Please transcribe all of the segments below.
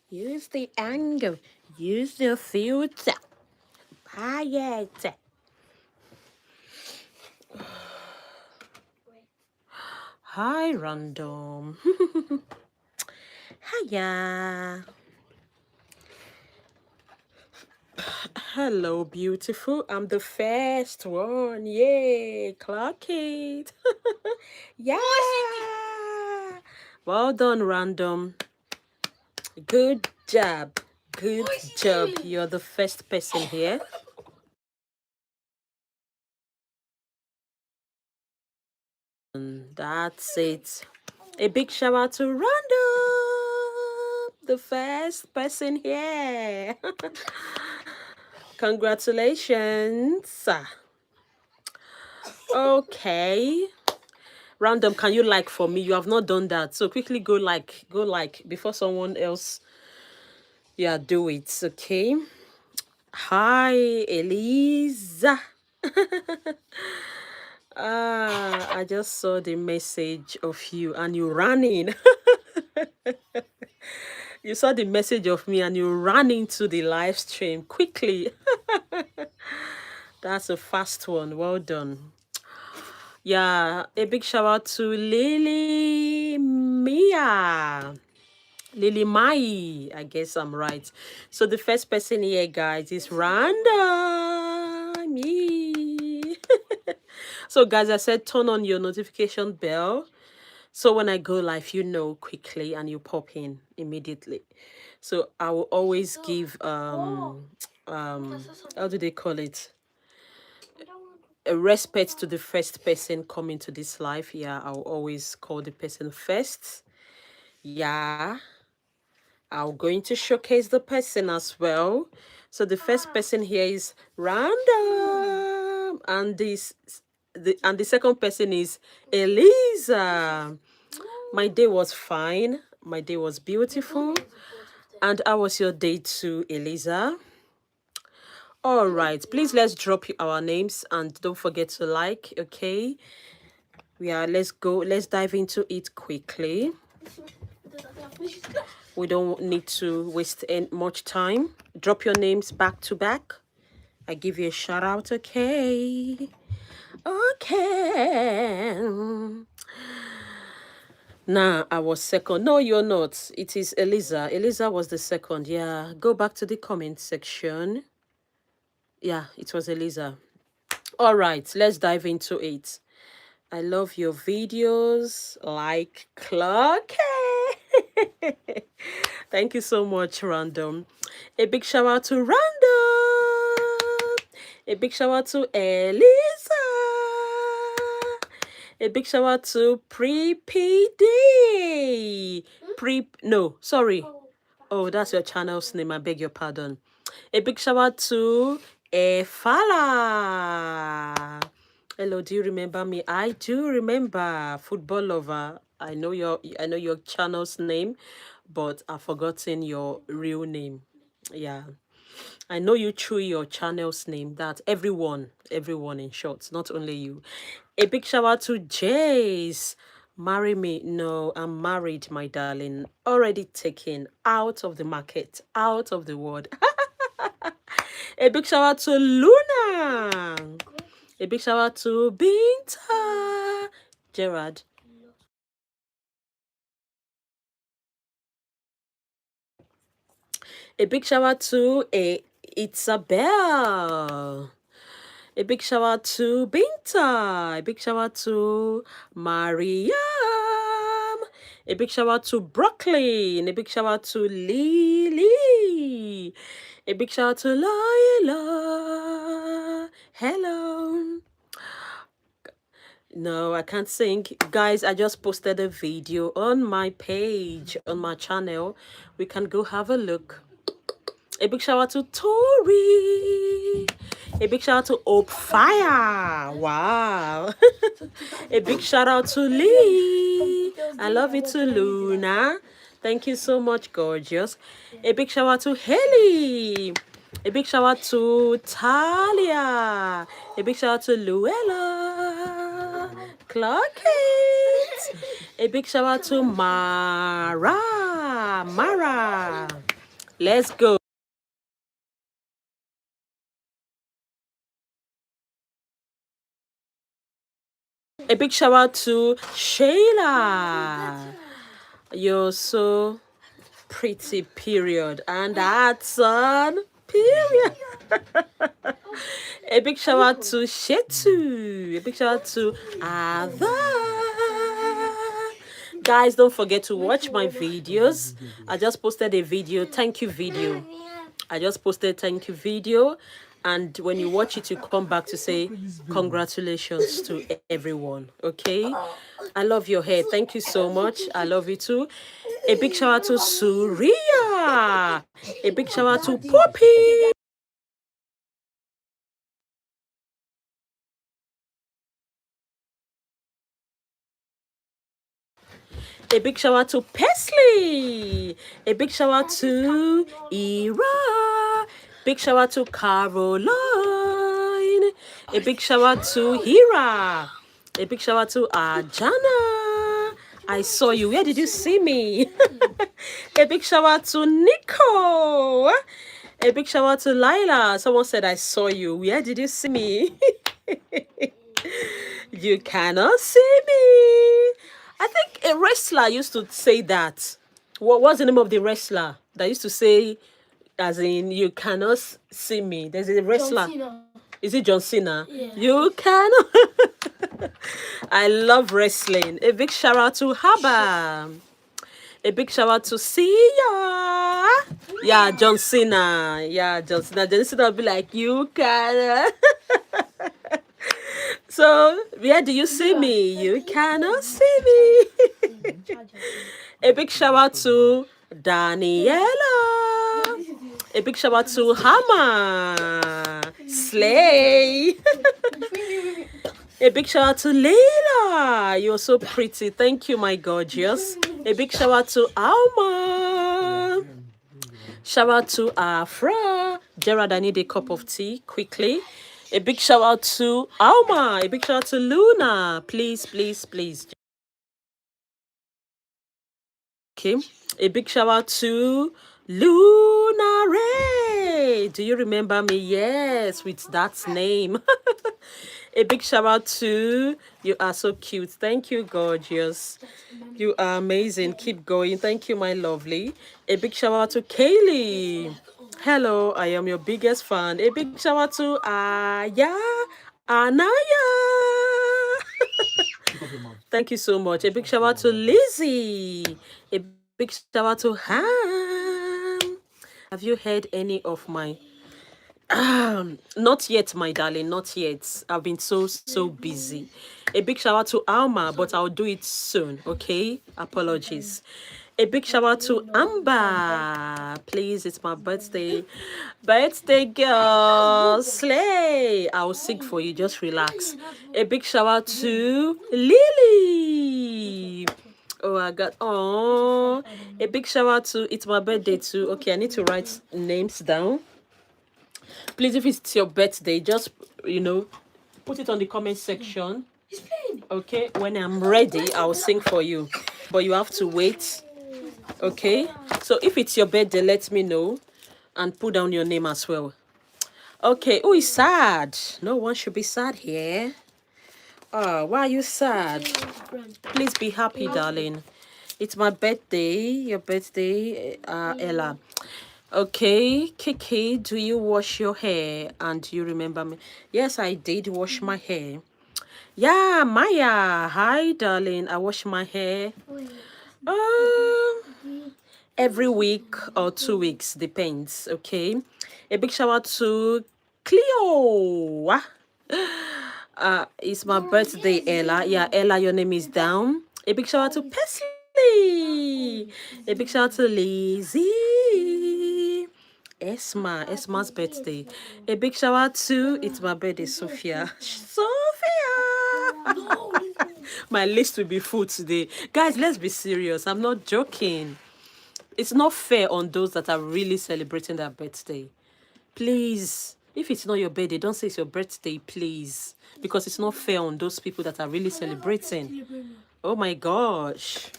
Use the angle. Use the filter. Buy it. Hi, random. Hiya. Hello, beautiful. I'm the first one. Yay, clock it. Yeah. Well done, random. Good job. Good job. You're the first person here. That's it. A big shout out to Random, the first person here. Congratulations. Okay. Random, can you like for me? You have not done that. So quickly go like before someone else. Yeah, do it. Okay. Hi, Elisa. I just saw the message of you and you ran in. You saw the message of me and you ran into the live stream quickly. That's a fast one. Well done. Yeah, a big shout out to Lily Mia. Lily Mai. I guess I'm right. So the first person here, guys, is Random. Me. So guys, I said turn on your notification bell. So when I go live, you know quickly and you pop in immediately. So I will always give how do they call it? A respect to the first person coming to this live. Yeah, I'll always call the person first. Yeah. I'm going to showcase the person as well. So the first person here is Random. And the second person is Elisa. My day was fine. My day was beautiful. And how was your day too, Elisa? All right. Please let's drop our names and don't forget to like, okay? Yeah, let's go. Let's dive into it quickly. We don't need to waste much time. Drop your names back to back. I give you a shout out, okay? Okay. Nah, I was second. No, you're not. It is Eliza. Eliza was the second. Yeah, go back to the comment section. Yeah, it was Eliza. All right, let's dive into it. I love your videos. Like clock. Thank you so much, Random. A big shout out to Random. A big shout out to Elisa. A big shout out to Pre-PD. No, sorry. Oh, that's your channel's name. I beg your pardon. A big shout out to Efala. Hello, do you remember me? I do remember. Football lover. I know your channel's name, but I've forgotten your real name. Yeah. I know you through your channel's name. That everyone in short, not only you. A big shout out to Jace. Marry me. No, I'm married, my darling. Already taken out of the market, out of the world. A big shout out to Luna. A big shout out to Binta. Gerard. A big shout out to Isabel. A big shout out to Binta. A big shout out to Mariam. A big shout out to Brooklyn. A big shout out to Lily. A big shout out to Lila. Hello. No, I can't sing. Guys, I just posted a video on my page, on my channel. We can go have a look. A big shout out to Tori. A big shout out to Hope Fire. Wow. A big shout out to Lee. I love you too, Luna. Thank you so much, gorgeous. A big shout out to Haley. A big shout out to Talia. A big shout out to Luella. Clock it. A big shout out to Mara. Mara. Let's go. A big shout out to Shayla. You're so pretty, period. And that's on period. A big shout out to Shetu. A big shout out to Ava. Guys, don't forget to watch my videos. I just posted a video, thank you video. I just posted thank you video. And when you watch it, you come back to say congratulations to everyone. Okay? I love your hair. Thank you so much. I love you too. A big shout out to Surya. A big shout out to Poppy. A big shout out to Pesley. A big shout out to Ira. Big shout out to Caroline. A big shout out to Hira. A big shout out to Ajana. I saw you. Where did you see me? A big shout out to Nico. A big shout out to Lila. Someone said I saw you. Where did you see me? You cannot see me. I think a wrestler used to say that. What was the name of the wrestler that used to say, as in, you cannot see me? There's a wrestler. Is it John Cena? Yeah. You cannot. I love wrestling. A big shout out to Haba. A big shout out to Sia. Yeah, John Cena. Yeah, John Cena. John Cena will be like, you can. So, where do you see me? You cannot see me. A big shout out to Daniela. A big shout out to Hama. Slay. A big shout out to Leila. You're so pretty. Thank you, my gorgeous. A big shout out to Alma. Shout out to Afra. Gerard, I need a cup of tea quickly. A big shout out to Alma. A big shout out to Luna. Please, please, please. Okay. A big shout out to Luna Ray. Do you remember me? Yes, with that name. A big shout out to you. Are so cute. Thank you, gorgeous. You are amazing. Keep going. Thank you, my lovely. A big shout out to Kaylee. Hello, I am your biggest fan. A big shout out to Aya Anaya. Thank you so much. A big shout out to Lizzie. A big shout out to Ham. Have you heard any of my not yet, my darling, not yet. I've been so busy. A big shout out to Alma, but I'll do it soon, okay? Apologies. A big shout out to Amber. Please, it's my birthday. Birthday girl. Slay. I'll sing for you. Just relax. A big shout out to Lily. Oh, I got, oh, a big shout out to, it's my birthday too. Okay, I need to write names down. Please, if it's your birthday, just, put it on the comment section. Okay, when I'm ready, I'll sing for you. But you have to wait. Okay, so if it's your birthday, let me know and put down your name as well. Okay, who is sad? No one should be sad here. Oh, why are you sad? Please be happy, darling. It's my birthday. Your birthday, Ella. Okay, Kiki, do you wash your hair? And do you remember me? Yes, I did wash my hair. Yeah, Maya. Hi, darling. I wash my hair. Every week or 2 weeks, depends. Okay. A big shout out to Cleo. It's my birthday, Ella. Yeah, Ella, your name is down. A big shout out to Pesley. A big shout out to Lizzie. Esma's birthday. A big shout out to, it's my birthday, Sophia. Sophia! My list will be full today. Guys, let's be serious. I'm not joking. It's not fair on those that are really celebrating their birthday. Please, if it's not your birthday, don't say it's your birthday, please. Because it's not fair on those people that are really celebrating. Oh my gosh.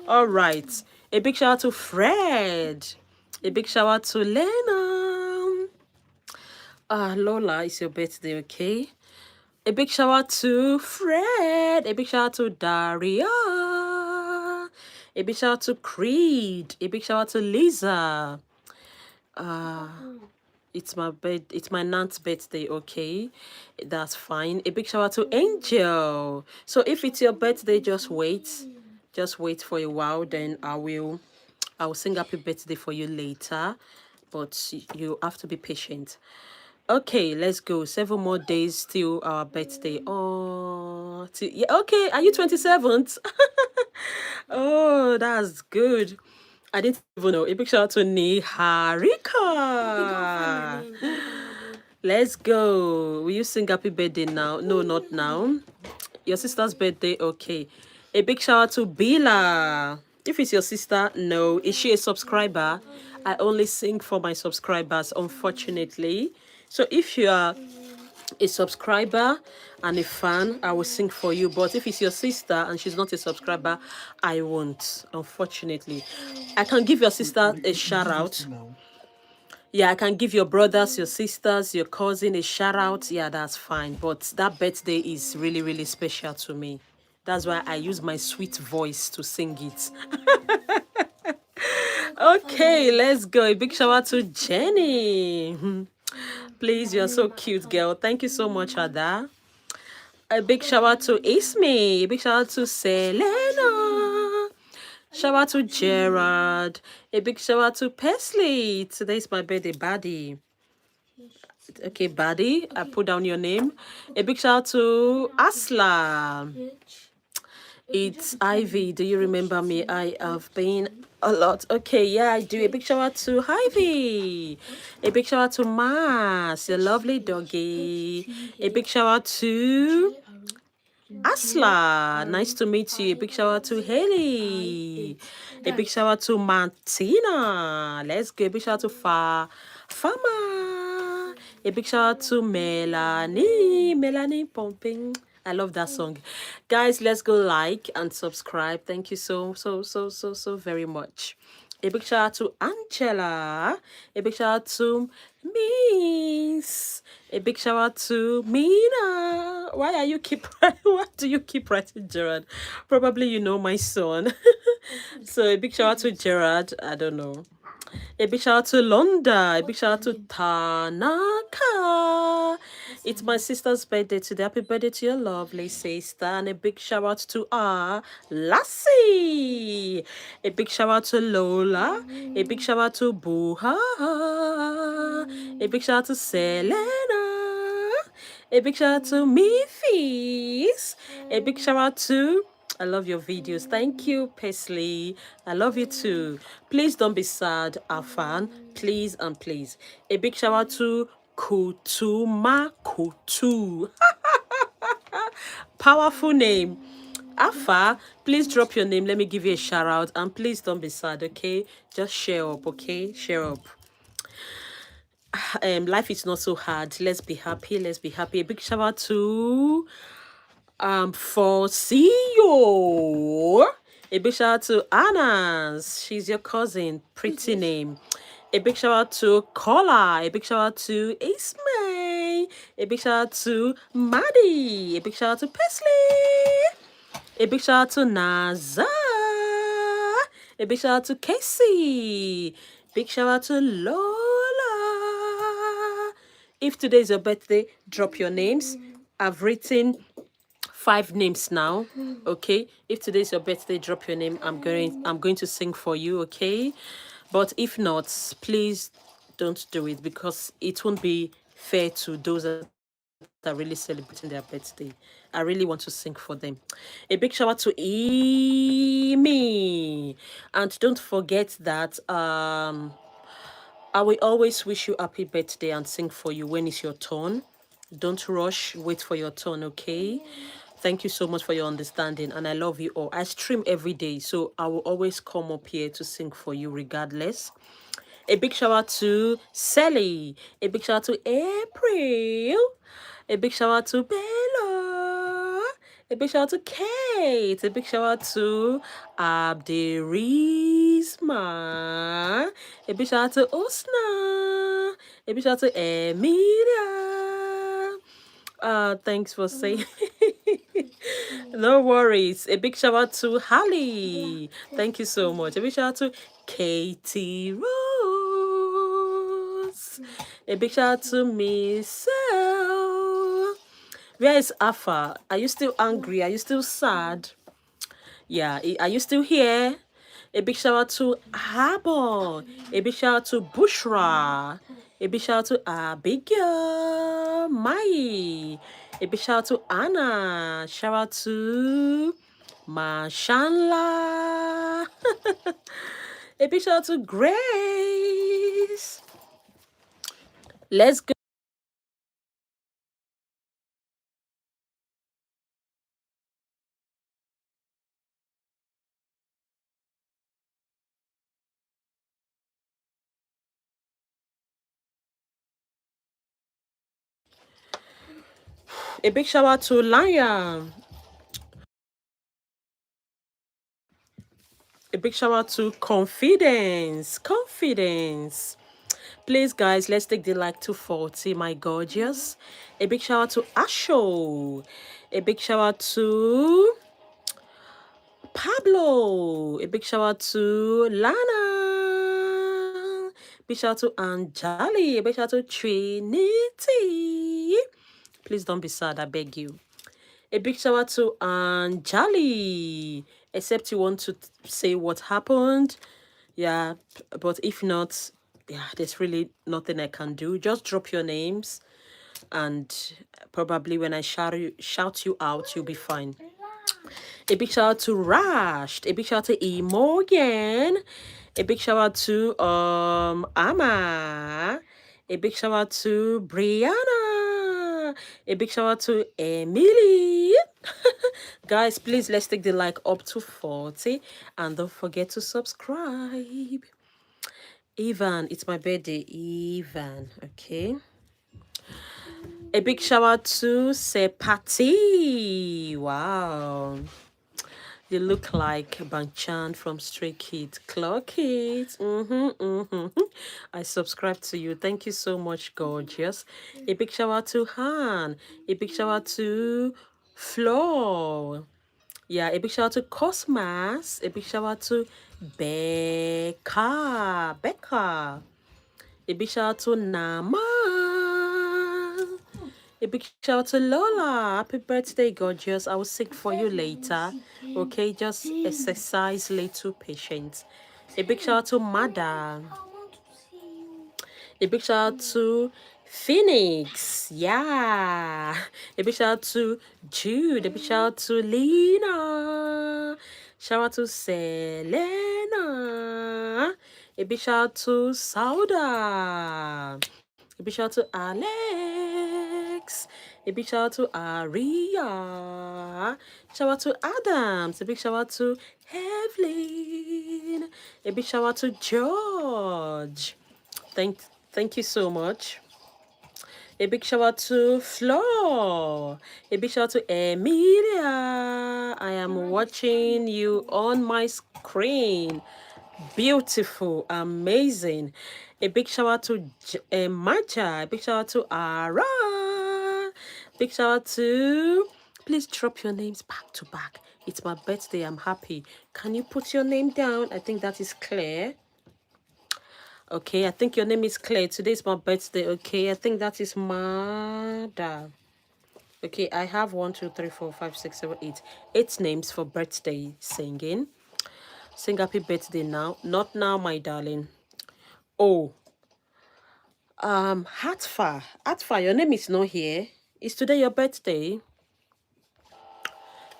All right. A big shout out to Fred. A big shout out to Lena. Lola, it's your birthday, okay? A big shout out to Fred. A big shout out to Daria. A big shout out to Creed. A big shout out to Lisa. It's my nan's birthday, okay? That's fine. A big shout out to Angel. So if it's your birthday, just wait. Just wait for a while, then I'll sing happy birthday for you later. But you have to be patient. Okay, let's go. 7 more days till our birthday. Oh, yeah, okay. Are you 27th? Oh, that's good. I didn't even know. A big shout out to Niharika. Let's go. Will you sing happy birthday now? No, not now. Your sister's birthday? Okay. A big shout out to Bila. If it's your sister, no. Is she a subscriber? I only sing for my subscribers, unfortunately. So if you are a subscriber and a fan, I will sing for you. But if it's your sister and she's not a subscriber, I won't, unfortunately. I can give your sister a shout out. Yeah, I can give your brothers, your sisters, your cousin a shout out. Yeah, that's fine. But that birthday is really, really special to me. That's why I use my sweet voice to sing it. Okay, let's go. A big shout out to Jenny. Please, you're so cute, girl. Thank you so much, Ada. A big shout out to Isme. A big shout out to Selena. Shout out to Gerard. A big shout out to Pesley. Today's my birthday, Buddy. Okay, Buddy, I put down your name. A big shout out to Asla. It's Ivy. Do you remember me? I have been a lot. Okay, yeah, I do. A big shout out to Ivy. A big shout out to Mars, your lovely doggy. A big shout out to Asla, nice to meet you. A big shout out to Haley. A big shout out to Martina. Let's go. A big shout out to Fama. A big shout out to Melanie Pumping. I love that song. Guys, let's go like and subscribe. Thank you so very much. A big shout out to Angela. A big shout out to Miss. A big shout out to Mina. Why do you keep writing Gerard? Probably you know my son. So a big shout out to Gerard. I don't know. A big shout out to Londa. A big shout out to Tanaka. It's my sister's birthday today. Happy birthday to your lovely sister. And a big shout out to Lassie. A big shout out to Lola. A big shout out to Buha. A big shout out to Selena. A big shout out to Mifis. A big shout out to... I love your videos. Thank you, Pesley. I love you too. Please don't be sad, Afan. Please and please. A big shout out to Kutuma Kutu. Powerful name. Afa, please drop your name. Let me give you a shout out. And please don't be sad, okay? Just share up, okay? Share up. Life is not so hard. Let's be happy. Let's be happy. A big shout out to for CEO. A big shout out to Anas. She's your cousin. Pretty name. A big shout out to Kola. A big shout out to Ismay. A big shout out to Maddie. A big shout out to Pesley. A big shout out to Naza. A big shout out to Casey. Big shout out to Lola. If today is your birthday, drop your names. I've written 5 names now. Okay, if today is your birthday, drop your name. I'm going to sing for you, okay? But if not, please don't do it, because it won't be fair to those that are really celebrating their birthday. I really want to sing for them. A big shout out to Amy. And don't forget that I will always wish you happy birthday and sing for you when it's your turn. Don't rush, wait for your turn, okay? Thank you so much for your understanding, and I love you all. I stream every day, so I will always come up here to sing for you regardless. A big shout out to Sally. A big shout out to April. A big shout out to Bella. A big shout out to Kay. Kate. A big shout out to Abderizma. A big shout out to Usna. A big shout out to Emilia. Thanks for saying. No worries. A big shout out to Holly. Thank you so much. A big shout out to Katie Rose. A big shout out to Michelle. Where is Afa? Are you still angry? Are you still sad? Yeah, are you still here? A big shout out to Harbor. A big shout out to Bushra. A big shout out to Abigail. Mai. A big shout out to Anna. Shout out to Mashanla. A big shout out to Grace. Let's go. A big shout out to Lion. A big shout out to Confidence. Confidence. Please, guys, let's take the like to 40, my gorgeous. A big shout out to Asho. A big shout out to Pablo. A big shout out to Lana. Big shout out to Anjali. A big shout out to Trinity. Please don't be sad, I beg you. A big shout out to Anjali. Except you want to say what happened. Yeah, but if not, yeah, there's really nothing I can do. Just drop your names, and probably when I shout you out, you'll be fine. A big shout out to Rash. A big shout out to E Morgan. A big shout out to Ama. A big shout out to Brianna. A big shout out to Emily. Guys, please let's take the like up to 40, and don't forget to subscribe. Ivan, it's my birthday. Ivan, okay. A big shout out to Sepati. Wow. You look like Banchan from Stray Kids. Clock it. I subscribe to you. Thank you so much, gorgeous. A big shout out to Han. A big shout out to Flo. Yeah, a big shout out to Cosmas. A big shout out to Becca. Becca. A big shout out to Nama. A big shout out to Lola. Happy birthday, gorgeous. I will sing for you later. Okay, just exercise little patience. A big shout out to Mada. A big shout out to Phoenix. Yeah. A big shout out to Jude. A big shout out to Lena. Shout out to Selena. A big shout out to Sauda. A big shout out to Alex. A big shout out to Aria. Shout out to Adams. A big shout out to Evelyn. A big shout out to George. Thank you so much. A big shout out to Flo. A big shout out to Emilia. I am watching you on my screen. Beautiful, amazing. A big shout out to Maja. A big shout out to Ara. Big shout out to. Please drop your names back to back. It's my birthday. I'm happy. Can you put your name down? I think that is clear. Okay, I think your name is Claire. Today's my birthday. Okay, I think that is Mada. Okay, I have 1, 2, 3, 4, 5, 6, 7, 8. 8 names for birthday singing. Sing happy birthday now. Not now, my darling. Oh, Hatfa. Hatfa, your name is not here. Is today your birthday?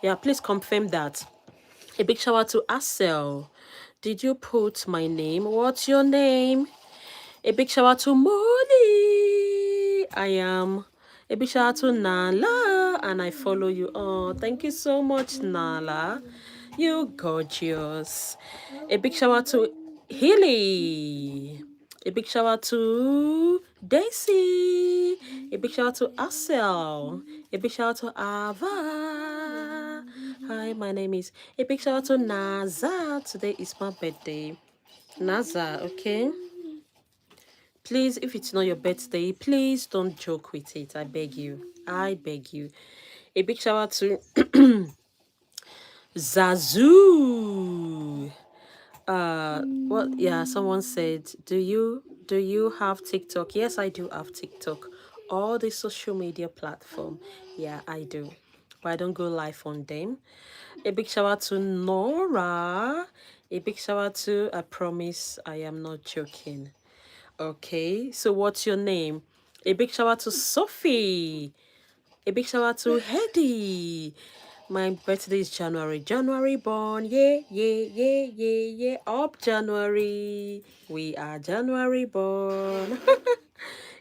Yeah, please confirm that. A big shout out to Asel. Did you put my name? What's your name? A big shout out to Molly. I am. A big shout out to Nala. And I follow you. Oh, thank you so much, Nala. You gorgeous. A big shout out to Hilly. A big shout out to Daisy. A big shout out to Asel. A big shout out to Ava. Hi, my name is. A big shout out to Naza. Today is my birthday. Naza, okay? Please, if it's not your birthday, please don't joke with it. I beg you. I beg you. A big shout out to Zazu. What? Yeah, someone said, do you have TikTok? Yes, I do have TikTok. All the social media platform. Yeah, I do. But I don't go live on them. A big shout out to Nora. A big shout out to, I promise I am not joking. Okay, so what's your name? A big shout out to Sophie. A big shout out to Hedy. My birthday is January. January born. Yeah, yeah, yeah, yeah, yeah. Up January. We are January born.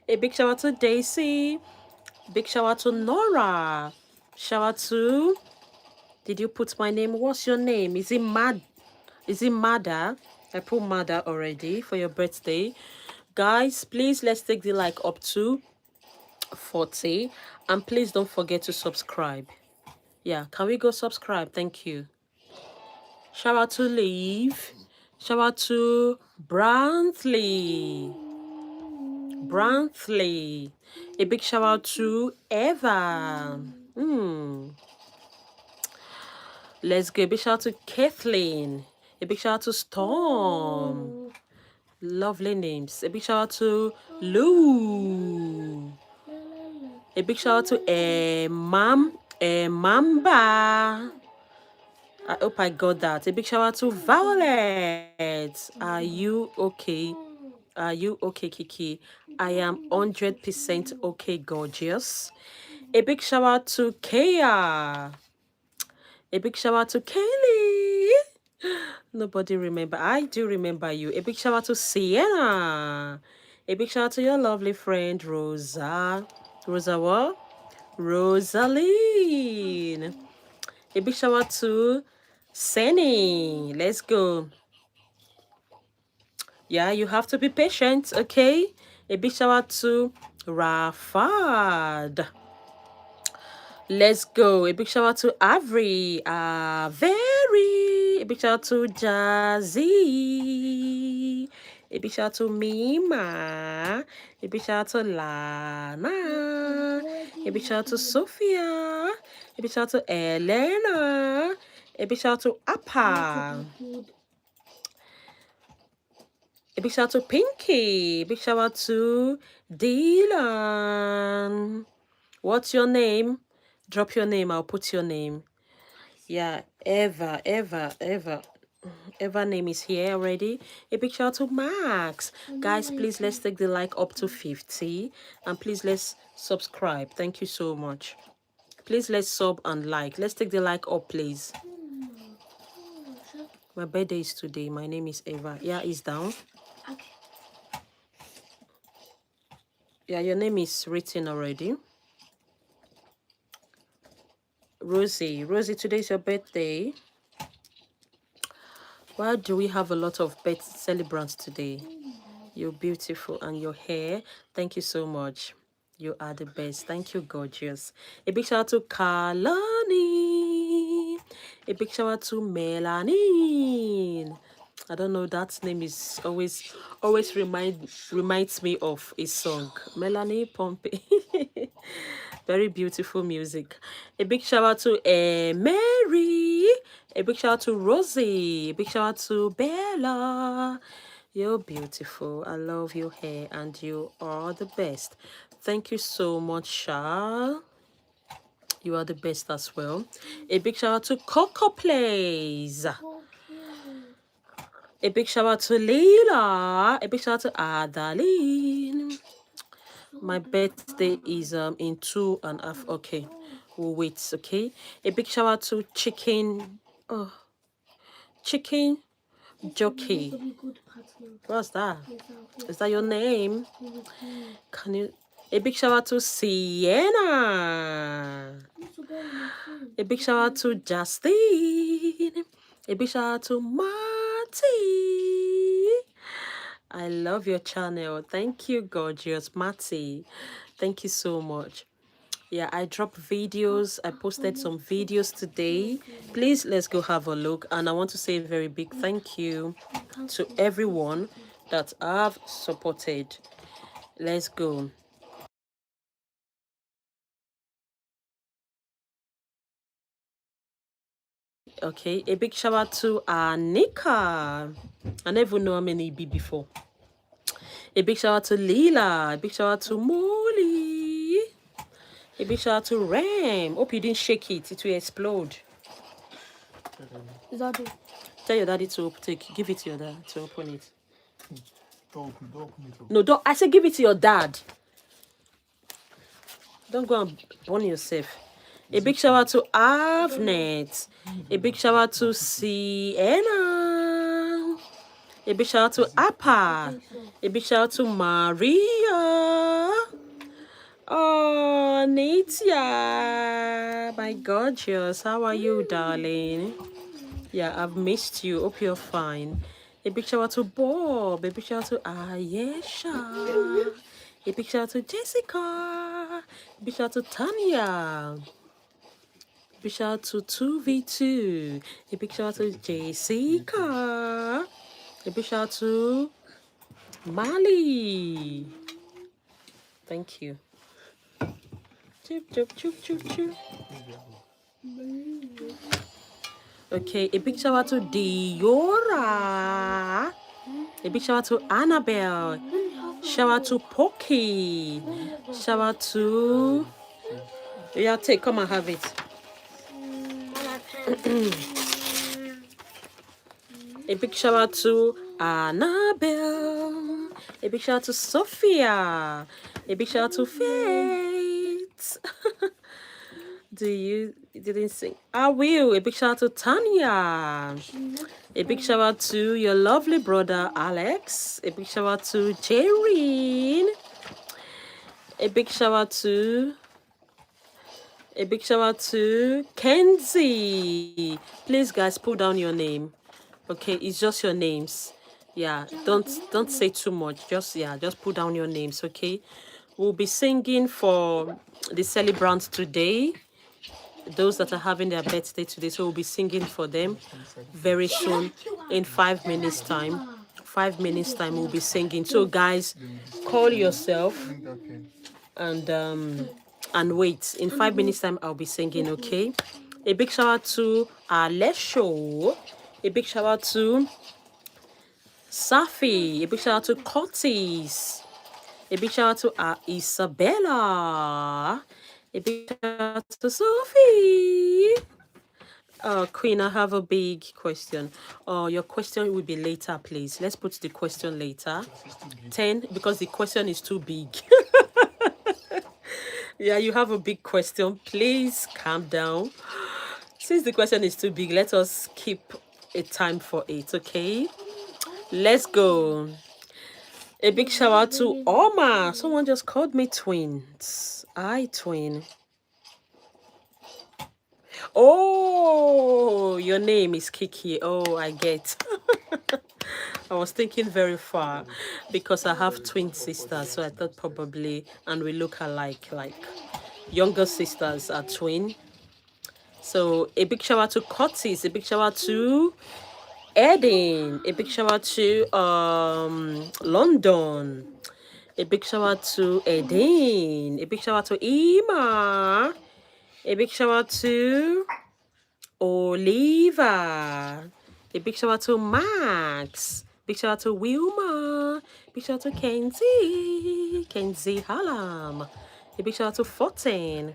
A big shout out to Daisy. Big shout out to Nora. Shout out to. Did you put my name? What's your name? Is it Mad? Is it Mada? I put Mada already for your birthday. Guys, please let's take the like up to 40. And please don't forget to subscribe. Yeah, can we go subscribe? Thank you. Shout out to Leave. Shout out to Brantley. Brantley. A big shout out to Eva. Let's go. A big shout out to Kathleen. A big shout out to Storm. Lovely names. A big shout out to Lou. A big shout out to Mamba. I hope I got that. A big shout out to Violet. Are you okay? Are you okay, Kiki? I am 100% okay, gorgeous. A big shout out to Kaya. A big shout out to Kaylee. Nobody remember. I do remember you. A big shout out to Sienna. A big shout out to your lovely friend Rosa. Rosa what? Rosaline. A big shout out to Seni. Let's go. Yeah, you have to be patient, okay? A big shout out to Rafad. Let's go. A big shout out to Avery. Very. A big shout out to Jazzy. A big shout out to Mima. A big shout out to Lana. A big shout out to Sophia. A big shout out to Elena. A big shout out to Appa. A big shout out to Pinky. A big shout out to Dylan. What's your name? Drop your name. I'll put your name. Yeah, Eva name is here already. A big shout out to Max. Guys, please let's take the like up to 50. And please let's subscribe. Thank you so much. Please let's sub and like. Let's take the like up, please. My birthday is today. My name is Eva. Yeah, it's down. Okay. Yeah, your name is written already. Rosie, today's your birthday. Why do we have a lot of birth celebrants today? You're beautiful, and your hair. Thank you so much. You are the best. Thank you, gorgeous. A big shout out to Kalani. A big shout out to Melanie. I don't know, that name is always reminds me of a song. Melanie Pompey. Very beautiful music. A big shout out to Mary. A big shout out to Rosie. A big shout out to Bella. You're beautiful. I love your hair and you are the best. Thank you so much, Shah. You are the best as well. A big shout out to Coco Plays. A big shout out to Leila. A big shout out to Adaline. My birthday is in 2.5. Okay, we'll wait. Okay. A big shout out to Chicken Jockey. What's that? Is that your name? Can you? A big shout out to Sienna. A big shout out to Justine. A big shout out to Marty. I love your channel. Thank you, gorgeous Matty. Thank you so much. Yeah, I dropped videos. I posted some videos today. Please, let's go have a look. And I want to say a very big thank you to everyone that have supported. Let's go. Okay, a big shout out to Anika. I never know how many it be before. A big shout out to Leela. A big shout out to Molly. A big shout out to Ram. Hope you didn't shake it. It will explode. Is that it? Tell your daddy to give it to your dad to open it. Don't open it up. No, don't. I said give it to your dad. Don't go and burn yourself. A big shout out to Avnet. A big shout out to Sienna. A big shout out to Appa. A big shout out to Maria. Oh, Natia. My gorgeous. How are you, darling? Yeah, I've missed you. Hope you're fine. A big shout out to Bob. A big shout out to Ayesha. A big shout out to Jessica. A big shout out to Tanya. A big shout out to 2v2. A big shout out to Jessica. A big shout out to Mali. Thank you. Choop, choop, choop, choop, choop. Okay, a big shout out to Diora. A big shout out to Annabelle. Shout out to Pokey. Shout out to... Yeah, come and have it. A big shout out to Annabelle. A big shout out to Sophia. A big shout out to Faith. You didn't sing? I will. A big shout out to Tanya. A big shout out to your lovely brother Alex. A big shout out to Jerry. A big shout out to Kenzie. Please, guys, put down your name. Okay, it's just your names. Yeah, don't say too much. Just put down your names. Okay, we'll be singing for the celebrants today. Those that are having their birthday today, so we'll be singing for them very soon. In 5 minutes time. 5 minutes time, we'll be singing. So, guys, call yourself and wait. In 5 minutes time, I'll be singing. Okay. A big shout out to Alesho. A big shout out to Safi. A big shout out to Curtis. A big shout out to Isabella. A big shout out to Sophie. Queen, I have a big question. Your question will be later, please. Let's put the question later. 10, because the question is too big. Yeah, you have a big question. Please calm down. Since the question is too big, let us keep a time for it, okay? Let's go. A big shout out to Oma. Someone just called me twins. I twin. Oh, your name is Kiki. Oh, I get. I was thinking very far because I have twin sisters, so I thought probably, and we look alike, like younger sisters are twin. So a big shout out to Curtis, a big shout out to Eden, a big shout out to London, a big shout out to Eden, a big shout out to Ima, a big shout out to Oliva, a big shout out to Max, big shout out to Wilma, big shout out to Kenzie Hallam, a big shout out to 14,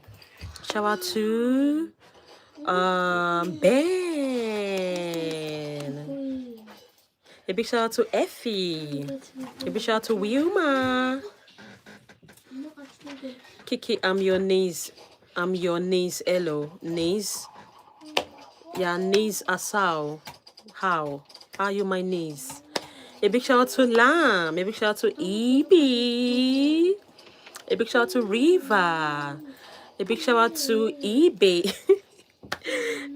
shout out to Ben, a big shout out to Effie, a big shout out to Wilma. Kiki, I'm your niece. Hello, niece. Yeah, niece Asao. How are you, my niece? A big shout out to Lam. A big shout out to Eb. A big shout out to Riva. A big shout out to eBay.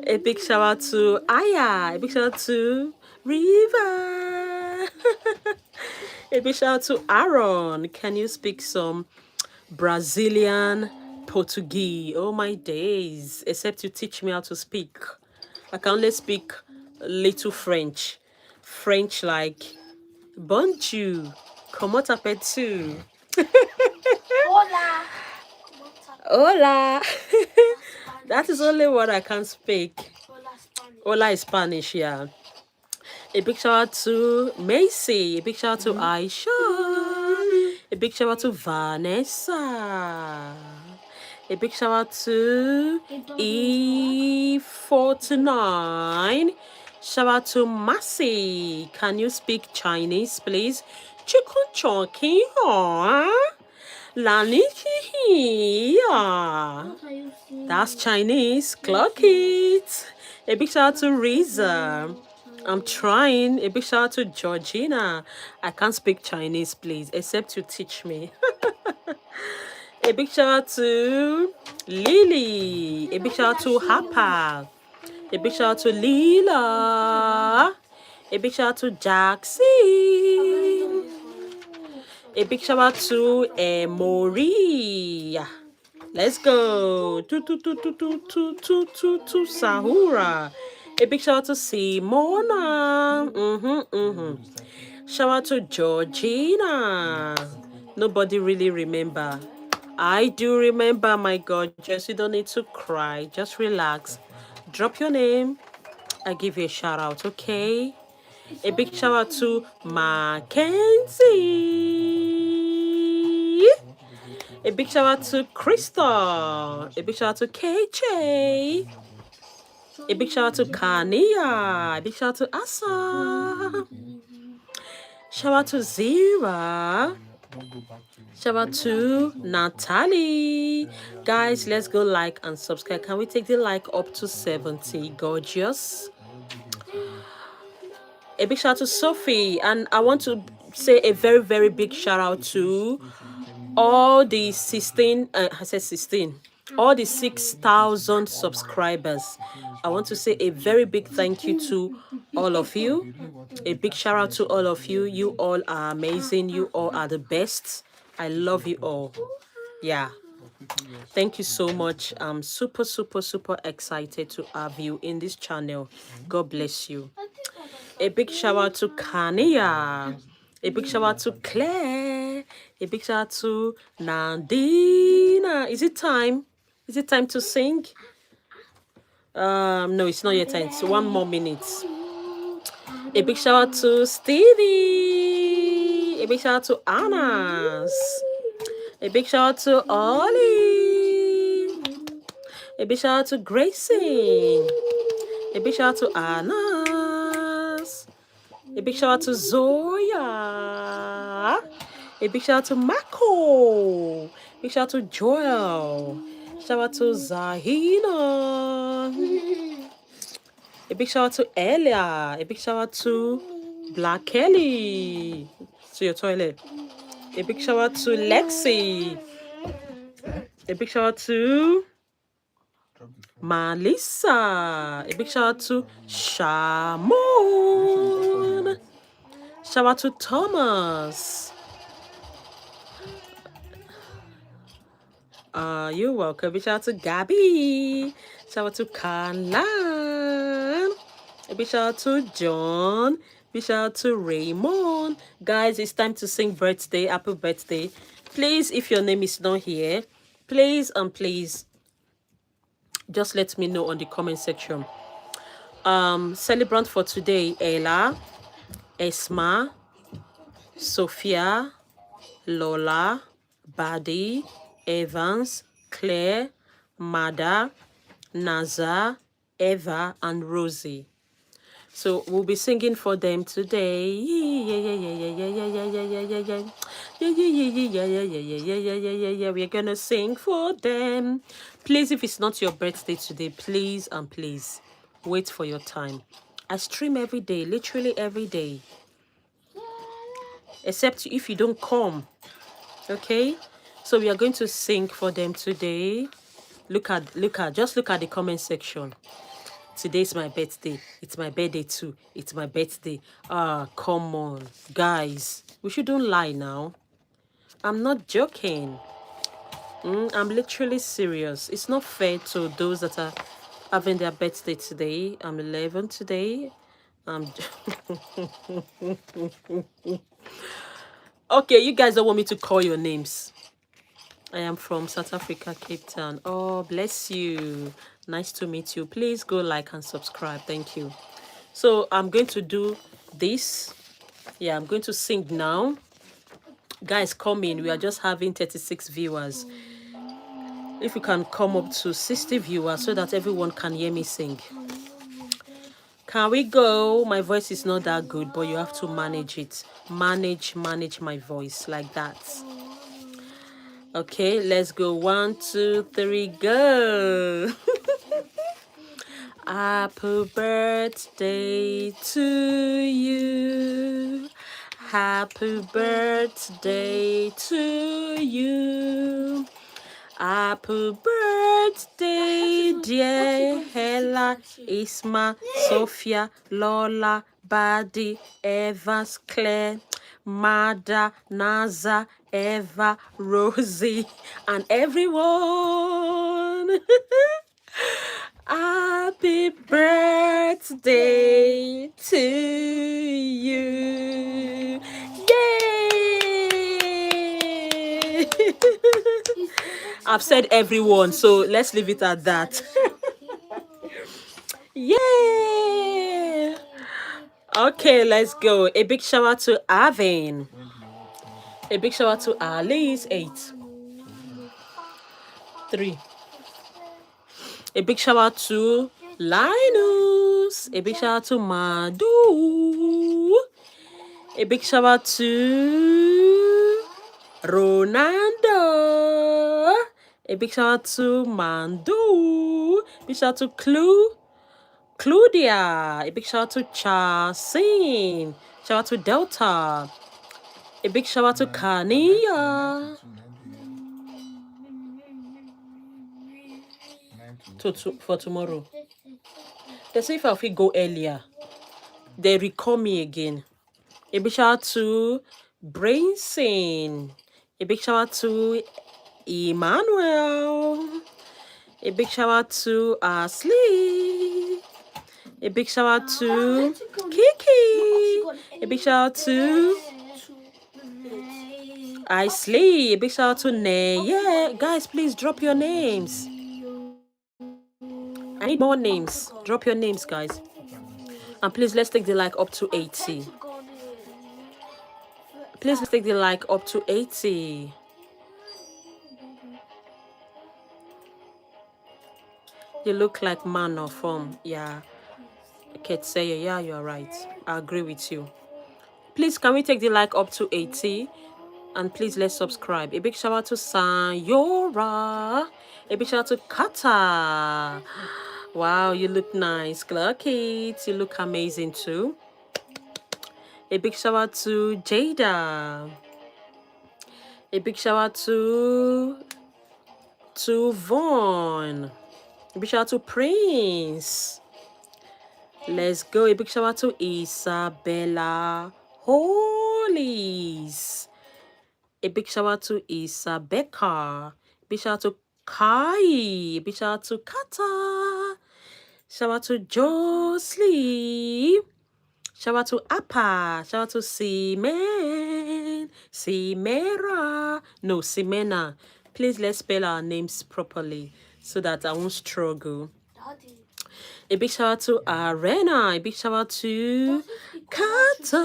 A big shout out to Aya. A big shout out to Riva. A big shout out to Aaron. Can you speak some Brazilian Portuguese. Oh my days. Except you teach me how to speak. I can only speak little French. French like bonjour. Comment t'appelles-tu? Hola. Hola. That is only what I can speak. Hola Spanish. Hola is Spanish, yeah. A big shout out to Macy. A big shout out to Aisha. A big shout out to Vanessa. A big shout out to E49. Shout out to Massey. Can you speak Chinese, please? Chicken chonky, Lani That's Chinese. Clock it. A big shout out to Riza. I'm trying. A big shout out to Georgina. I can't speak Chinese, please, except you teach me. A big shout out to Lily. A big shout out to Hapa. A big shout out to Leela. A big shout out to Jaxie. A big shout out to Mori. Let's go. To Sahura. A big shout out to Simona. Shout out to Georgina. Nobody really remember. I do remember, my gorgeous. You don't need to cry. Just relax. Drop your name. I give you a shout out, okay? A big shout out to Mackenzie. A big shout out to Crystal. A big shout out to KJ. A big shout out to Kania. A big shout out to Asa. Shout out to Zira. Shout out to Natalie. Guys, let's go like and subscribe. Can we take the like up to 70? Gorgeous. A big shout out to Sophie. And I want to say a very, very big shout out to all the 16, I said 16, all the 6,000 subscribers. I want to say a very big thank you to all of you. A big shout out to all of you. You all are amazing. You all are the best. I love you all. Yeah. Thank you so much. I'm super, super, super excited to have you in this channel. God bless you. A big shout out to Kania. A big shout out to Claire. A big shout out to Nandina. Is it time? Is it time to sing? No, it's not yet time. It's 1 more minute. A big shout out to Stevie. A big shout out to Anas. A big shout out to Ollie. A big shout out to Gracie. A big shout out to Anas. A big shout out to Zoya. A big shout out to Mako. Big shout out to Joel. Shout out to Zahina. A big shout out to Elia. A big shout out to Black Kelly. To your toilet. A big shout out to Lexi. A big shout out to Melissa. A big shout out to Shamon. Shout out to Thomas. You're welcome. Big shout out to Gabby. Shout out to Kanlan. A big shout out to John. Big shout out to Raymond. Guys, it's time to sing birthday. Happy birthday. Please, if your name is not here, please and please just let me know on the comment section. Celebrant for today: Ella, Esma, Sophia, Lola, Buddy, Evans, Claire, Mada, Naza, Eva, and Rosie. So we'll be singing for them today. We're gonna sing for them. Please, if it's not your birthday today, please and please wait for your time. I stream every day, literally every day. Except if you don't come. Okay? So we are going to sing for them today. Just look at the comment section. Today's my birthday. It's my birthday too. It's my birthday. Come on. Guys, we shouldn't lie now. I'm not joking. I'm literally serious. It's not fair to those that are having their birthday today. I'm 11 today. I'm okay, you guys don't want me to call your names. I am from South Africa, Cape Town. Oh, bless you. Nice to meet you. Please go like and subscribe. Thank you. So I'm going to do this. Yeah, I'm going to sing now. Guys, come in. We are just having 36 viewers. If you can come up to 60 viewers so that everyone can hear me sing. Can we go? My voice is not that good, but you have to manage it. Manage my voice like that. Okay, let's go. 1, 2, 3, go. Happy birthday to you. Happy birthday to you. Happy birthday, dear Hella, Isma, Sophia, Lola, Buddy, Evans, Claire, Mada, Naza, Eva, Rosie, and everyone. Happy birthday to you. Yay! I've said everyone, so let's leave it at that. Yay! Okay, let's go. A big shout out to Avin. A big shout out to Alice. 8. 3. A big shout out to Linus. A big shout out to Madu. A big shout out to Ronaldo. A big shout out to Mandu. A big shout out to Claudia. A big shout out to Chasin. Shout out to Delta. A big shout out to Kania. For tomorrow. They say if I will go earlier, they recall me again. A big shout out to Brainsin. A big shout out to Emmanuel. A big shout out to Ashley. A big shout out to Kiki. A big shout out to Ashley. A big shout out to Neye. Guys, please drop your names. I need more names. Drop your names, guys. And please, let's take the like up to 80. Please, let's take the like up to 80. You look like man or form. Yeah. Okay, say yeah, you're right. I agree with you. Please, can we take the like up to 80? And please, let's subscribe. A big shout out to Sanyora. A big shout out to Kata. Wow, you look nice. Clucky. You look amazing too. A big shout out to Jada. A big shout out to Vaughn. A big shout out to Prince. Let's go. A big shout out to Isabella Holies. A big shout out to Isabella. Big shout out to Kai. Big shout out to Kata. Shout out to Josley. Shout out to Appa. Shout out to Simena. No, Simena. Please, let's spell our names properly so that I won't struggle. A big shout out to Arena. A big shout out to Kata.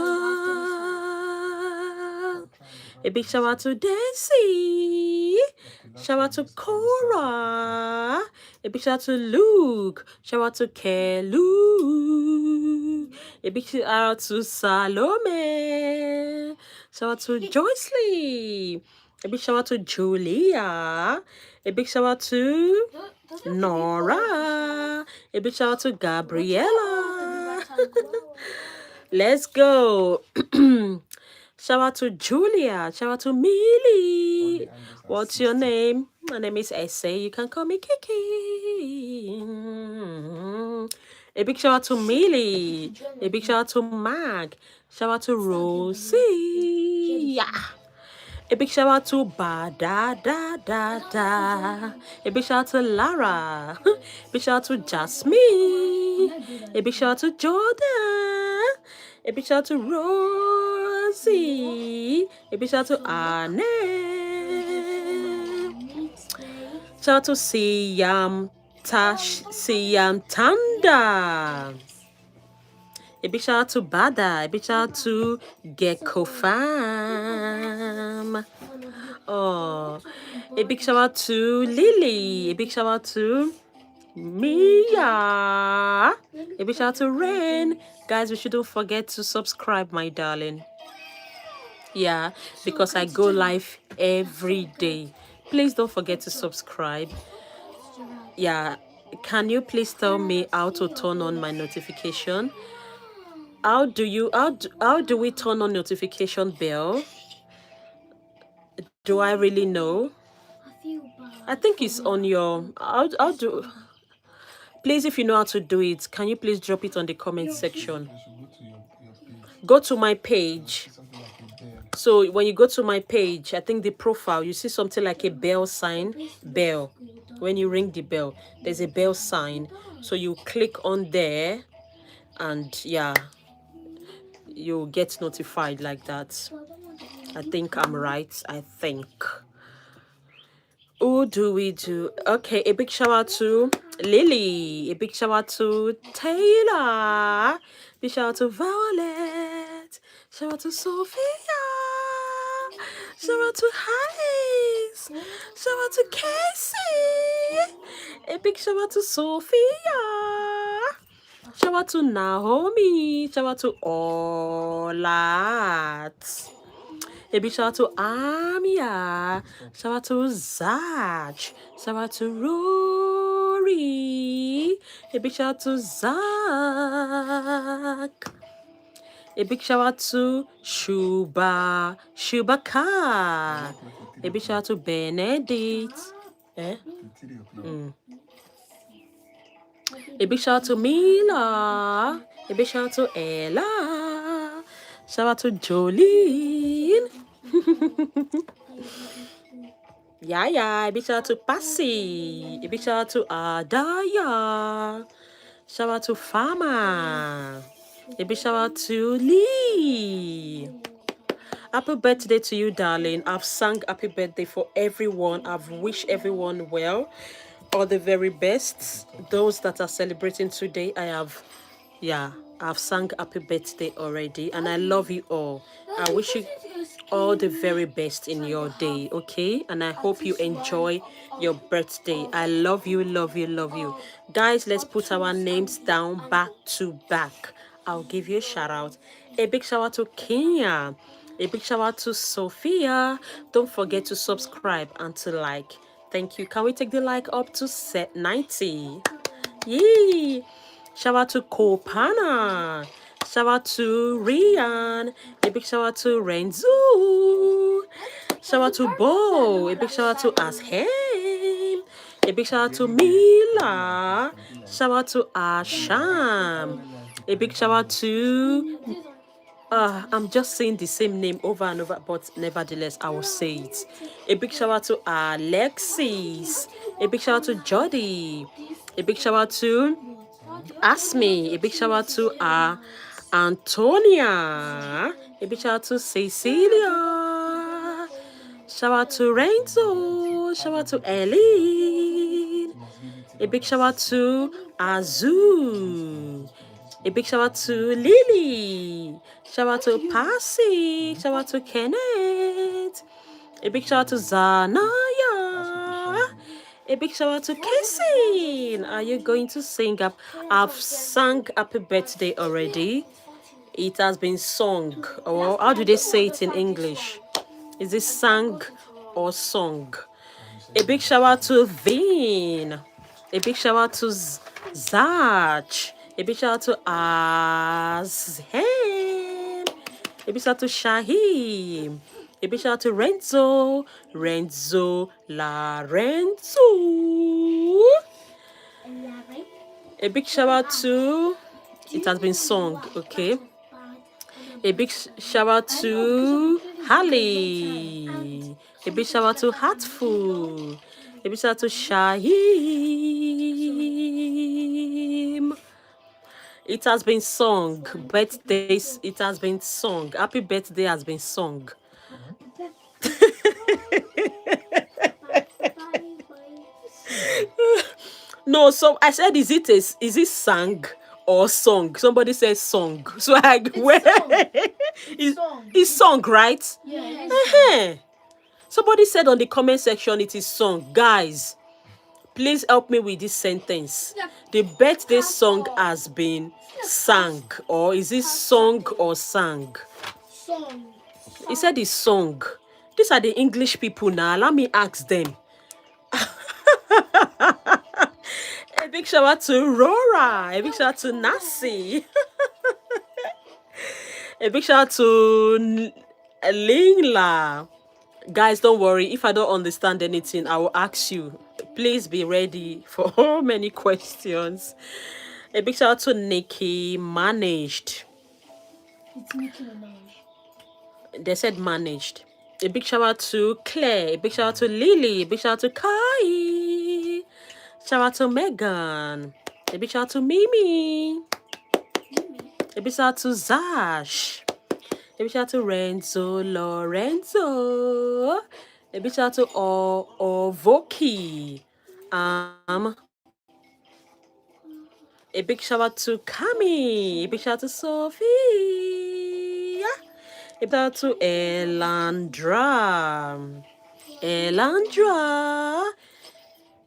A big shout out to Daisy. Shout out to Cora. A big shout out to Luke. Shout out to Kelu. A big shout out to Salome. Shout out to Joycelyn. A big shout out to Julia. A big shout out to Nora. A big shout out to Gabriella. Let's go. Shout out to Julia. Shout out to Millie. What's your name? My name is Essay. You can call me Kiki. A big shout out to Millie. A big shout out to Mag. Shout out to Rosie. Yeah. A big shout out to Ba Da Da Da Da. A big shout out to Lara. A big shout out to Jasmine. A big shout out to Jordan. A big shout out to Rosie. A big shout out to Anne. Shout out to Siam Tanda. A big shout out to Bada. A big shout out to Gecko Fam. Oh, a big shout out to Lily. A big shout out to Mia. A big shout out to Rain. Guys, we shouldn't forget to subscribe, my darling. Yeah, because I go live every day. Please don't forget to subscribe. Yeah, can you please tell me how to turn on my notification? How do we turn on notification bell? Do I really know? I think it's on your how do please, if you know how to do it, can you please drop it on the comment section? You should Go to my page. something like a bell. So when you go to my page, I think the profile, you see something like a bell sign. Bell. When you ring the bell, there's a bell sign. So you click on there and yeah, you'll get notified like that. I think I'm right. I think. Who do we do? Okay, a big shout out to Lily. A big shout out to Taylor. Big shout out to Violet. Shout out to Sophia. Shout out to Alice. Shout out to Casey. A big shout out to Sophia. Shout out to Naomi. Shout out to Olat. A big shout out to Amia. Shout out to Zach. Shout out to Rory. A big shout out to Zach. A big shout out to Shubaka. A big shout out to Benedict. Eh? A big shout out to Mila. A big shout out to Ella. Shout out to Jolene. Yeah. A big shout out to Passy. A big shout out to Adaya. Shout out to Fama. A big shout out to Lee. Happy birthday to you, darling. I've sung happy birthday for everyone. I've wished everyone well. All the very best. Those that are celebrating today, I've sung happy birthday already, and I love you all. I wish you all the very best in your day, okay? And I hope you enjoy your birthday. I love you, love you, love you. Guys, let's put our names down back to back. I'll give you a shout out. A big shout out to Kenya. A big shout out to Sophia. Don't forget to subscribe and to like. Thank you. Can we take the like up to set 90? Yay! Shout out to Kopana. Shout out to Rian. A big shout out to Renzu. Shout out to Bo. A big shout out to Ashem. A big shout out to Mila. Shout out to Asham. A big shout out to I'm just saying the same name over and over, but nevertheless, I will say it. A big shout out to Alexis. A big shout out to Jody. A big shout out to Asmi. A big shout out to Antonia. A big shout out to Cecilia. Shout out to Renzo. Shout out to Eileen. A big shout out to Azu. A big shout out to Lily. Shout out to Passy. Shout out to Kenneth. A big shout out to Zanaya. A big shout out to Casey. Are you going to sing up? I've sung happy birthday already. It has been sung. Or how do they say it in English? Is it sang or song? A big shout out to Vin. A big shout out to Zach. A big shout out to Azhem. A big shout out to Shahim. A big shout out to Renzo. Lorenzo. A big shout out to, it has been sung, okay? A big shout out to Holly. A big shout out to Heartful. A big shout out to Shaheem. It has been sung. Birthdays, it has been sung. Happy birthday has been sung. No, so I said, is it sang or song? Somebody says song. So I where it's song, right? Yeah. Uh-huh. Somebody said on the comment section it is song. Guys, please help me with this sentence. The birthday song has been sang, or is it song or sang? Song. He said it's song. These are the English people now. Let me ask them. A big shout out to Rora. A big shout out to Nasi. A big shout out to Lingla. Guys, don't worry. If I don't understand anything, I will ask you. Please be ready for all many questions. A big shout out to Nikki. Managed. It's Nicki Minaj. They said managed. A big shout out to Claire. A big shout out to Lily. A big shout out to Kai. Shout out to Megan. A big shout out to Mimi. A big shout out to Zash. A big shout out to Renzo Lorenzo. A big shout out to Ovoki. A big shout out to Kami. A big shout out to Sophia. A big shout out to Elandra.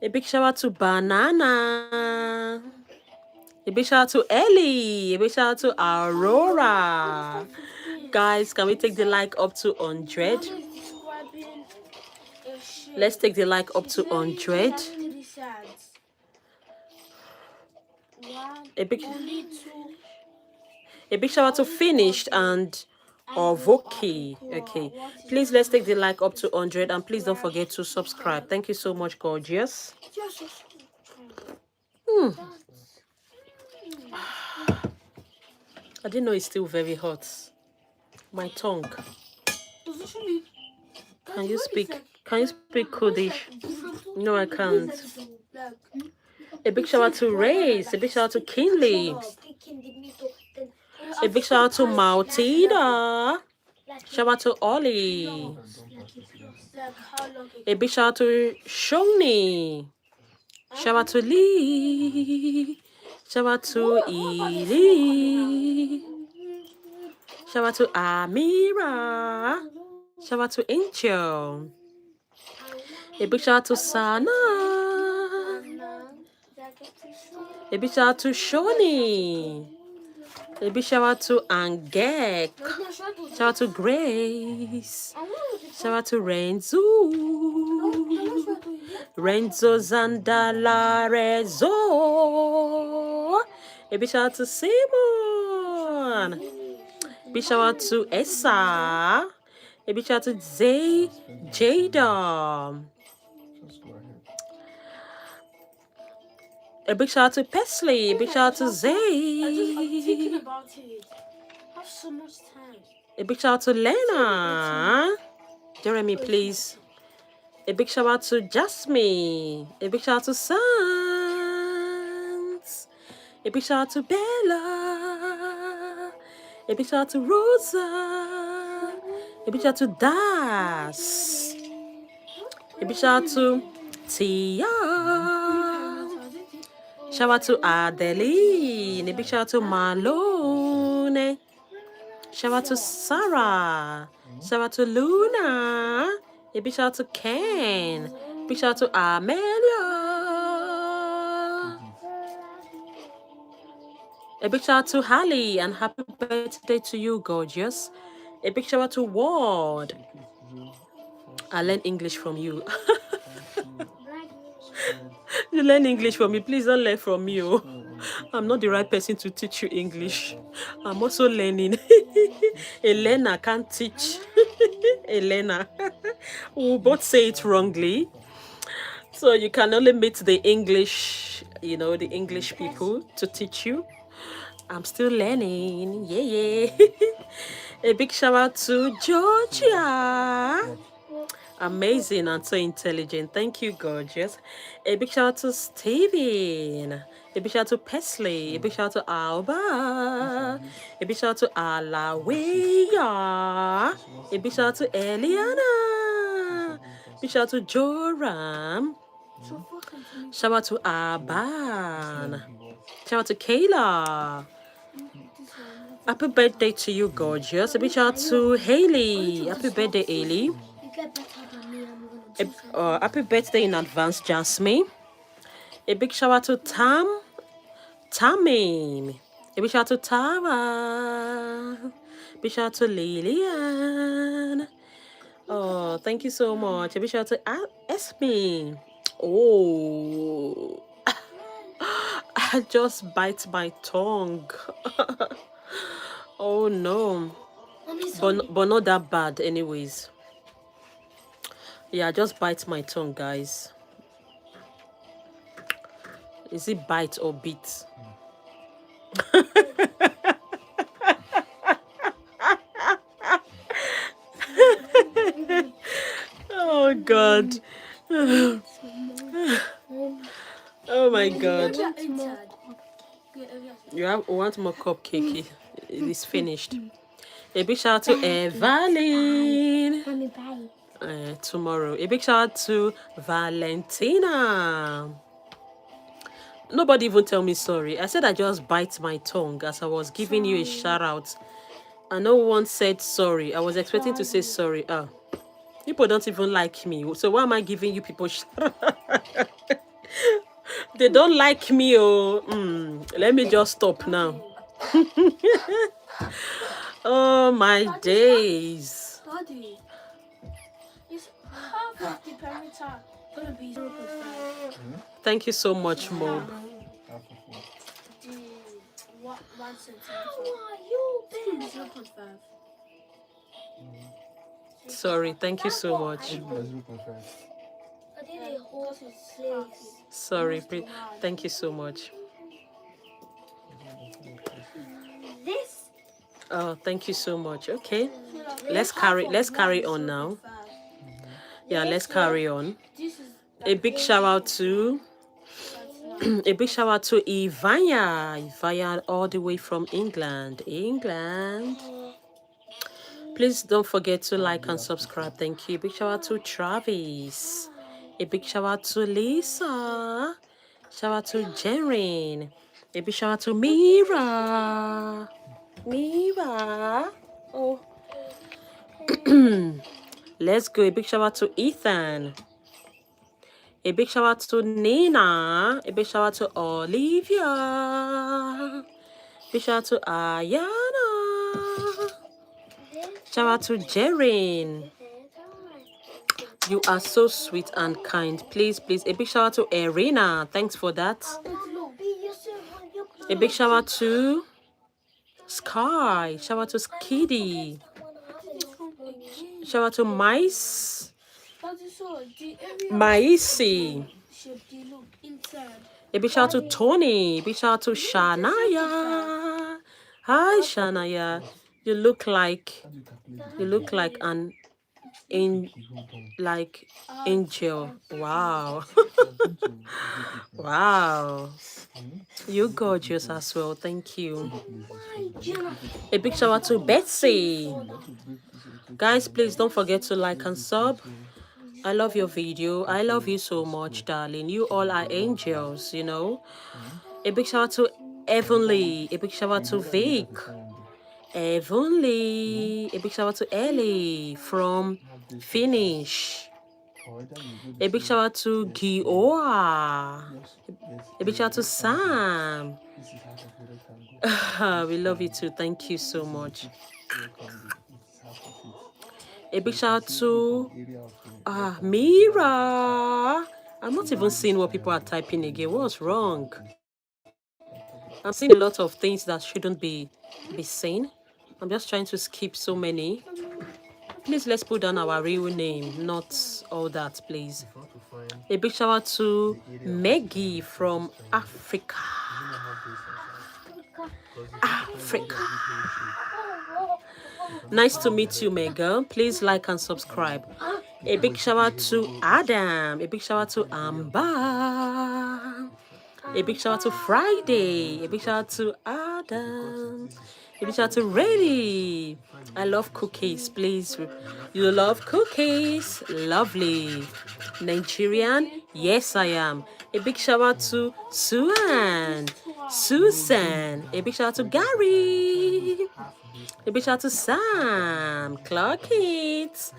A big shout out to Banana. A big shout out to Ellie. A big shout out to Aurora. Guys, can we take the like up to 100? Let's take the like up to 100. A big shout out to Finished and Voki. Okay, please let's take the like up to 100, and please don't forget to subscribe. Thank you so much, gorgeous. I didn't know it's still very hot. My tongue. Can you speak Kurdish? No, I can't. A big shout out to Race. A big shout out to Kinley. A big shout out to Mautida. Shout out to Ollie. A big shout out to Shoni. Shout out to Lee. Shout out to Ely. Shout out to Amira. Shout out to Angel. A big shout out to Sana. A big shout out to Shoni. A big shout out to Angek. Shout out to Grace. Shout out to Renzo. Renzo Zandalarezo. A big shout out to Simon. A big shout out to Essa. A big shout out to Jada. A big shout out to Pesley. A big shout out to Zay. I'm thinking about it. I have so much time. A big shout out to Lena. Jeremy, please. A big shout out to Jasmine. A big shout out to Sans. A big shout out to Bella. A big shout out to Rosa. A big shout out to Das. A big shout out to Tia. Shout out to Adeline. A big shout out to Malone. Shout out to Sarah. Shout out to Luna. A big shout out to Ken. Big shout out to Amelia. A big shout out to Hallie, and happy birthday to you, gorgeous. A big shout out to Ward. I learned English from you. You learn English from me. Please don't learn from me. Oh. I'm not the right person to teach you English. I'm also learning. A learner can't teach. A learner. We both say it wrongly. So you can only meet the English, the English people to teach you. I'm still learning. Yeah. A big shout out to Georgia. Amazing and so intelligent. Thank you, gorgeous. A big shout out to Steven. A big shout out to Pesley. A big shout out to Alba. A big shout out to Alawiya. A big shout out to Eliana. Big shout out to Joram. Shout out to Aban. Shout out to Kayla. Happy birthday to you, gorgeous. A big shout out to Haley. Happy birthday, Haley. Happy birthday in advance, Jasmine. A big shout out to Tammy. A big shout out to Tara. Big shout out to Lillian. Oh, thank you so much. A big shout out to Esme. Oh, I just bite my tongue. Oh no, but not that bad, anyways. Yeah, just bite my tongue, guys. Is it bite or beat? Oh God. Oh my God. You want more cupcake? It is finished. A big shout out to Evelyn. Tomorrow. A big shout out to Valentina. Nobody even tell me sorry. I said I just bite my tongue as I was giving you a shout out. And no one said sorry. I was expecting to say sorry. People don't even like me. So why am I giving you people They don't like me. Let me just stop now. Oh my days. Daddy, is half of the perimeter gonna be 0.5? Thank you so much, Mob. The 1 centimeter. It's gonna be 0.5. Sorry, thank you so much. Sorry, thank you so much. This? Oh, thank you so much. Okay, let's carry on now. Yeah, let's carry on. A big shout out to a big shout out to Ivanya all the way from England. Please don't forget to like and subscribe. Thank you. Big shout out to Travis. A big shout out to Lisa. Shout out to Jaren. A big shout out to Mira. Oh. Let's go. A big shout out to Ethan. A big shout out to Nina. A big shout out to Olivia. Big shout out to Ayana. Shout out to Jaren. You are so sweet and kind. Please, a big shout out to Irina. Thanks for that. A big shout out to Sky. Shout out to Skiddy. Shout out to Mice. Maisi. A big shout out to Tony. A big shout out to Shanaya. Hi, Shanaya. You look like an angel. Wow. Wow. You're gorgeous as well. Thank you. A big shout out to Betsy. Guys, please don't forget to like and sub. I love your video. I love you so much, darling. You all are angels, you know. A big shout out to Evanly. A big shout out to Vic. Evanly. A big shout out to Ellie from Finish. A big shout out to Gioa. A big shout out to Sam. We love you too. Thank you so much. A big shout out to Mira. I'm not even seeing what people are typing again. What's wrong? I'm seeing a lot of things that shouldn't be seen. I'm just trying to skip so many. Please, let's put down our real name, not all that, please. A big shout out to Maggie from Africa. Nice to meet you, Mega. Please like and subscribe. A big shout out to Adam. A big shout out to Amber. A big shout out to Friday. A big shout out to Adam. A big shout out to Reddy. I love cookies, please. You love cookies? Lovely. Nigerian? Yes, I am. A big shout out to Suan. Susan. A big shout out to Gary. A big shout out to Sam. Clark It.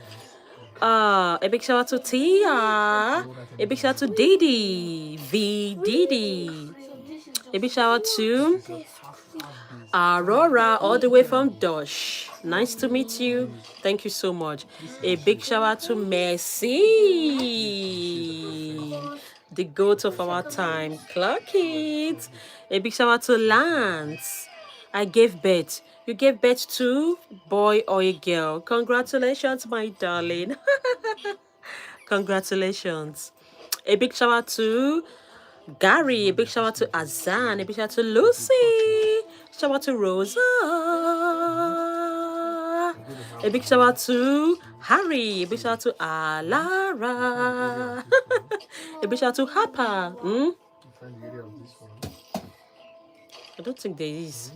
A big shout out to Tia. A big shout out to Didi. V Didi. A big shout out to Aurora, all the way from Dosh. Nice to meet you. Thank you so much. A big shout out to Messi, the goat of our time. Clock it. A big shout out to Lance. I gave birth. You gave birth to boy or a girl. Congratulations, my darling. Congratulations. A big shout out to Gary. A big shout out to Azan. A big shout out to Lucy. Shout out to Rosa. A big shout out to Harry. A big shout out to Alara. A big shout out to Hapa. I don't think there is.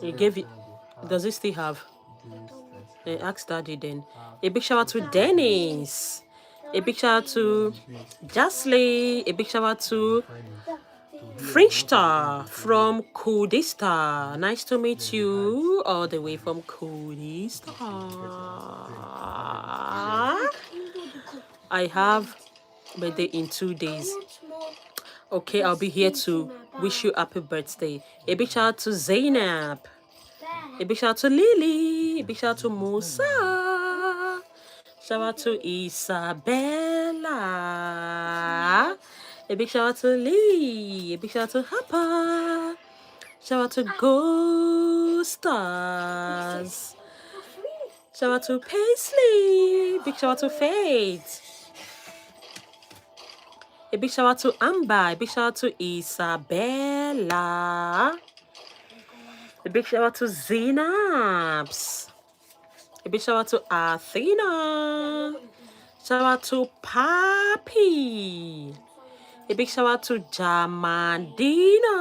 He gave it. Does it still have? Ask Daddy then. A big shout out to Dennis. A big shout out to Jasley. A big shout out to French Star from Kurdistan. Nice to meet you all the way from Kurdistan. I have birthday in 2 days. Okay, I'll be here to wish you happy birthday. A big shout out to Zainab. A big shout out to Lily. A big shout out to Musa. Shout out to Isabella. A big shout out to Lee. A big shout out to Hapa. Shout out to Ghost Stars. Shout out to Paisley. Big shout out to Faith. A big shout out to Amber. A big shout out to Isabella. A big shout out to Zainabs. A big shout out to Athena. Shout out to Papi. A big shout out to Jamandina.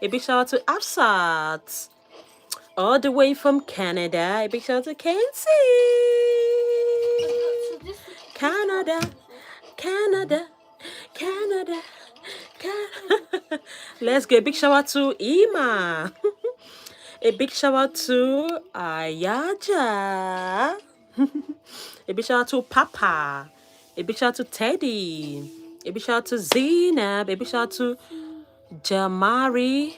A big shout out to Absat. All the way from Canada. A big shout out to Kenzie. Canada. Canada. Canada. Canada. Let's go. A big shout out to Ima. A big shout out to Ayaja. A big shout out to Papa. A big shout out to Teddy. A big shout out to Zainab. A big shout out to Jamari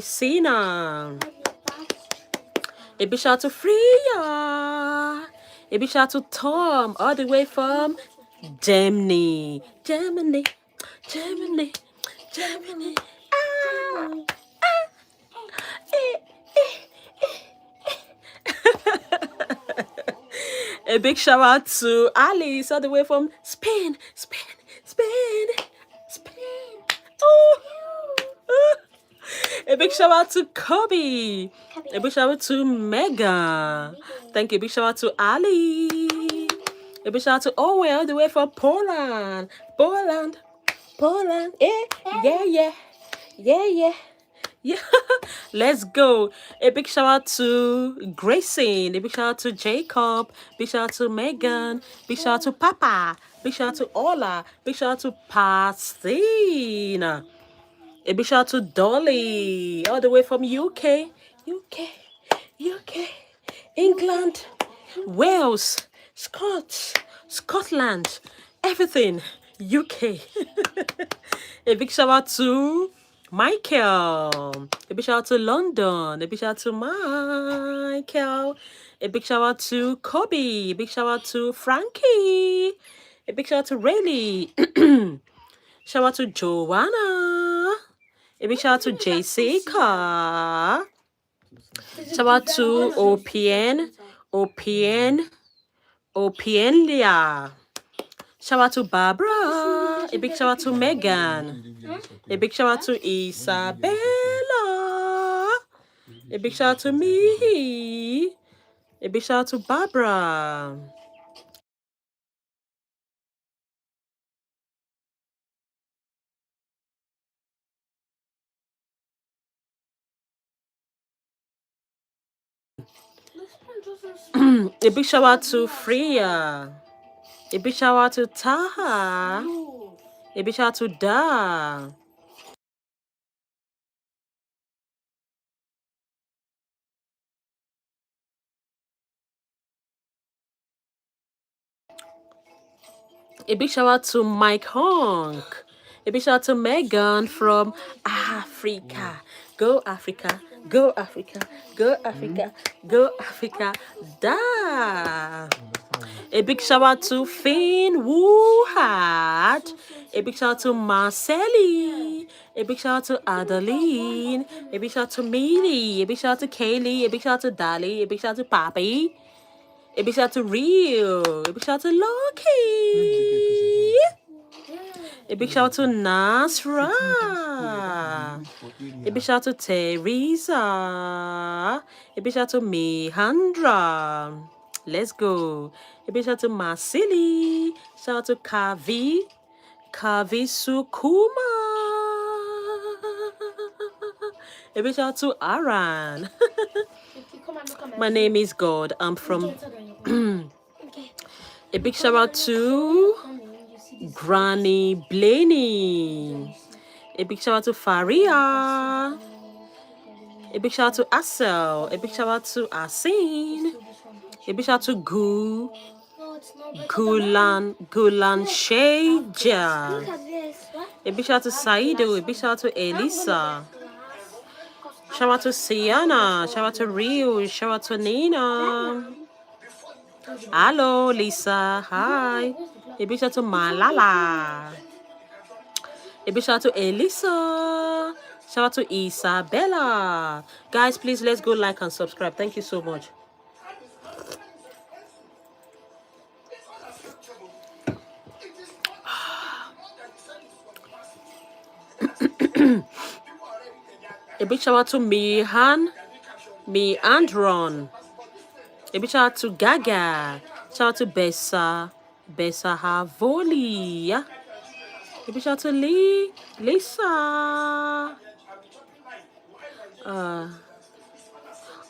Sina. A big shout out to Freya. A big shout out to Tom, all the way from Germany. Germany. Germany. Germany. A big shout out to Alice, all the way from Spain. Spain. Spain. Spain. Oh. A big shout out to Kobe. A big shout out to Mega. Thank you. A big shout out to Ali. A big shout out to Owen, all the way from Poland. Poland. Poland. Yeah. Yeah. Yeah. Yeah. Yeah. Yeah, let's go. A big shout out to Grayson. A big shout out to Jacob. Big shout out to Megan. Big shout out to Papa. Big shout out to Ola. Big shout out to Pastina. A big shout out to Dolly, all the way from UK, England, Wales, Scotland, everything, UK. A big shout out to Michael. A big shout out to London. A big shout out to Michael. A big shout out to Kobe. A big shout out to Frankie. A big shout out to Rayleigh. Shout out to Joanna. A big shout out to Jessica. Shout out to Opienlia. Shout out to Barbara. A big shout out to Megan. A big shout out to Isabella. A big shout out to me. A big shout out to Barbara. A big shout out to Freya. A big shout out to Taha. A big shout out to Da. A big shout out to Mike Honk. A big shout out to Megan from Africa. Go Africa. Go Africa. Go Africa. Go Africa. Da. A big shout out to Finn Wuhat. A big shout out to Marcelli. A big shout out to Adeline. A big shout out to Mealy. A big shout out to Kaylee. A big shout out to Dolly. A big shout out to Poppy. A big shout out to Rio. A big shout out to Loki. A big shout out to Nasra. A big shout out to Teresa. A big shout out to Mehandra. Let's go. A big shout out to Marceli. Shout out to Kavi. Kavi Sukuma. A big shout out to Aran. My name is God. I'm from. A big shout out to Granny Blaney. A big shout out to Faria. A big shout out to Asel. A big shout out to Asin. A big shout out to Gulan Sheja. A big shout out to Saido. A big shout out to Elisa. Shout out to Sienna. Shout out to Rio. Shout out to Nina. Hello, Lisa. Hi. A big shout out to Malala. A big shout out to Elisa. Shout out to Isabella. Guys, please let's go like and subscribe. Thank you so much. A big shout out to Meandron. A big shout out to Gaga. Shout out to Bessa Havoli. A big shout out to Lisa.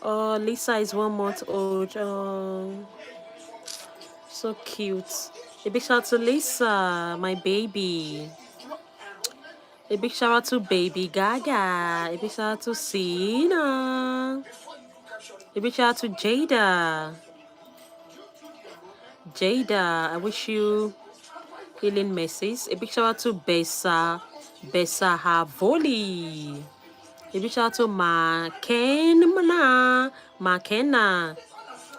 Oh, Lisa is 1 month old. Oh, so cute. A big shout out to Lisa, my baby. A big shout out to Baby Gaga. A big shout out to Sina. A big shout out to Jada. Jada, I wish you healing mercies. A big shout out to Bessa Havoli. A big shout out to Makena.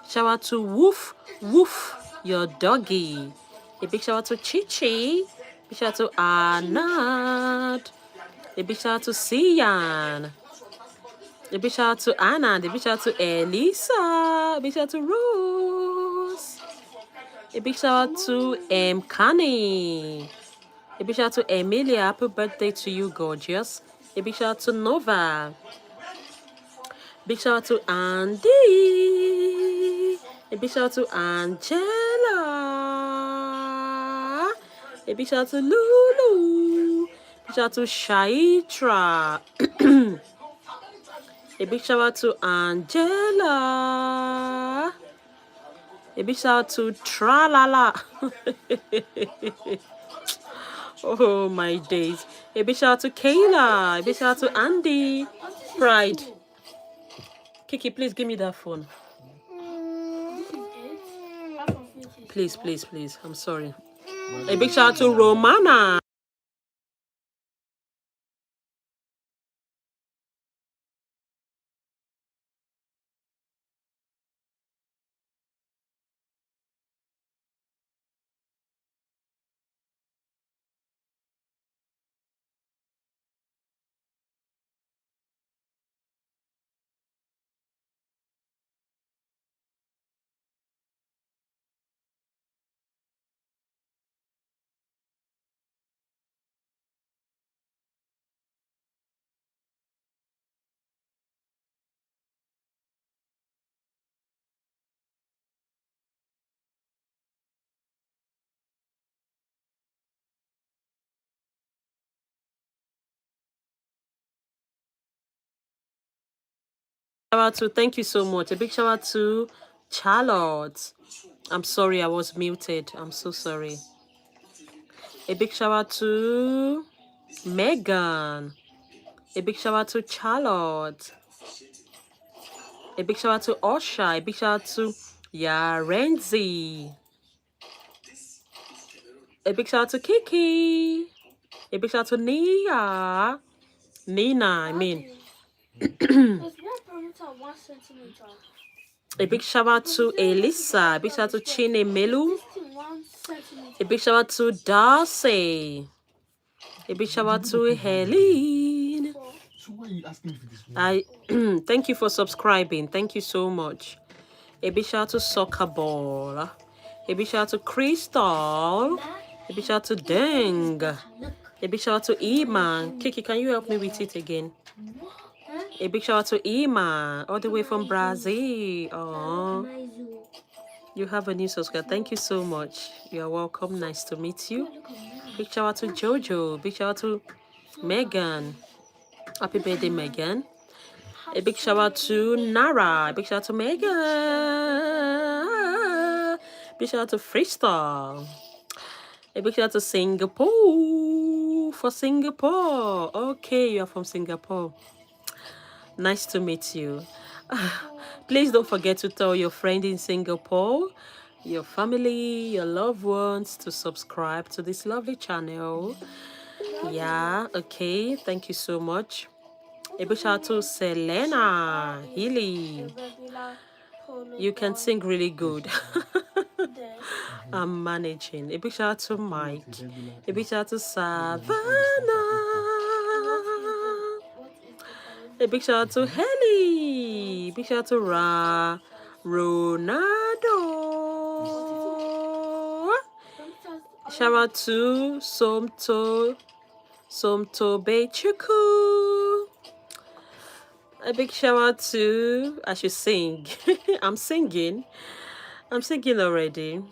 Shout out to Woof, your doggy. A big shout out to Chichi. A big shout out to Arnad. A big shout out to Sian. A big shout out to Anna. A big shout out to Elisa. A big shout out to Rose. A big shout out to Kani. A big shout out to Emilia. Happy birthday to you, gorgeous. A big shout out to Nova. Big shout out to Andy. A big shout out to Angela. A big shout out to Lulu. Big shout out to Shaitra. A big shout out to Angela. A big shout out to Tralala. Oh my days. A big shout out to Kayla. A big shout out to Andy. Pride. Kiki, please give me that phone. Please. I'm sorry. A big shout out to Romana. shout out to, thank you so much. A big shout out to Charlotte. I'm sorry I was muted. I'm so sorry. A big shout out to Megan. A big shout out to Charlotte. A big shout out to Osha. A big shout out to Yarenzi. A big shout out to Kiki. A big shout out to Nina, I mean. There's one perimeter 1 centimeter. A big shout out to Elisa. A big shout out to Chine Melu. This thing 1 centimeter. A big shout out to Darcy. A big shout out to Helene. So why are you asking me for this one? I thank you for subscribing. Thank you so much. A big shout out to Soccer Ball. A big shout out to Crystal. A big shout out to Deng. A big shout out to Iman. Kiki, can you help me with it again? A big shout out to Iman, all the way from Brazil. Oh, you have a new subscriber. Thank you so much. You are welcome. Nice to meet you. Big shout out to Jojo. Big shout out to Megan. Happy birthday, Megan. A big shout out to Nara. A big shout out to Megan. Big shout out to Freestyle. A big shout out to Singapore. For Singapore. Okay, you are from Singapore. Nice to meet you. Please don't forget to tell your friend in Singapore, your family, your loved ones to subscribe to this lovely channel. Yeah, okay. Thank you so much. A big shout out to Selena Healy. You can sing really good. I'm managing. A big shout out to Mike. A big shout out to Savannah. A big shout out to Helly. Big shout out to Ronaldo. Shout out to Somto Bechuku. A big shout out to, I should sing. I'm singing already.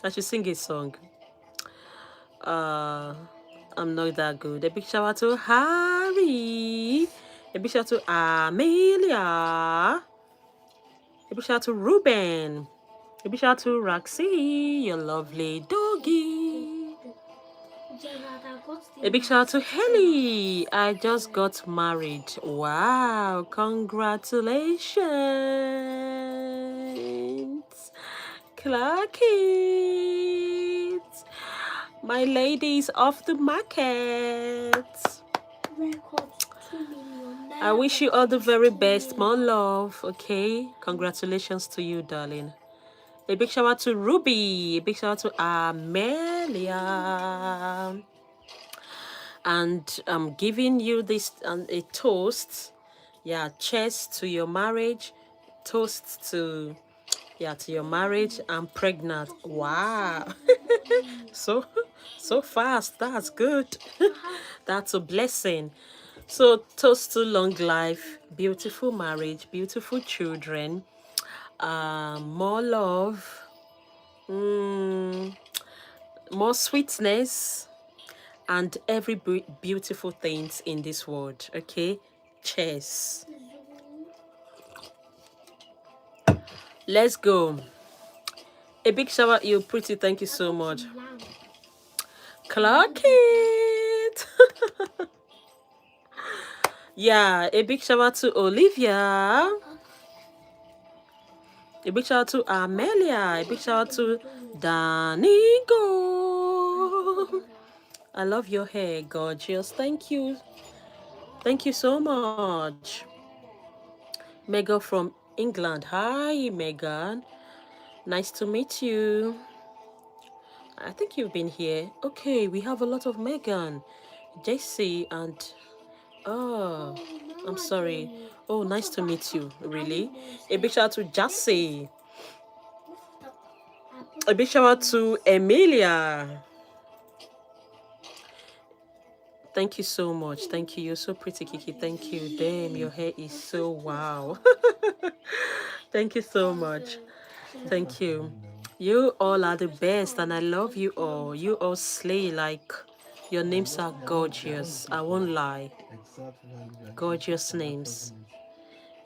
I should sing a song. I'm not that good. A big shout out to Harry. A big shout out to Amelia. A big shout out to Ruben. A big shout out to Roxy, your lovely doggy. A big shout out to Helly. I just got married. Wow, congratulations. Clock it. My lady is off the market. I wish you all the very best. More love, okay? Congratulations to you, darling. A big shout out to Ruby. A big shout out to Amelia. And I'm giving you this a toast. Yeah, cheers to your marriage. Toast to your marriage. I'm pregnant. Wow. so fast. That's good. That's a blessing. So toast to long life, beautiful marriage, beautiful children, more love, more sweetness, and every beautiful things in this world. Okay, cheers. Let's go. A big shout out, you pretty. Thank you so much. Clock it. Yeah, a big shout out to Olivia. A big shout out to Amelia. A big shout out to Danigo. I love your hair, gorgeous. Thank you. Thank you so much. Megan from England. Hi, Megan. Nice to meet you. I think you've been here. Okay, we have a lot of Megan, JC, and oh, I'm sorry. Oh, nice to meet you. Really? A big shout out to Jassy. A big shout out to Emilia. Thank you so much. Thank you. You're so pretty, Kiki. Thank you. Damn, your hair is so wow. Thank you so much. Thank you. You all are the best, and I love you all. You all slay like your names are gorgeous. I won't lie. Gorgeous names.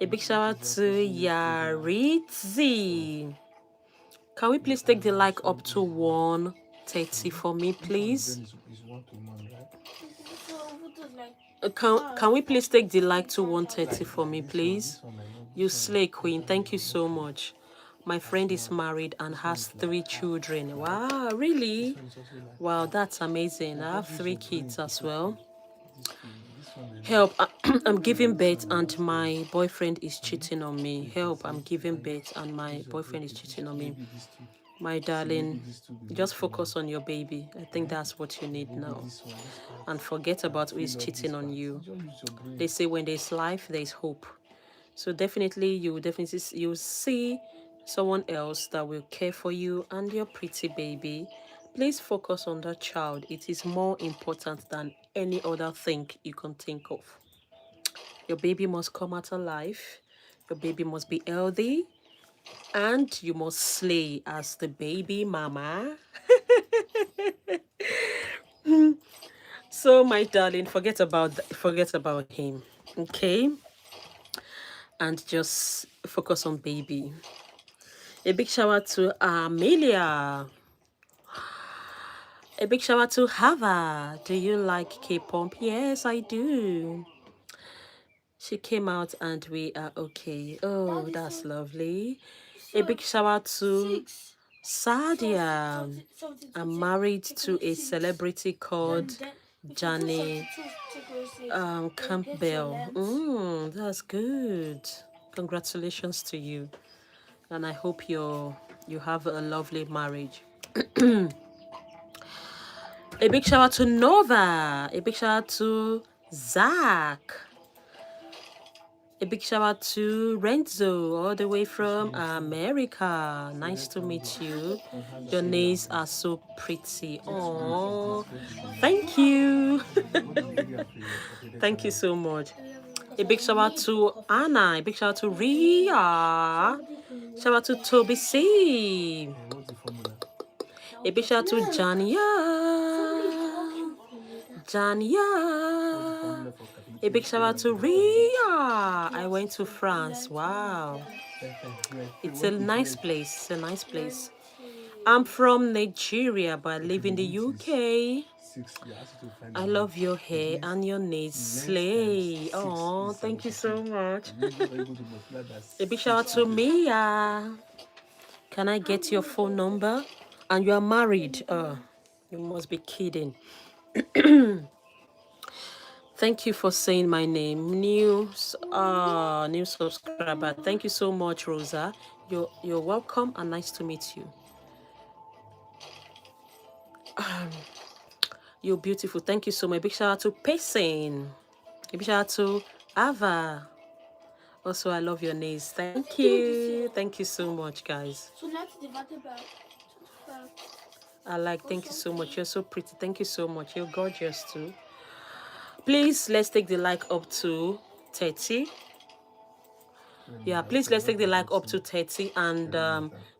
A big shout out to Yaritzi. Can we please take the like up to 130 for me, please? Can we please take the like to 130 for me, please? You slay queen. Thank you so much. My friend is married and has 3 children. Wow, really? Wow, that's amazing. I have 3 kids as well. Help, I'm giving birth and my boyfriend is cheating on me. Help, I'm giving birth and my boyfriend is cheating on me. My darling, just focus on your baby. I think that's what you need now. And forget about who is cheating on you. They say when there's life, there's hope. So definitely, you'll see someone else that will care for you and your pretty baby. Please focus on that child. It is more important than any other thing you can think of. Your baby must come out alive. Your baby must be healthy. And you must slay as the baby mama. So my darling, forget about him. Okay? And just focus on baby. A big shout out to Amelia. A big shout out to Hava. Do you like K-pop? Yes, I do. She came out and we are okay. Oh, that's lovely. A big shout out to Sadia. I'm married to a celebrity called Johnny Campbell. That's good. Congratulations to you. And I hope you have a lovely marriage. A big shout out to Nova. A big shout out to Zach. A big shout out to Renzo, all the way from America. Nice to meet you. Your nails are so pretty. Oh, thank you. Thank you so much. A big shout out to Anna. A big shout out to Ria. Shout out to Toby C. A big shout out to Jania. Jania. A big shout out to Ria. I went to France. Wow. It's a nice place. It's a nice place. I'm from Nigeria, but I live in the UK. I love your hair and your nails. Slay. Oh, thank you so much. A big shout out to Mia. Can I get your phone number? And you are married. You must be kidding. Thank you for saying my name. New subscriber. Thank you so much, Rosa. You're welcome and nice to meet you. You're beautiful. Thank you so much. Big shout out to Pacing. Big shout out to Ava. Also, I love your nails. Thank you. Thank you so much, guys. So let's divide it by Thank you so much. You're so pretty. Thank you so much. You're gorgeous too. Please, let's take the like up to 30. Yeah, please let's take the like up to 30 and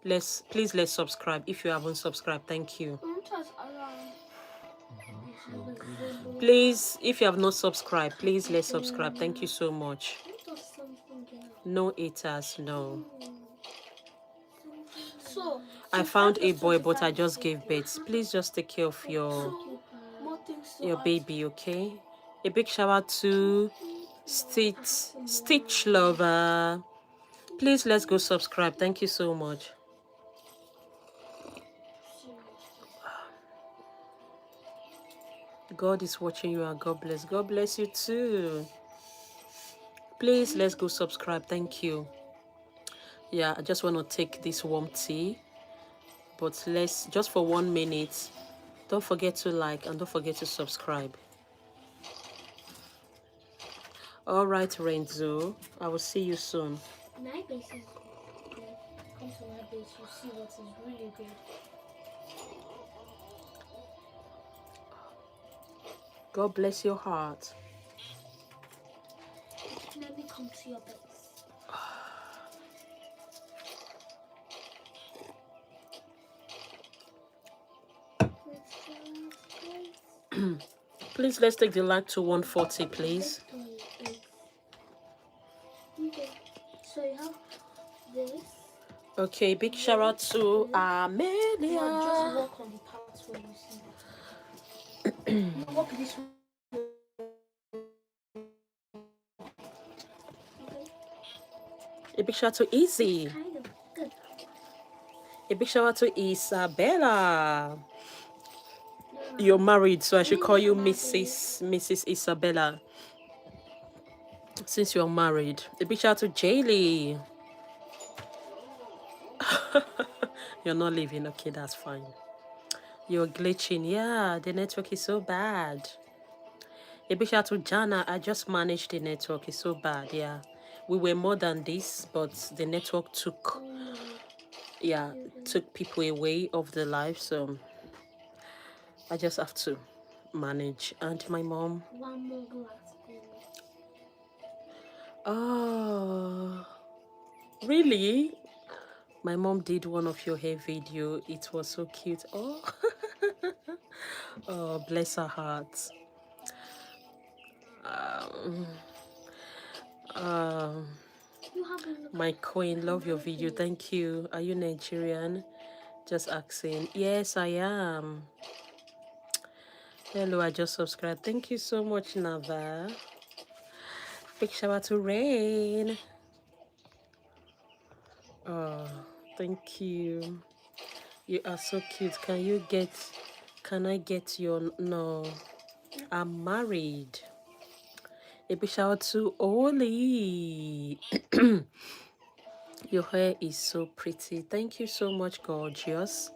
let's subscribe if you haven't subscribed. Thank you. Please, if you have not subscribed, please let's subscribe. Thank you so much. No haters, no. So I found a boy, but I just gave birth. Please just take care of your baby, okay? A big shout out to Stitch Lover. Please let's go subscribe. Thank you so much. God is watching you and God bless. God bless you too. Please let's go subscribe. Thank you. Yeah, I just want to take this warm tea, but let's just for 1 minute. Don't forget to like and don't forget to subscribe. All right, Renzo. I will see you soon. my base is good. Come to my base, you see what is really good. God bless your heart. Let me come to your base. Please let's take the like to 140, please. Okay, big shout out to Now just Amelia. walk on the parts where you see it. You walk this way. A big shout out to Easy. Kind of good. A big shout out to Isabella. You're married, so I should call you Mrs. Isabella. Since you're married. A big shout out to Jaylee. You're not leaving. Okay, that's fine. You're glitching. Yeah, the network is so bad. A big shout out to Jana. I just managed the network. It's so bad. Yeah. We were more than this, but the network took people away of the life. So I just have to manage. And my mom. One more glass. Oh, really? My mom did one of your hair video. It was so cute. Oh, oh, bless her heart. My queen, love your video. Thank you. Are you Nigerian? Just asking. Yes, I am. Hello, I just subscribed. Thank you so much, Nava. Big shout out to Rain. Oh, thank you. You are so cute. Can I get your, no, I'm married. A big shout out to Oli. Your hair is so pretty. Thank you so much, gorgeous.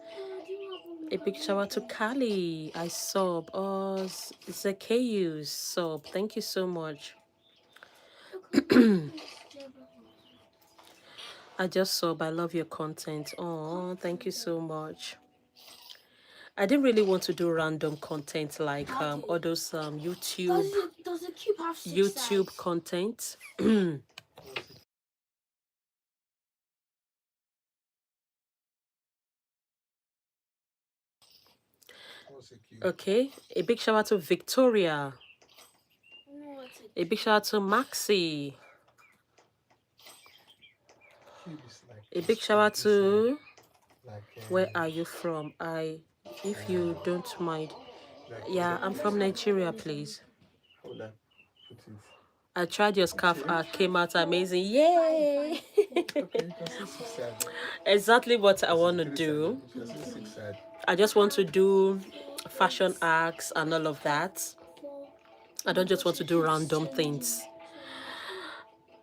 A big shout out to Kali. I sub. Oh, Zacchaeus sub. Thank you so much. I just sub. I love your content. Oh, thank you so much. I didn't really want to do random content like all those Does the cube have 6 YouTube sides? content. Okay, a big shout out to Victoria. No, A big shout out to Maxi. A big shout out to where are you from? If you don't mind. Yeah, I'm from Nigeria, please. I tried your scarf, came out amazing. Yay! Exactly what I want to do. I just want to do fashion acts and all of that. I don't just want to do random things.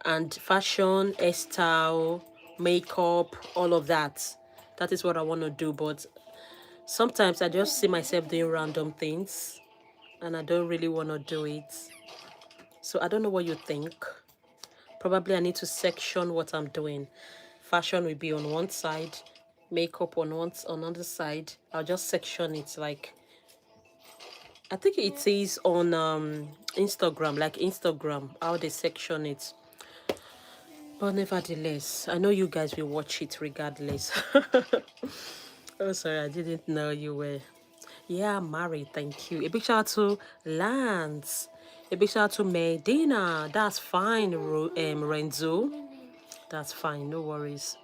And fashion, hairstyle, makeup, all of that. That is what I want to do. But sometimes I just see myself doing random things and I don't really want to do it. So I don't know what you think. Probably I need to section what I'm doing. Fashion will be on one side, makeup on another side. I'll just section it like I think it is on Instagram, like Instagram, how they section it. But nevertheless, I know you guys will watch it regardless. Oh, sorry, I didn't know you were. Yeah, I'm married, thank you. A big shout out to Lance. A big shout out to Medina. That's fine, Renzo. That's fine, no worries.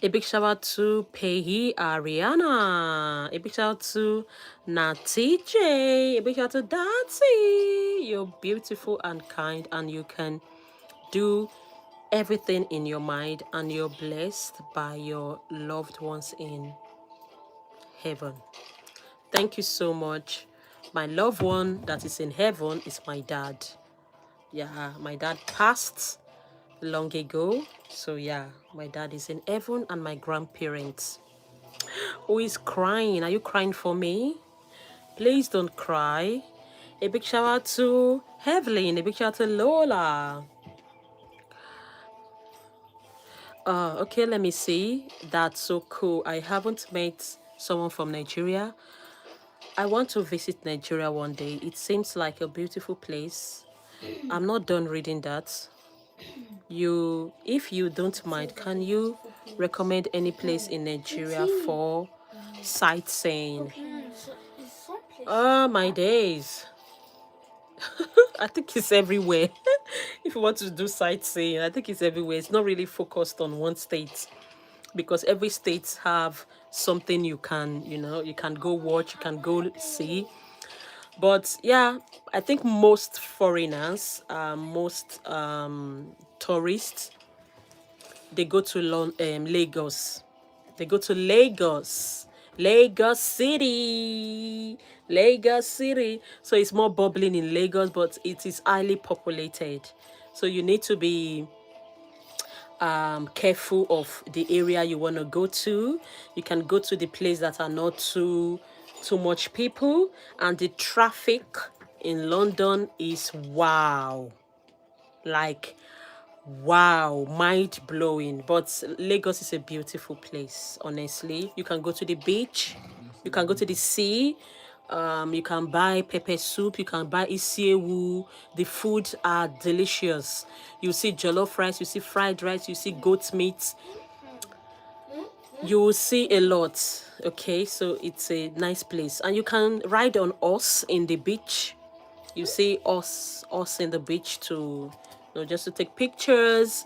A big shout out to Pehi Ariana. A big shout out to Nati J. A big shout out to Datsy. You're beautiful and kind, and you can do everything in your mind, and you're blessed by your loved ones in heaven. Thank you so much. My loved one that is in heaven is my dad. Yeah, my dad passed long ago. So yeah, my dad is in heaven and my grandparents. Who is crying? Are you crying for me? Please don't cry. A big shout out to Evelyn. A big shout out to Lola. Okay, let me see. That's so cool. I haven't met someone from Nigeria. I want to visit Nigeria one day. It seems like a beautiful place. I'm not done reading that. If you don't mind, can you recommend any place in Nigeria for sightseeing? Oh, my days. I think it's everywhere. If you want to do sightseeing, I think it's everywhere. It's not really focused on one state because every state have something you can, you can go watch, you can go see. But yeah, I think most foreigners, most tourists, they go to Lagos. They go to Lagos. Lagos City. Lagos City. So it's more bubbling in Lagos, but it is highly populated. So you need to be careful of the area you want to go to. You can go to the place that are not too much people, and the traffic in London is wow. Like wow, mind blowing. But Lagos is a beautiful place, honestly. You can go to the beach, you can go to the sea, you can buy pepper soup, you can buy isiewu. The food are delicious. You see jollof rice, you see fried rice, you see goat meat. You will see a lot. Okay, so it's a nice place, and you can ride on horse in the beach. You see us in the beach to, just to take pictures.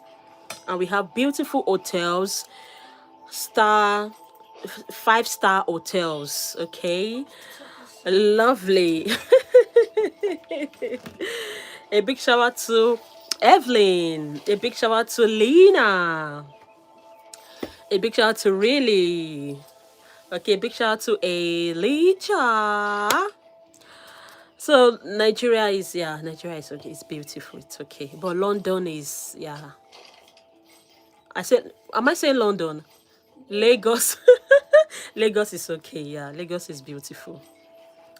And we have beautiful hotels, star 5-star hotels. Okay, lovely. A big shout out to Evelyn, a big shout out to Lena, a big shout out to Really. Okay, big shout out to Elijah. So Nigeria is okay, it's beautiful, it's okay, but London is, am I saying London? Lagos. Lagos is okay, yeah. Lagos is beautiful.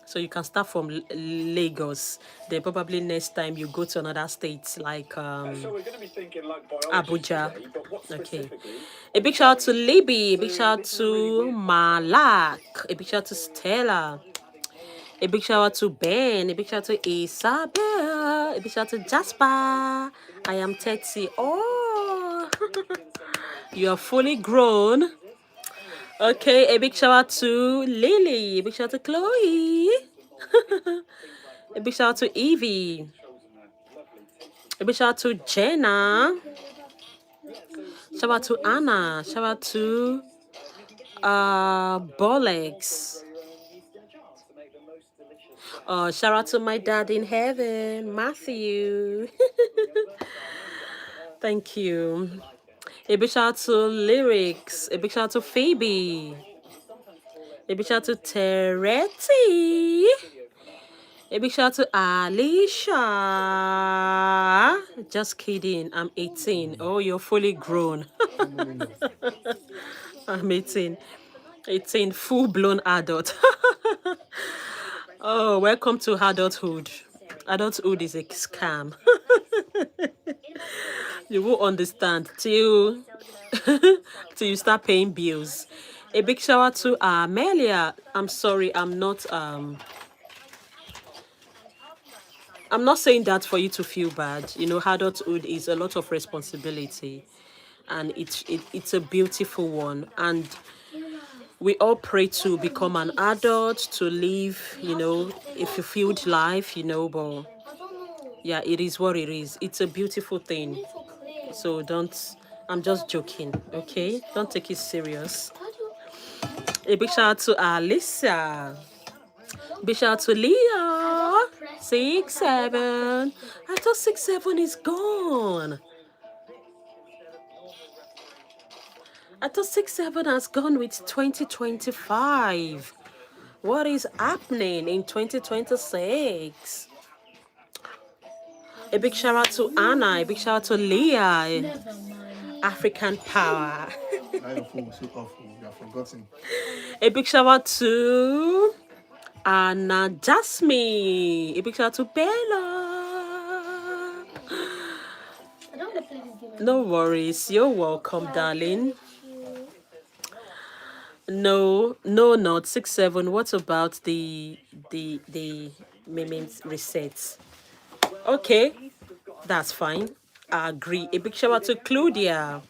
So you can start from Lagos. Then probably next time you go to another state like So we're going to be thinking like Abuja. today, but what Okay. specifically? A big shout out to Libby. A big shout out to Malak. A big shout out to Stella. A big shout out to Ben. A big shout out to Isabel. A big shout out to Jasper. I am 30. Oh, you are fully grown. Okay, a big shout out to Lily. A big shout out to Chloe. A big shout out to Evie. A big shout out to Jenna. Shout out to Anna. Shout out to Bolex. Shout out to my dad in heaven, Matthew. Thank you. A big shout out to Lyrics. A big shout out to Phoebe. A big shout out to Teretti. A big shout out to Alicia. Just kidding. I'm 18. Oh, you're fully grown. I'm 18. 18, full-blown adult. Oh, welcome to adulthood. Adulthood is a scam. You will understand till till you start paying bills. A big shout out to Amelia. I'm sorry, I'm not saying that for you to feel bad. Adulthood is a lot of responsibility, and it's a beautiful one. And we all pray to become an adult, to live, a fulfilled life, but yeah, it is what it is. It's a beautiful thing. So I'm just joking, okay? Don't take it serious. A big shout out to Alicia. Big shout out to Leah. 6-7. I thought 6-7 is gone. I thought 6-7 has gone with 2025. What is happening in 2026? A big shout out to Anna. A big shout out to Leah. African power. You have forgotten. A big shout out to Anna Jasmine. A big shout out to Bella. No worries. You're welcome, darling. No, not 6-7. What about the memes resets? Okay, that's fine. I agree. A big shout out to Claudia.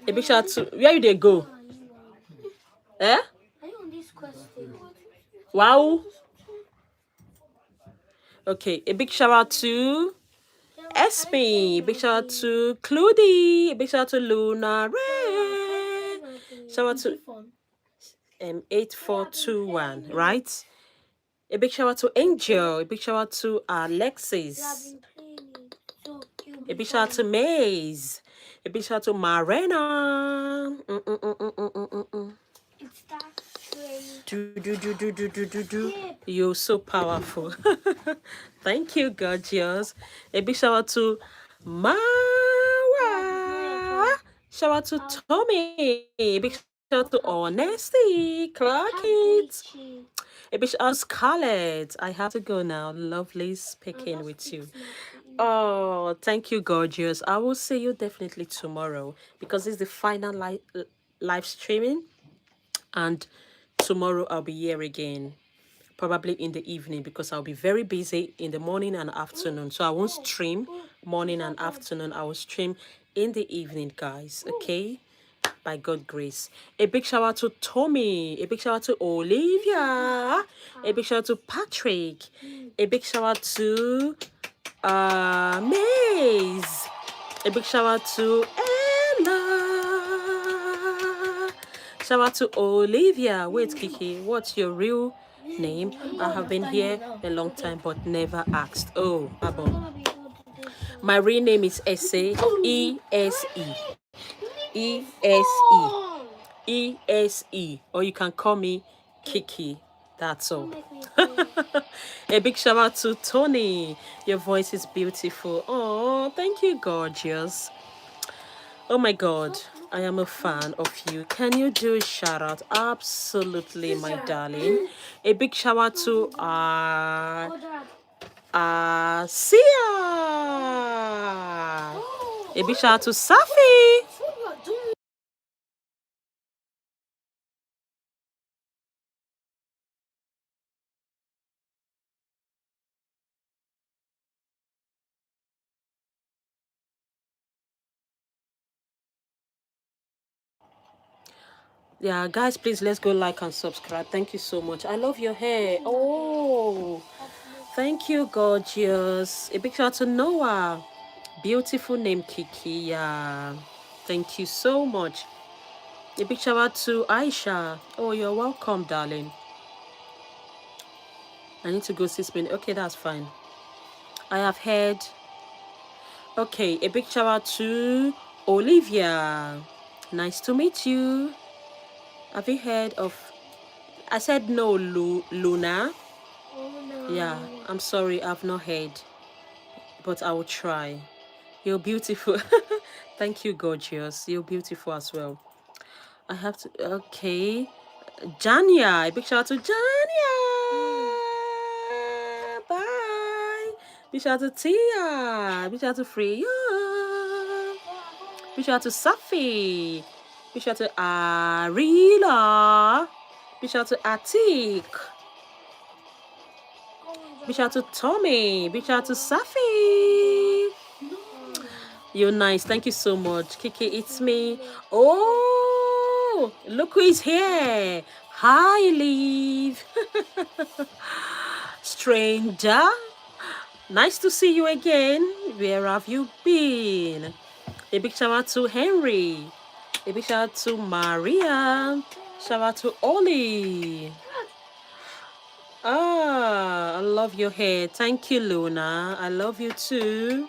A big shout out to where they go? Eh? Wow. Okay, a big shout out to Esme. Big shout out to Cludy. A big shout out to Luna Ray. Shout out to 8421, right? A big shout out to Angel. A big shout out to Alexis. A big shout out to Maze. A big shout out to Marina. It's that train. Do. You're so powerful. Thank you, gorgeous. A big shout out to Mawa. Shout out to Tommy. A big shout out to Honesty. Clark it. A big shout out to Scarlett. I have to go now. Lovely speaking with you. Oh, thank you, gorgeous. I will see you definitely tomorrow because it's the final live streaming, and tomorrow I'll be here again, probably in the evening because I'll be very busy in the morning and afternoon. So I won't stream morning and afternoon. I will stream in the evening, guys. Okay. By God's grace. A big shout out to Tommy. A big shout out to Olivia. A big shout out to Patrick. A big shout out to Maze. A big shout out to Ella. Shout out to Olivia. Wait, Kiki, what's your real name? I have been here a long time but never asked. Oh, Abo. My real name is Ese. E-S-E. E-S-E. E-S-E. Or you can call me Kiki. That's all. A big shout out to Tony. Your voice is beautiful. Oh, thank you, gorgeous. Oh my God, I am a fan of you. Can you do a shout out? Absolutely, my darling. A big shout out to Sia. A big shout out to Safi. Yeah, guys, please let's go like and subscribe. Thank you so much. I love your hair. Oh, thank you, gorgeous. A big shout out to Noah. Beautiful name, Kiki. Yeah, thank you so much. A big shout out to Aisha. Oh, you're welcome, darling. I need to go 6 minutes. Okay, that's fine. I have heard. Okay, a big shout out to Olivia. Nice to meet you. Have you heard of? I said no, Luna. Oh no. Yeah, I'm sorry, I've not heard, but I will try. You're beautiful. Thank you, gorgeous. You're beautiful as well. I have to. Okay, Jania. A big shout out to Jania. Bye. Big shout out to Tia. Big shout out to Freya. Big shout out to Safi. Big shout out to Arila. Big shout out to Atik. Big shout out to Tommy. Big shout out to Safi. You're nice. Thank you so much. Kiki, it's me. Oh, look who is here. Hi, Liv. Stranger. Nice to see you again. Where have you been? A big shout out to Henry. A big shout out to Maria. Shout out to Ollie. Ah, I love your hair. Thank you, Luna. I love you too.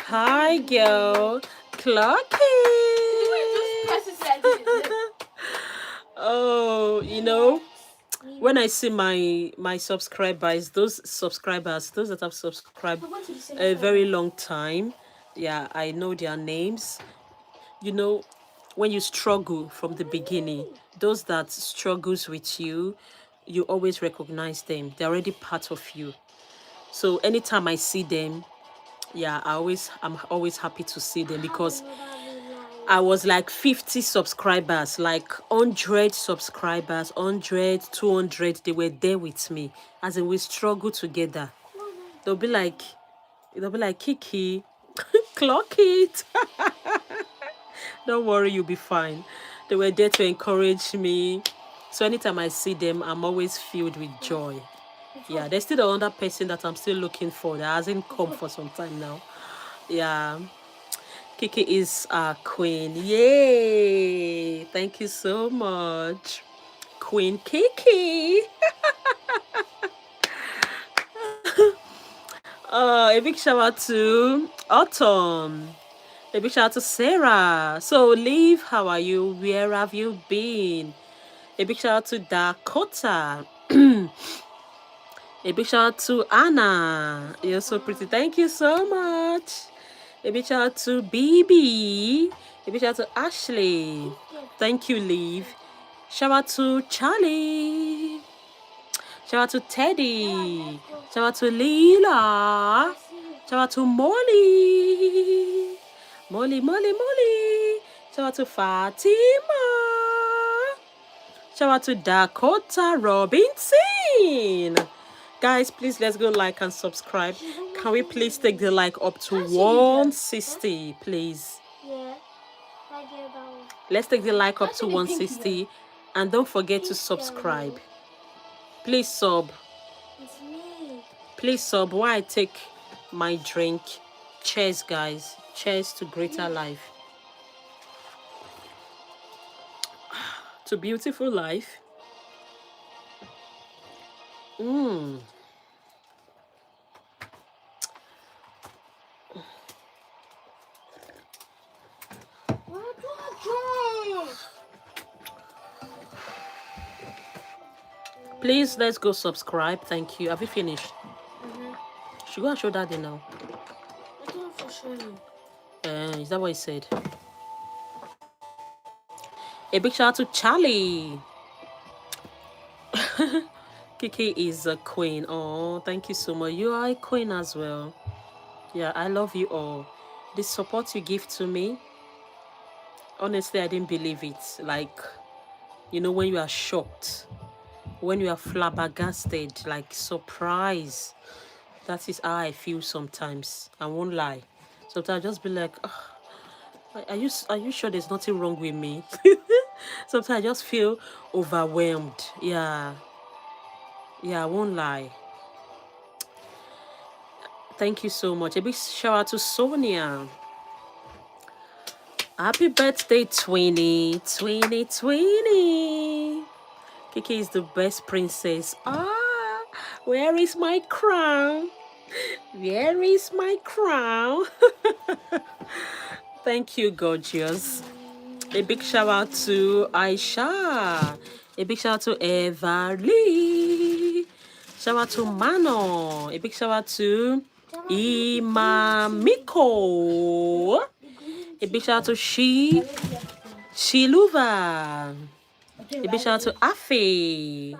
Hi, girl. Clocky. Oh, you know, when I see my subscribers, those that have subscribed a very long time, yeah, I know their names. You know, when you struggle from the beginning, those that struggles with you, you always recognize them. They're already part of you. So anytime I see them, yeah, I'm always happy to see them because I was like 50 subscribers, like 100 subscribers, 100, 200. They were there with me as in we struggle together. They'll be like, Kiki, clock it. Don't worry, you'll be fine. They were there to encourage me. So anytime I see them, I'm always filled with joy. Yeah, there's still another person that I'm still looking for that hasn't come for some time now. Yeah. Kiki is our queen. Yay! Thank you so much. Queen Kiki. A big shout out to Autumn. A big shout out to Sarah. So, Liv, how are you? Where have you been? A big shout out to Dakota. A big shout out to Anna. You're so pretty. Thank you so much. A big shout out to BB. A big shout out to Ashley. Thank you, Liv. Shout out to Charlie. Shout out to Teddy. Shout out to Leela. Shout out to Molly. Molly. Shout out to Fatima. Shout out to Dakota Robinson. Guys, please let's go like and subscribe. Can we please take the like up to 160, please? Yeah. I get that one. Let's take the like up to 160. And don't forget to subscribe. Please sub. It's me. Please sub while I take my drink. Cheers, guys. Cheers to greater life. To beautiful life. What do I do? Please, let's go subscribe. Thank you. Have you finished? Should go and show daddy now. I don't for sure you. Is that what he said? A big shout out to Charlie. Kiki is a queen. Oh, thank you so much. You are a queen as well. Yeah, I love you all. The support you give to me, honestly, I didn't believe it. Like, you know, when you are shocked, when you are flabbergasted, like surprised. That is how I feel sometimes. I won't lie. Sometimes I just be like, "Ugh, are you sure there's nothing wrong with me?" Sometimes I just feel overwhelmed. Yeah, I won't lie. Thank you so much. A big shout out to Sonia. Happy birthday, 2020. Kiki is the best princess. Where is my crown? Where is my crown? Thank you, gorgeous. A big shout out to Aisha. A big shout out to Eva Lee. Shout out to Mano. A big shout out to Imamiko. A big shout out to Shiluva. A big shout out to Afe.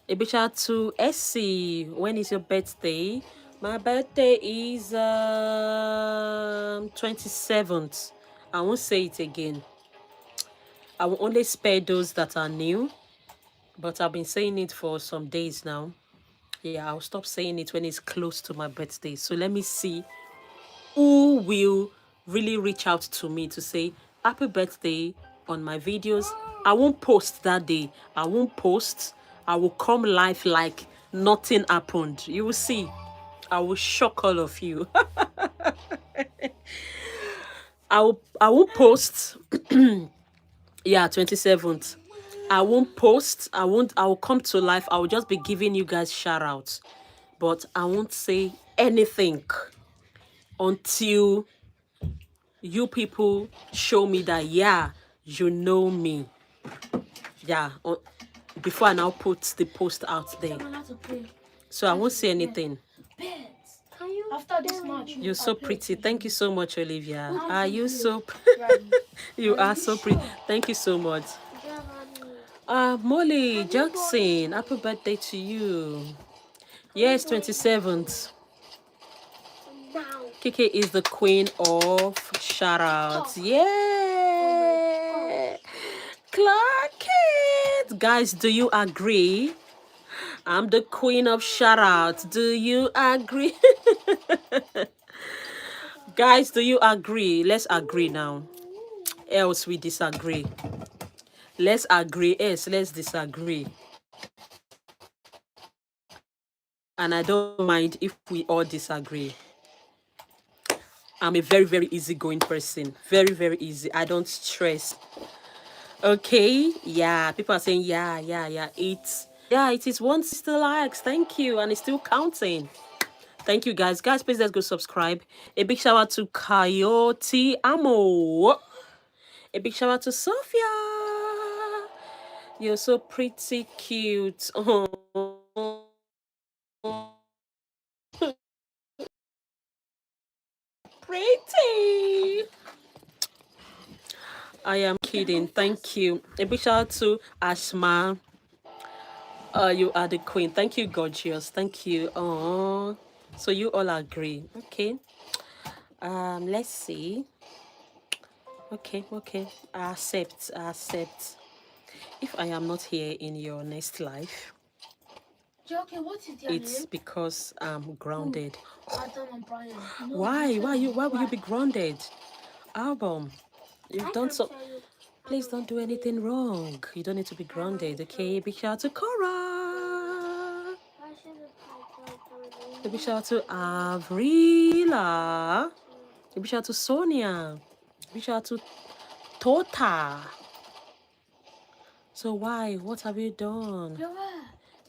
A big shout out to Essie. When is your birthday? My birthday is 27th. I won't say it again. I will only spare those that are new. But I've been saying it for some days now. Yeah, I'll stop saying it when it's close to my birthday. So let me see who will really reach out to me to say happy birthday on my videos. I won't post that day. I won't post. I will come live like nothing happened. You will see. I will shock all of you. I won't post. Yeah, 27th. I won't post. I will come to life. I will just be giving you guys shout outs. But I won't say anything until you people show me that, yeah, you know me. Yeah, before I now put the post out there. So I won't say anything. After this match, You're so pretty. Thank you so much, Olivia. Are you so you are so pretty. Thank you so much. Molly Jackson, happy birthday to you. Yes, 27th. Kiki is the queen of shoutouts. Yeah. Clark it. Guys, do you agree? I'm the queen of shoutouts. Do you agree? Guys, do you agree? Let's agree now. Else we disagree. Let's agree. Else let's disagree. And I don't mind if we all disagree. I'm a very, very easygoing person. Very, very easy. I don't stress. Okay. Yeah. People are saying, yeah. It is one sister likes. Thank you. And it's still counting. Thank you, guys. Guys, please let's go subscribe. A big shout out to Coyote Amo. A big shout out to Sophia. You're so pretty cute. Pretty. I am kidding. Thank you. A big shout out to Ashma. You are the queen. Thank you, gorgeous. Thank you. Oh, so you all agree. Okay. Let's see. Okay. I accept. If I am not here in your next life, Okay, what is your it's name? because I'm grounded. Adam and Brian. No, Why? you Why said you? Why will you why? be grounded? Album, you've I done can so. tell you. Please don't do anything wrong. You don't need to be grounded, okay? Big shout out to Cora. A big shout out to Avrila. A big shout out to Sonia. A big shout out to Tota. So why? What have you done?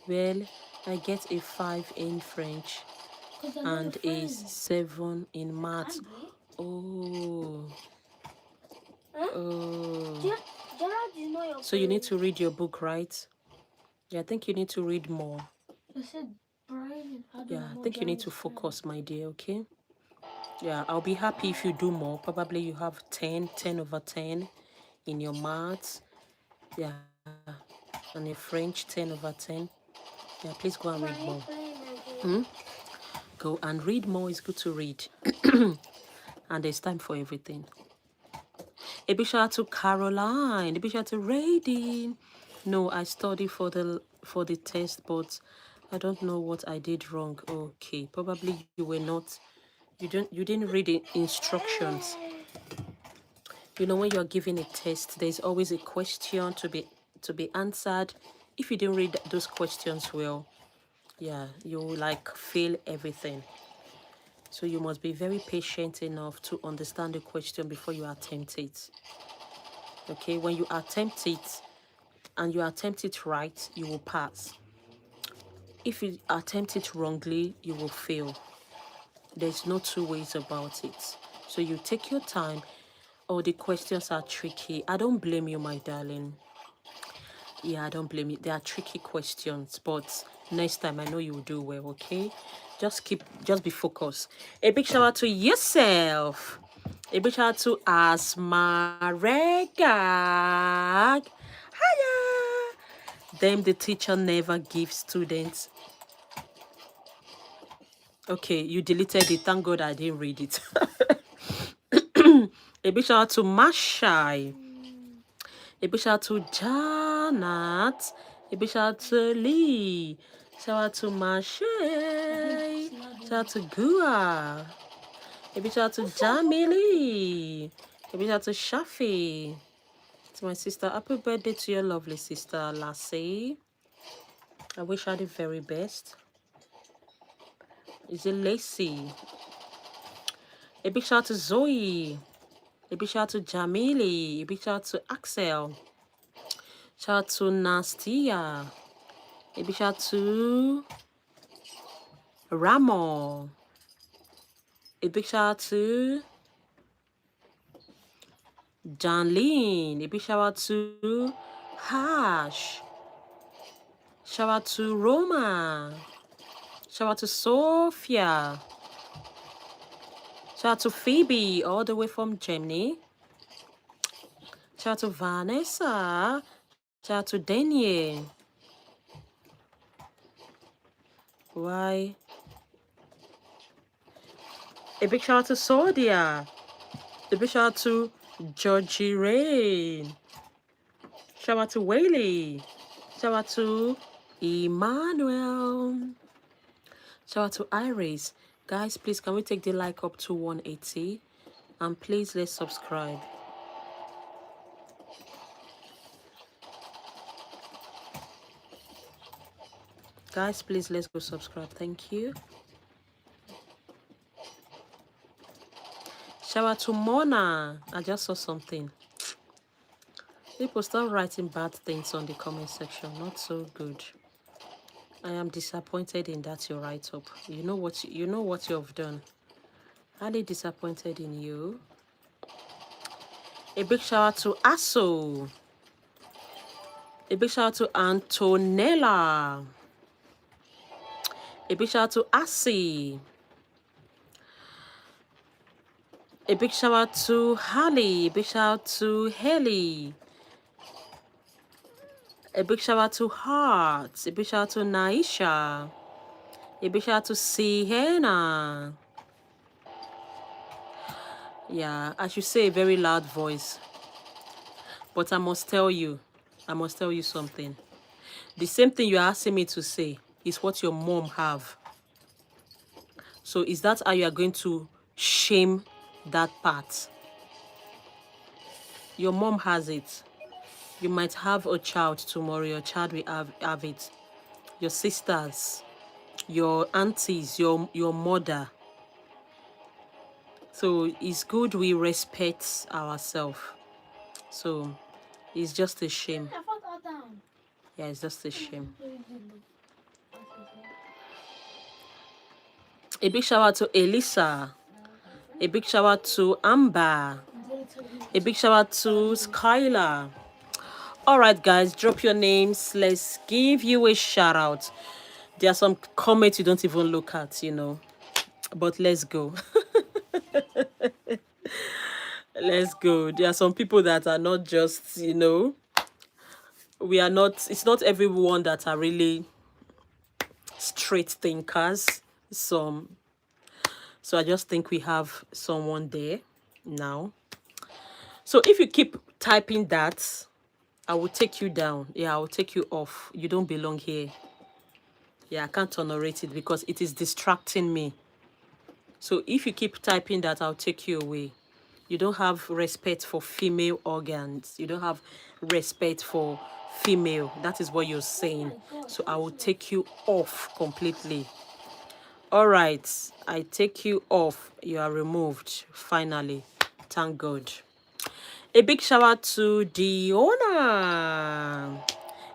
Well, I get a 5 in French and a 7 in maths. Oh. Huh? Oh. Gerard is not your So you need to read your book, right? Yeah, I think you need to read more. I said Brian and Adam. Yeah, I think you need to focus, my dear, okay? Yeah, I'll be happy if you do more. Probably you have 10 over 10 in your maths. Yeah, and in French, 10 over 10. Yeah, please go and read more. Go and read more. It's good to read. And there's time for everything. A big shout out to Caroline. A big shout out to Radin. No, I studied for the test, but I don't know what I did wrong. Okay, probably you were not. You didn't read the instructions. You know, when you're giving a test, there's always a question to be answered. If you didn't read those questions well, yeah, you will like fail everything. So you must be very patient enough to understand the question before you attempt it. Okay, when you attempt it and you attempt it right, you will pass. If you attempt it wrongly, you will fail. There's no two ways about it. So you take your time. Oh, the questions are tricky. I don't blame you, my darling. Yeah, I don't blame you. They are tricky questions, but next time I know you will do well, okay? Just be focused. A big shout out to yourself. A big shout out to Asmarega. Hiya. Them the teacher never gives students. Okay, you deleted it. Thank God I didn't read it. A big shout out to Mashai. A big shout out to Janet. A big shout out to Lee. Shout out to Mashai. Shout out to Gua. A big shout out to Jamili. A big shout out to Shafi. To my sister, happy birthday to your lovely sister, Lassie. I wish her the very best. Is it Lacey? A big shout out to Zoe. A big shout out to Jamili. A big shout out to Axel. Shout out to Nastia. A big shout out to Ramo. A big shout out to Janlene. A big shout out to Hash. Shout out to Roma. Shout out to Sophia. Shout out to Phoebe, all the way from Germany. Shout out to Vanessa. Shout out to Daniel. Why? A big shout out to Sodia. A big shout out to Georgie Rain. Shout out to Whaley. Shout out to Emmanuel. Shout out to Iris. Guys, please, can we take the like up to 180? And please, let's subscribe. Guys, please, let's go subscribe. Thank you. Shout out to Mona. I just saw something. People start writing bad things on the comment section. Not so good. I am disappointed in that your write-up. You know what you've done. Highly disappointed in you. A big shout out to Aso. A big shout out to Antonella. A big shout out to Asi. A big shout out to Holly. A big shout out to Haley. A big shout out to Heart. A big shout out to Naisha. A big shout out to Sienna. Yeah, I should say a very loud voice. But I must tell you something. The same thing you're asking me to say is what your mom have. So is that how you are going to shame that part? Your mom has it. You might have a child tomorrow. Your child will have it. Your sisters, your aunties, your mother. So it's good we respect ourselves. So it's just a shame. I thought that down. Yeah, it's just a shame. A big shout out to Elisa. A big shout out to Amber. A big shout out to Skylar. All right, guys, drop your names. Let's give you a shout out. There are some comments you don't even look at, you know. But let's go. Let's go. There are some people that are not just, you know, it's not everyone that are really straight thinkers. So I just think we have someone there now. So if you keep typing that, I will take you down. Yeah, I will take you off. You don't belong here. Yeah, I can't tolerate it because it is distracting me. So if you keep typing that, I'll take you away. You don't have respect for female organs. You don't have respect for female. That is what you're saying. So I will take you off completely. All right. I take you off. You are removed. Finally. Thank God. A big shout out to Diona.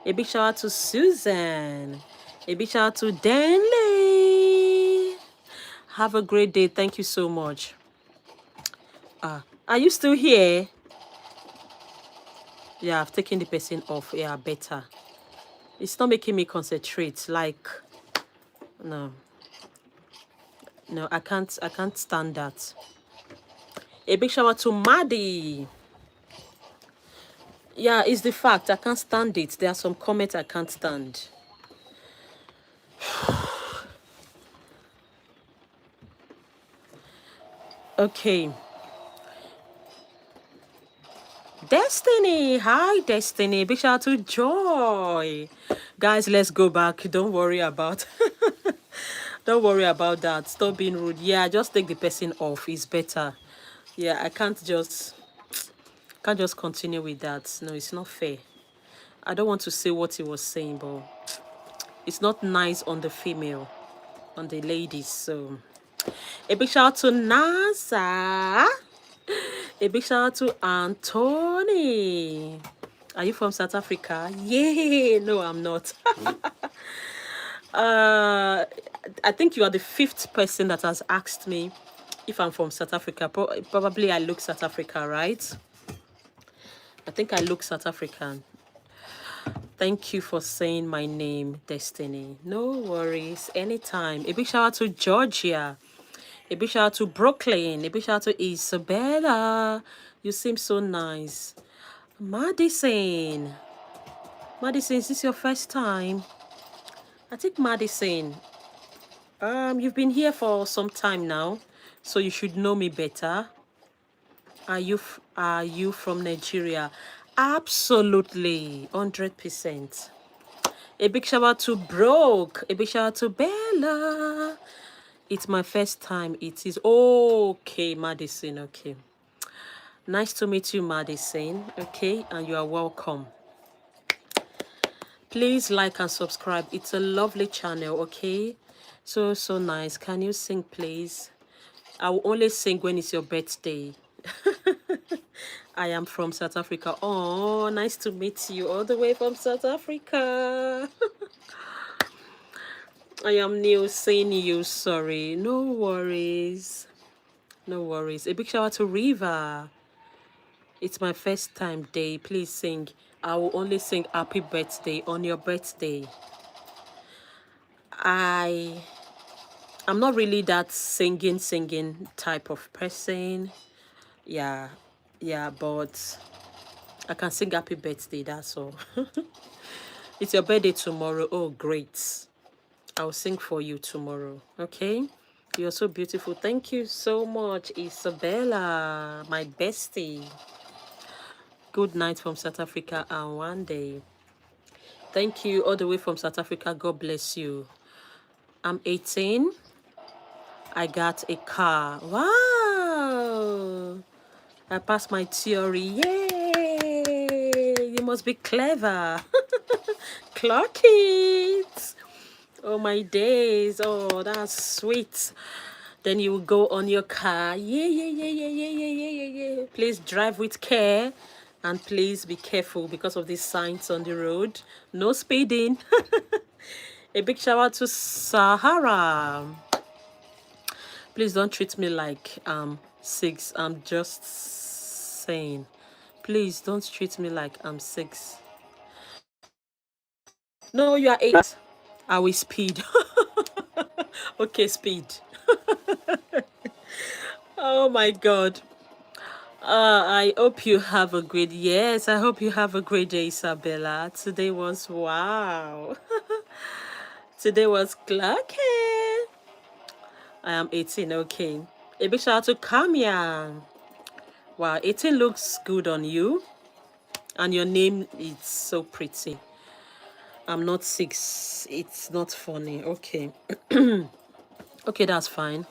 A big shout out to Susan. A big shout out to Denley. Have a great day. Thank you so much. Are you still here? Yeah, I've taken the person off. Yeah, better. It's not making me concentrate. Like, no, I can't stand that. A big shout out to Maddie. Yeah, it's the fact. I can't stand it. There are some comments I can't stand. Okay. Destiny. Hi, Destiny. Big shout out to Joy. Guys, let's go back. Don't worry about don't worry about that. Stop being rude. Yeah, just take the person off. It's better. Yeah, I can't just continue with that. No, it's not fair. I don't want to say what he was saying, but it's not nice on the female, on the ladies. So a big shout out to NASA. A big shout out to Anthony. Are you from South Africa? Yeah, no, I'm not. I think you are the 5th person that has asked me if I'm from South Africa. Probably I look South Africa, right? I think I look South African. Thank you for saying my name, Destiny. No worries, anytime. A big shout out to Georgia. A big shout out to Brooklyn. A big shout out to Isabella. You seem so nice. Madison. Madison, is this your first time? I think Madison. You've been here for some time now, so you should know me better. Are you from Nigeria? Absolutely, 100%. A big shout out to Broke. A big shout out to Bella. It's my first time. It is okay, Madison. Okay. Nice to meet you, Madison. Okay, and you are welcome. Please like and subscribe. It's a lovely channel, okay? So, so nice. Can you sing, please? I will only sing when it's your birthday. I am from South Africa. Oh, nice to meet you all the way from South Africa. I am new seeing you. Sorry. No worries. No worries. A big shout out to Riva. It's my first time day. Please sing. I will only sing happy birthday on your birthday. I'm not really that singing type of person. Yeah. Yeah, but I can sing happy birthday, that's all. It's your birthday tomorrow. Oh, great. I'll sing for you tomorrow, okay? You're so beautiful. Thank you so much, Isabella, my bestie. Good night from South Africa and one day. Thank you all the way from South Africa. God bless you. I'm 18. I got a car. Wow. I passed my theory. Yay. You must be clever. Clock it. Oh, my days. Oh, that's sweet. Then you will go on your car. Yeah, yeah, yeah, yeah, yeah, yeah, yeah, yeah, yeah. Please drive with care. And please be careful because of these signs on the road. No speeding. A big shout out to Sahara. Please don't treat me like I'm 6. I'm just saying. Please don't treat me like I'm 6. No, you are 8. I will speed. Okay, speed. Oh my God. I hope you have a great, yes, I hope you have a great day, Isabella. Today was wow. Today was clucky. I am 18, okay. A big shout out to Kamia. Wow, 18 looks good on you. And your name is so pretty. I'm not 6. It's not funny. Okay. Okay, that's fine.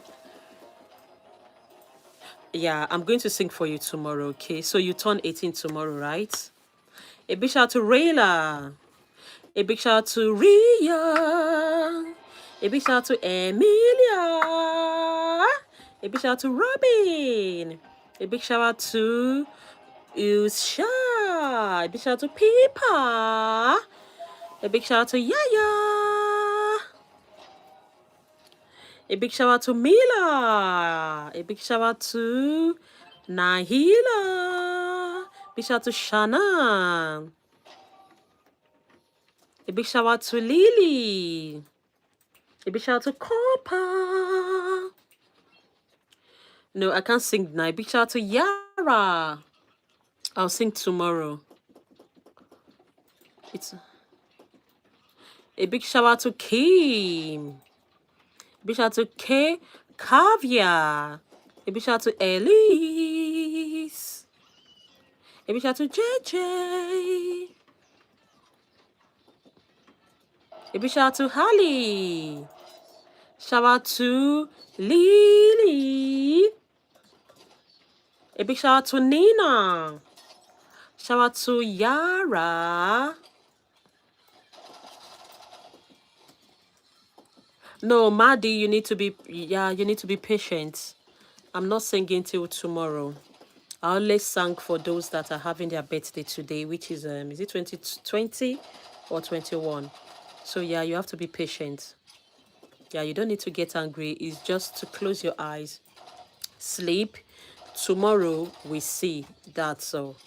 Yeah, I'm going to sing for you tomorrow, okay? So you turn 18 tomorrow, right? A big shout out to Rayla. A big shout out to Ria. A big shout out to Emilia. A big shout out to Robin. A big shout out to Usha. A big shout out to Peepa. A big shout out to Yaya. A big shout out to Mila. A big shout out to Nahila. Big shout out to Shana. A big shout out to Lily. A big shout out to Copa. No, I can't sing now. A big shout out to Yara. I'll sing tomorrow. It's a big shout out to Kim. A big shout out to K. Kavya. A big shout out to Elise. A big shout out to JJ. A big shout out to Holly. Shout out to Lily. A big shout out to Nina. Shout out to Yara. No, Maddie, you need to be patient. I'm not singing till tomorrow. I only sang for those that are having their birthday today, which is it 2020 or 21? So yeah, you have to be patient. Yeah, you don't need to get angry. It's just to close your eyes, sleep. Tomorrow we see. That's all.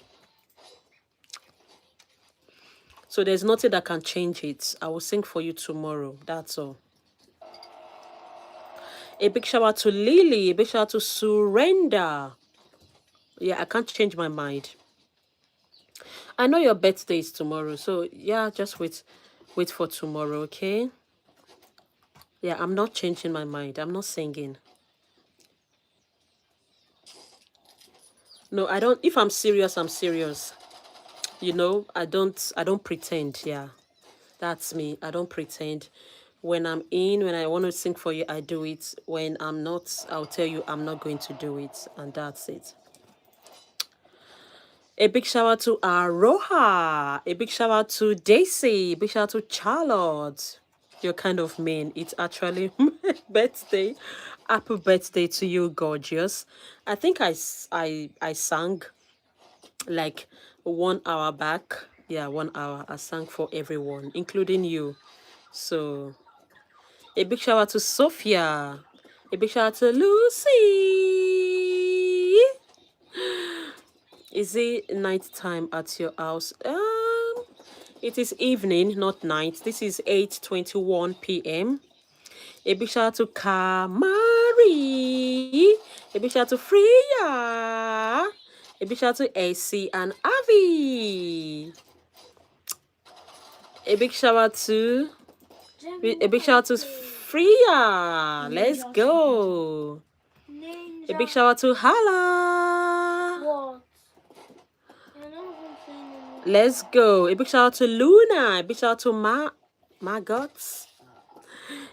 So there's nothing that can change it. I will sing for you tomorrow. That's all. A big shout out to Lily. A big shout out to Surrender. Yeah, I can't change my mind. I know your birthday is tomorrow. So yeah, just wait for tomorrow, okay? Yeah, I'm not changing my mind. I'm not singing. No, I don't. If I'm serious, I'm serious. You know, I don't pretend. Yeah, that's me. I don't pretend. When when I want to sing for you, I do it. When I'm not, I'll tell you I'm not going to do it. And that's it. A big shout out to Aroha. A big shout out to Daisy. Big shout out to Charlotte. You're kind of mean. It's actually my birthday. Happy birthday to you, gorgeous. I think I sang like 1 hour back. Yeah, 1 hour. I sang for everyone, including you. So a big shout out to Sophia. A big shout out to Lucy. Is it night time at your house? It is evening, not night. This is 8:21 p.m. A big shout out to Kamari. A big shout out to Freya. A big shout out to AC and Avi. A big shout out to Freya. Let's go. A big shout out to Hala. What? Let's go. A big shout out to Luna. A big shout out to Magots.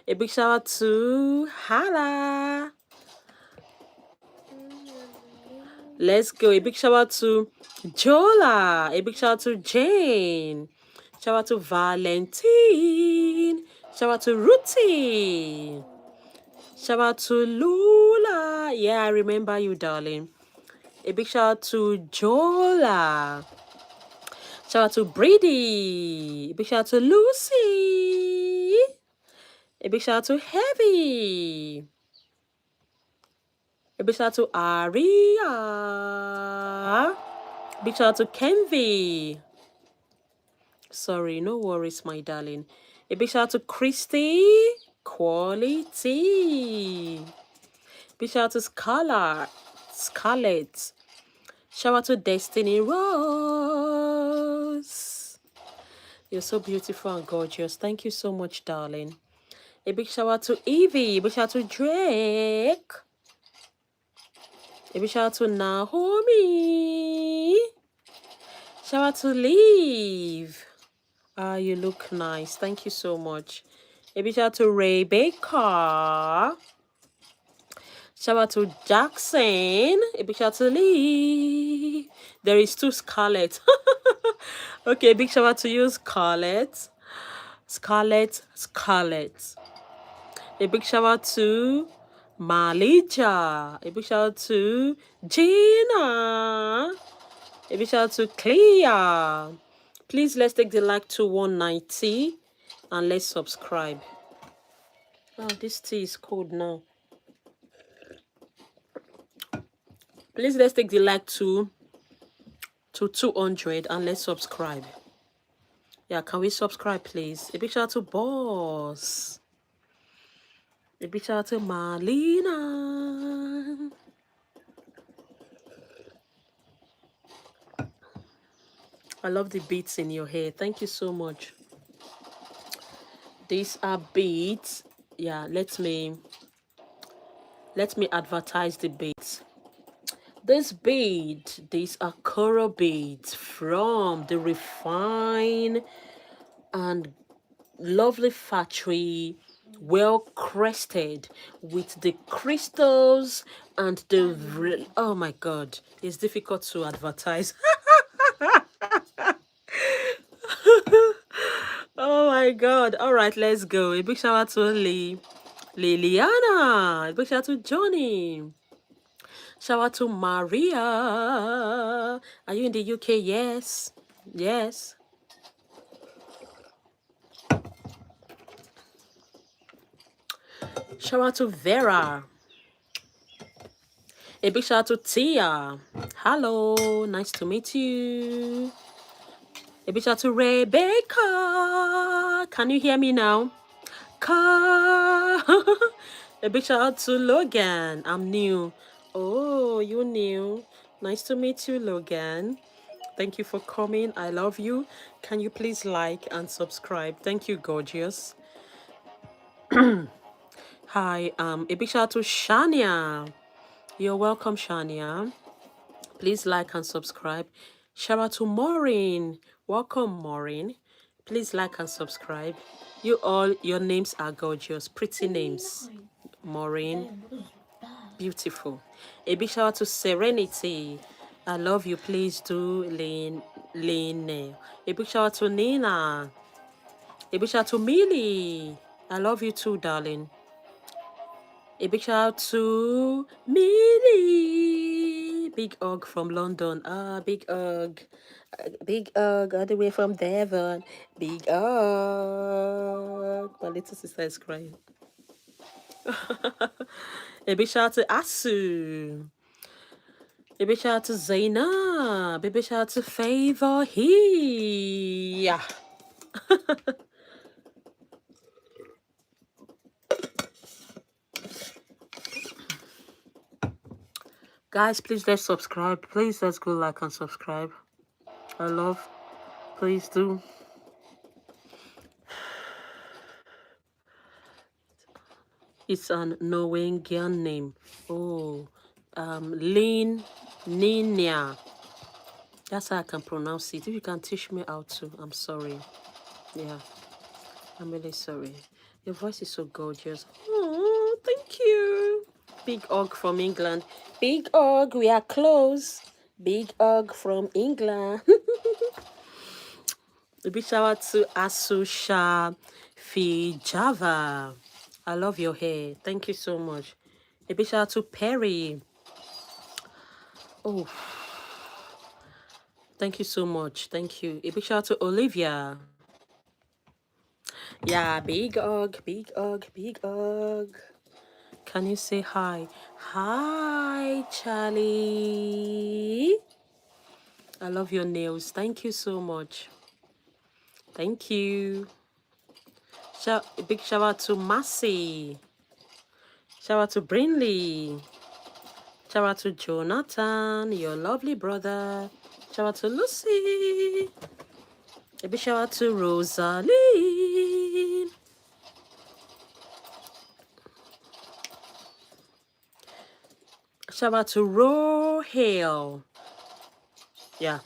A big shout out to Hala. Let's go. A big shout out to Jola. A big shout out to Jane. Shout out to Valentine. Shout out to Ruthie. Shout out to Lula. Yeah, I remember you, darling. A big shout out to Jola. Shout out to Brady. A big shout out to Lucy. A big shout out to Heavy. A big shout out to Aria. Big shout out to Kenvi. Sorry, no worries, my darling. A big shout out to Christy. Quality. Big shout out to Scarlett. Shout out to Destiny Rose. You're so beautiful and gorgeous. Thank you so much, darling. A big shout out to Evie. A big shout out to Drake. A big shout out to Naomi. Shout out to Liv. You look nice. Thank you so much. A big shout out to Rebecca. Shout out to Jackson. A big shout out to Lee. There is two Scarlett. Okay, big shout out to you, Scarlett. Scarlett. A big shout out to Malija. A big shout out to Gina. A big shout out to Clea. Please, let's take the like to 190 and let's subscribe. Oh, this tea is cold now. Please, let's take the like to 200 and let's subscribe. Yeah, can we subscribe, please? A big shout out to Boss. A big shout out to Marlena. I love the beads in your hair. Thank you so much. These are beads. Yeah, let me advertise the beads. These are coral beads from the refined and lovely factory, well crested with the crystals and the oh my god, it's difficult to advertise. Oh my god. All right, let's go. A big shout out to Liliana. A big shout out to Johnny. Shout out to Maria. Are you in the UK? Yes. Yes. Shout out to Vera. A big shout out to Tia. Hello. Nice to meet you. A big shout out to Rebecca. Can you hear me now? A big shout out to Logan. I'm new. Oh, you're new. Nice to meet you, Logan. Thank you for coming. I love you. Can you please like and subscribe? Thank you, gorgeous. Hi, a big shout out to Shania. You're welcome, Shania. Please like and subscribe. Shout out to Maureen. Welcome, Maureen. Please like and subscribe. You all, your names are gorgeous. Pretty names. Maureen. Beautiful. A big shout out to Serenity. I love you. Please do, Lane. A big shout out to Nina. A big shout out to Millie. I love you too, darling. A big shout out to Millie. Big Ugg from London. Big Ugg. Big Ugg, all the way from Devon. Big Ugg. My little sister is crying. A big shout out to Asu. A big shout out to Zainab. A big shout out to Favor here. Guys, please let's subscribe. Please let's go like and subscribe. I love. Please do. It's an Norwegian name. Oh, Ninia. That's how I can pronounce it. If you can teach me how to, I'm sorry. Yeah, I'm really sorry. Your voice is so gorgeous. Oh, thank you. Big Ugg from England. Big Ugg, we are close. Big Ugg from England. A big shout out to Asusha Fijava. I love your hair. Thank you so much. A big shout out to Perry. Oh, thank you so much. Thank you. A big shout out to Olivia. Yeah, big Ugg, big Ugg, big Ugg. Can you say hi? Hi, Charlie. I love your nails. Thank you so much. Thank you. A big shout out to Massey. Shout out to Brinley. Shout out to Jonathan, your lovely brother. Shout out to Lucy. A big shout out to Rosalie. Shout out to Rohale. Yeah.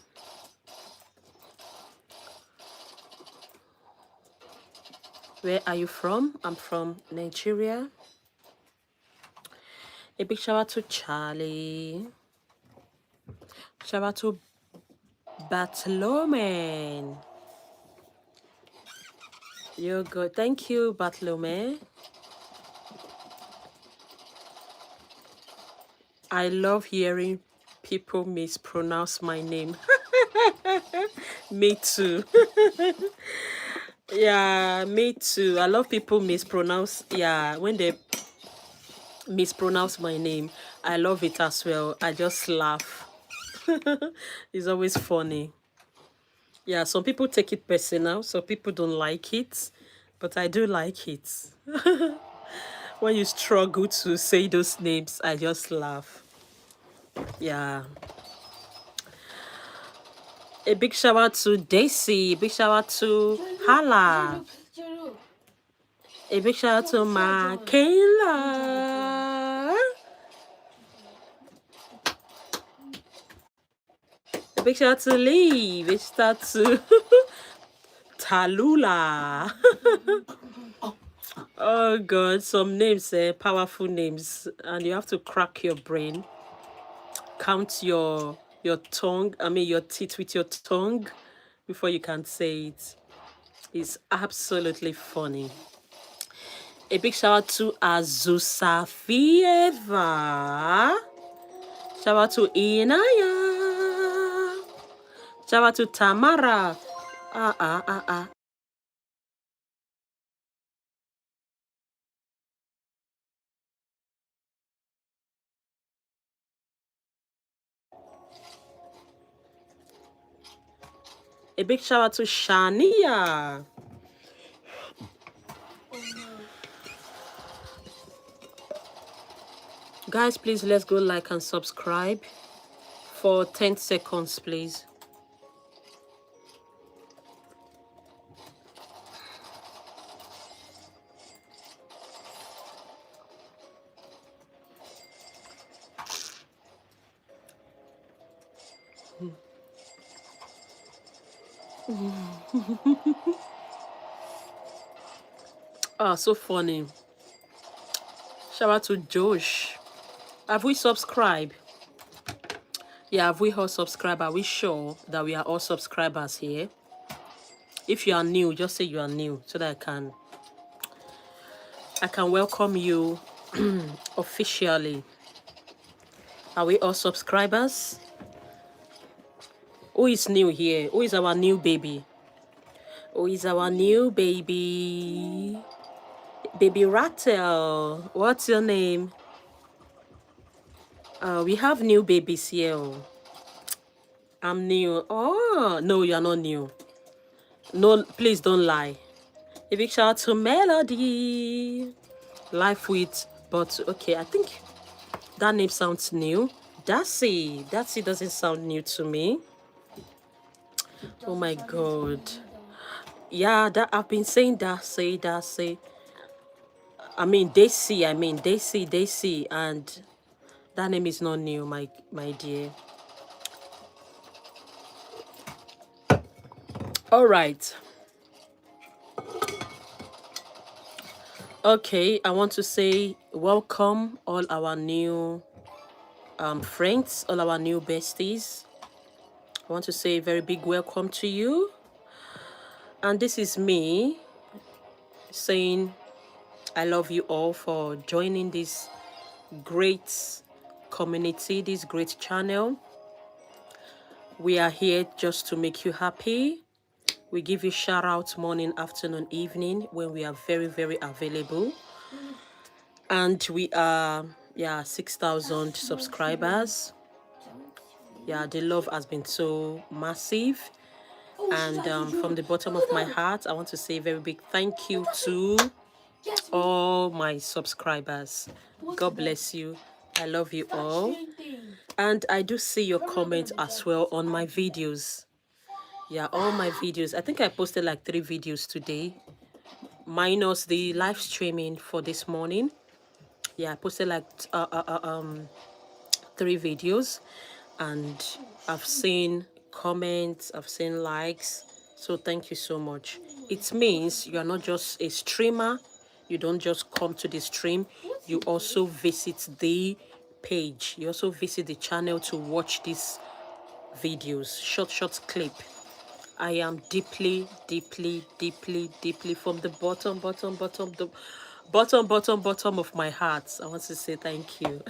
Where are you from? I'm from Nigeria. A big shout out to Charlie. Shout out to Bartolome. You're good. Thank you, Bartolome. I love hearing people mispronounce my name. Me too. Yeah, me too. I love people mispronounce. Yeah, when they mispronounce my name, I love it as well. I just laugh. It's always funny. Yeah, some people take it personal, some people don't like it, but I do like it. When you struggle to say those names, I just laugh. Yeah. A big shout out to Daisy. A big shout out to Hala. A big shout out to Michaela. A big shout out to Lee. Big shout out to Talula. Oh God, some names, powerful names, and you have to crack your brain, count your tongue. I mean your teeth with your tongue before you can say it. It's absolutely funny. A big shout out to Azusafieva. Shout out to Inaya. Shout out to Tamara. A big shout out to Shania. Guys, please let's go like and subscribe for 10 seconds, please. So funny. Shout out to Josh. Have we subscribed? Yeah, have we all subscribed? Are we sure that we are all subscribers here? If you are new, just say you are new so that I can welcome you officially. Are we all subscribers? Who is new here? Who is our new baby? Who is our new baby? Baby Rattle. What's your name? We have new babies here. Oh. I'm new. Oh, no, you're not new. No, please don't lie. A big shout out to Melody. Life with, but okay, I think that name sounds new. Darcy. Darcy doesn't sound new to me. Oh my God. Yeah, that I've been saying Darcy, Darcy. Daisy, and that name is not new, my dear. All right. Okay, I want to say welcome all our new friends, all our new besties. I want to say a very big welcome to you. And this is me saying I love you all for joining this great community, this great channel. We are here just to make you happy. We give you shout out morning, afternoon, evening when we are very, very available. And we are, 6,000 subscribers. Yeah, the love has been so massive. And from the bottom of my heart, I want to say a very big thank you to all my subscribers. God bless you. I love you all. And I do see your comments as well on my videos. Yeah, all my videos. I think I posted like 3 videos today, minus the live streaming for this morning. Yeah, I posted like 3 videos, and I've seen comments, I've seen likes. So thank you so much. It means you are not just a streamer. You don't just come to the stream. You also visit the page. You also visit the channel to watch these videos, short clip. I am deeply, deeply, deeply, deeply from the bottom of my heart. I want to say thank you.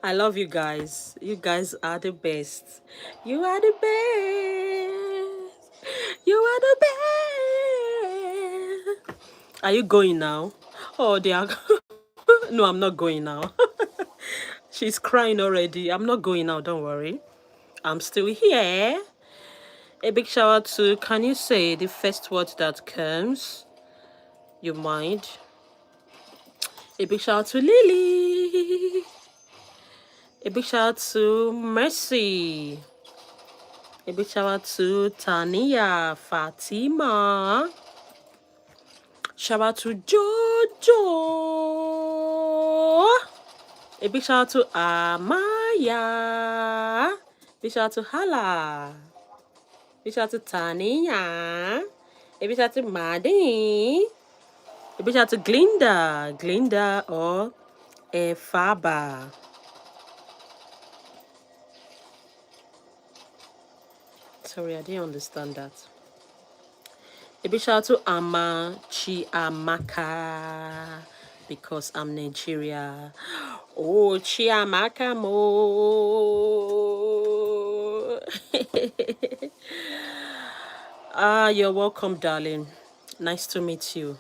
I love you guys. You guys are the best. You are the best. You are the best. Are you going now? Oh, they are. No, I'm not going now. She's crying already. I'm not going now. Don't worry. I'm still here. A big shout out to, can you say the first word that comes? You mind? A big shout out to Lily. A big shout out to Mercy. A big shout out to Tania, Fatima. Shout out to Jojo. A big shout out to Amaya. Big shout out to Hala. Big shout out to Tania. A big shout out to Maddie. A big shout out to Glinda or Efaba. Sorry, I didn't understand that. A big shout out to Ama Chiamaka because I'm Nigeria. Oh, Chiamaka mo. You're welcome, darling. Nice to meet you.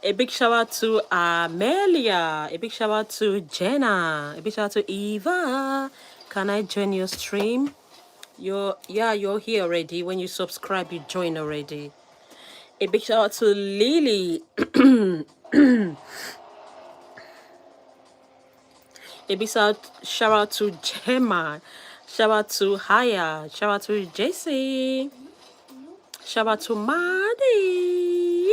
A big shout out to Amelia. A big shout out to Jenna. A big shout out to Eva. Can I join your stream? You're here already. When you subscribe, you join already. A big shout out to Lily. A big shout out to Gemma. Shout out to Haya. Shout out to JC. Shout out to Maddie.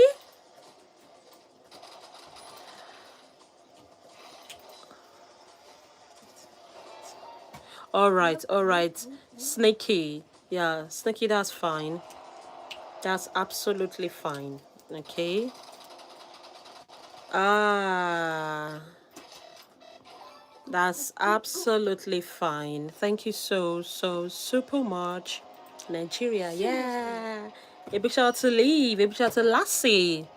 All right. Snaky. Yeah, Snaky, that's fine. That's absolutely fine. Okay. That's absolutely fine. Thank you so super much. Nigeria, yeah. A big shout out to Lee, a big shout out to Lassie,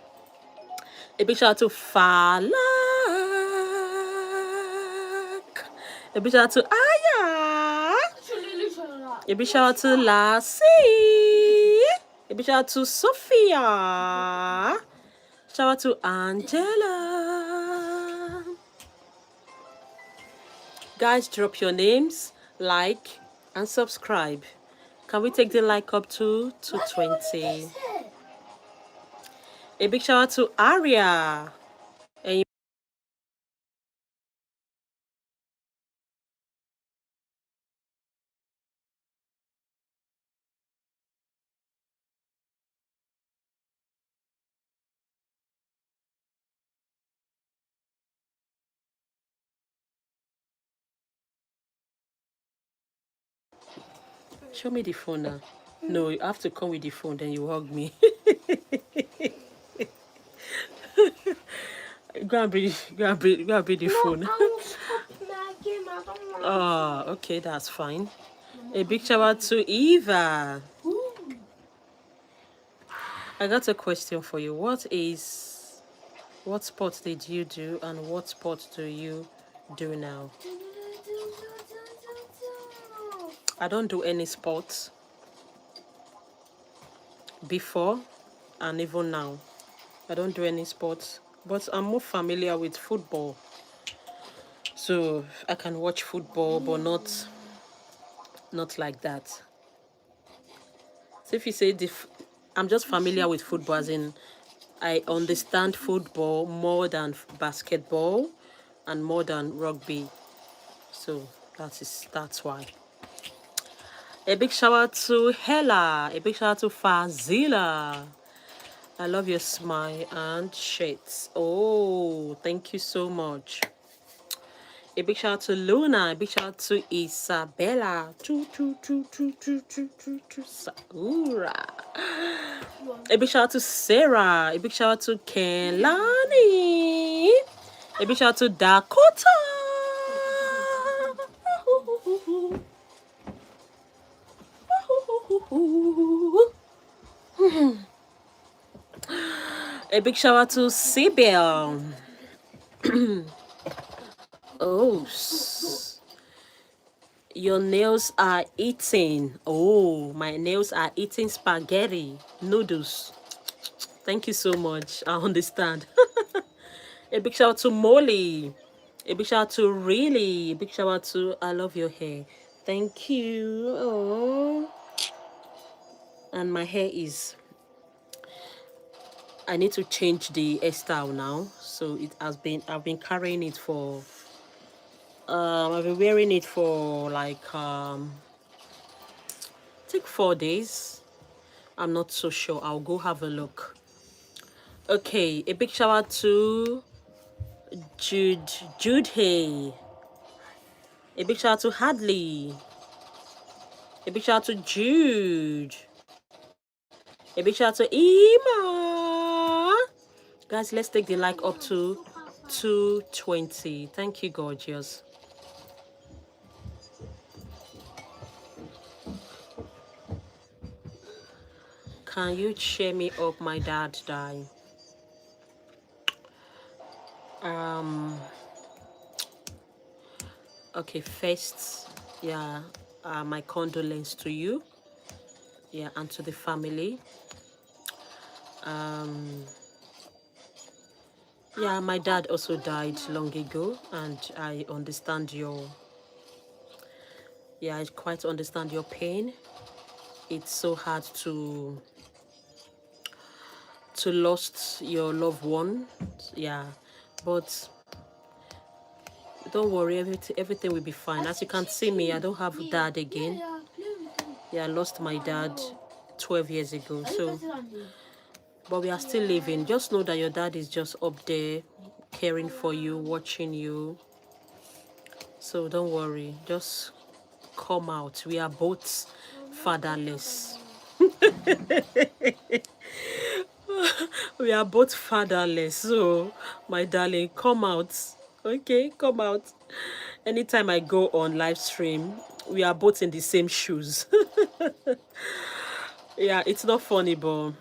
a big shout out to Falak, a big shout out to Aya, a big shout out to Lassie, a big shout out to Sophia, shout out to Angela. Guys, drop your names, like, and subscribe. Can we take the like up to 220? A big shout out to Aria. And show me the phone now. No, you have to come with the phone, then you hug me. Go and bring the phone. Oh, okay, that's fine. A big shout out to Eva. I got a question for you. What sport did you do and what sport do you do now? I don't do any sports before and even now. I don't do any sports, but I'm more familiar with football. So I can watch football, but not like that. So if you say I'm just familiar with football, as in I understand football more than basketball and more than rugby. So that's why. A big shout out to Hella. A big shout out to Fazila. I love your smile and shades. Oh, thank you so much. A big shout out to Luna. A big shout out to Isabella. Saura. A big shout out to Sarah. A big shout out to Kelani. A big shout out to Dakota. A big shout out to Sibyl. Oh, your nails are eating. Oh, my nails are eating spaghetti noodles. Thank you so much. I understand. A big shout out to Molly. A big shout out to Really. A big shout out to I love your hair. Thank you. Oh, and my hair is. I need to change the hairstyle now. So I've been carrying it for. I've been wearing it for like I think 4 days. I'm not so sure. I'll go have a look. Okay, a big shout out to Jude Hay. A big shout out to Hadley. A big shout out to Jude. A big shout out to Ima. Guys, let's take the like up to 220. Thank you, gorgeous. Can you cheer me up? My dad died. Okay, first, yeah, my condolence to you, yeah, and to the family. Yeah, my dad also died long ago, and I understand I quite understand your pain. It's so hard to lost your loved one, yeah, but don't worry, everything will be fine. As you can see me, I don't have dad again. Yeah, I lost my dad 12 years ago, so but we are still living. Just know that your dad is just up there caring for you, watching you. So don't worry, just come out. We are both fatherless. We are both fatherless. So, my darling, come out. Okay, come out. Anytime I go on live stream, we are both in the same shoes. Yeah, it's not funny, but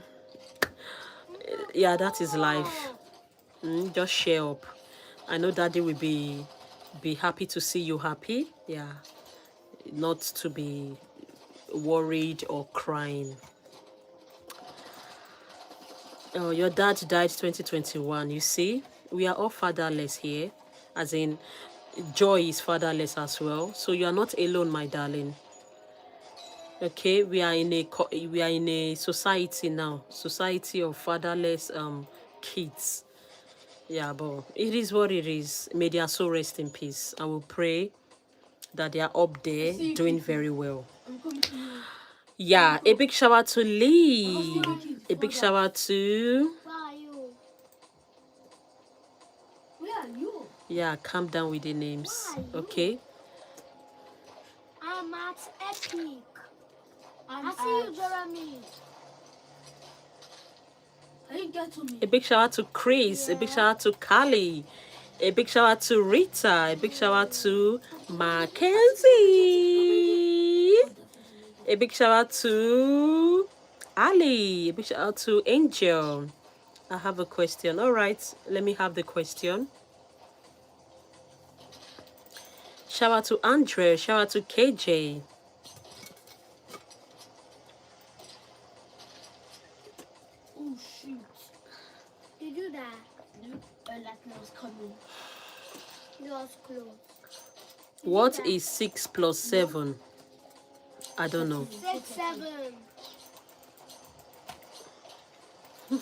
yeah, that is life. Just share up. I know Daddy will be happy to see you happy. Yeah, not to be worried or crying. Oh, your dad died 2021. You see, we are all fatherless here, as in Joy is fatherless as well. So you are not alone, my darling. Okay, we are in a society now, society of fatherless kids. Yeah, but it is what it is. May their soul rest in peace. I will pray that they are up there doing very well. Yeah, a big shout out to Lee. A big shout out to... Where are you? Yeah, calm down with the names. Okay. I'm at Epic. I see you, Jeremy. Can you get to me? A big shout out to Chris. A big shout out to Kali. A big shout out to Rita. A big shout out to Mackenzie. A big shout out to Ali. A big shout out to Angel. I have a question. All right, let me have the question. Shout out to Andre. Shout out to KJ. Oh shoot! You do that? No, like I was coming. It was close. What is 6 plus 7? I don't know. 6, 7. I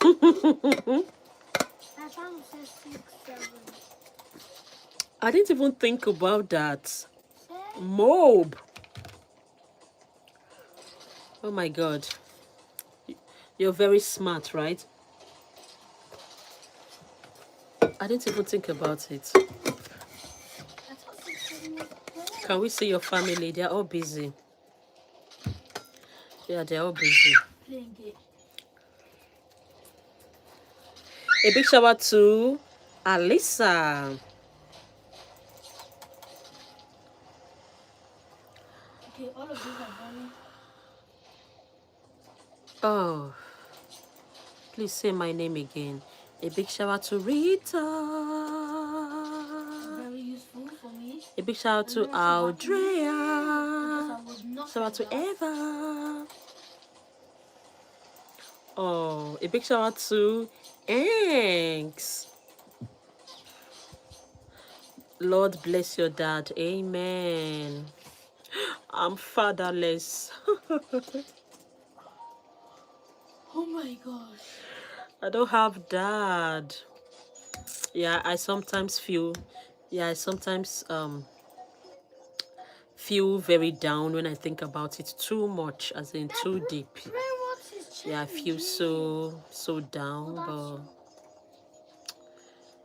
found it says 6, 7. I didn't even think about that. Mob. Oh my God. You're very smart, right? I didn't even think about it. Can we see your family? They're all busy. Yeah, they're all busy. A big shout out to Alisa. Okay, all of these are done. Oh, please say my name again. A big shout out to Rita. Very useful for me. A big shout out to Audrea. Shout out to Eva. Oh, a big shout out to Anks. Lord bless your dad. Amen. I'm fatherless. Oh my gosh. I don't have dad. Yeah, I sometimes feel feel very down when I think about it too much, as in too deep. Yeah, I feel so down, but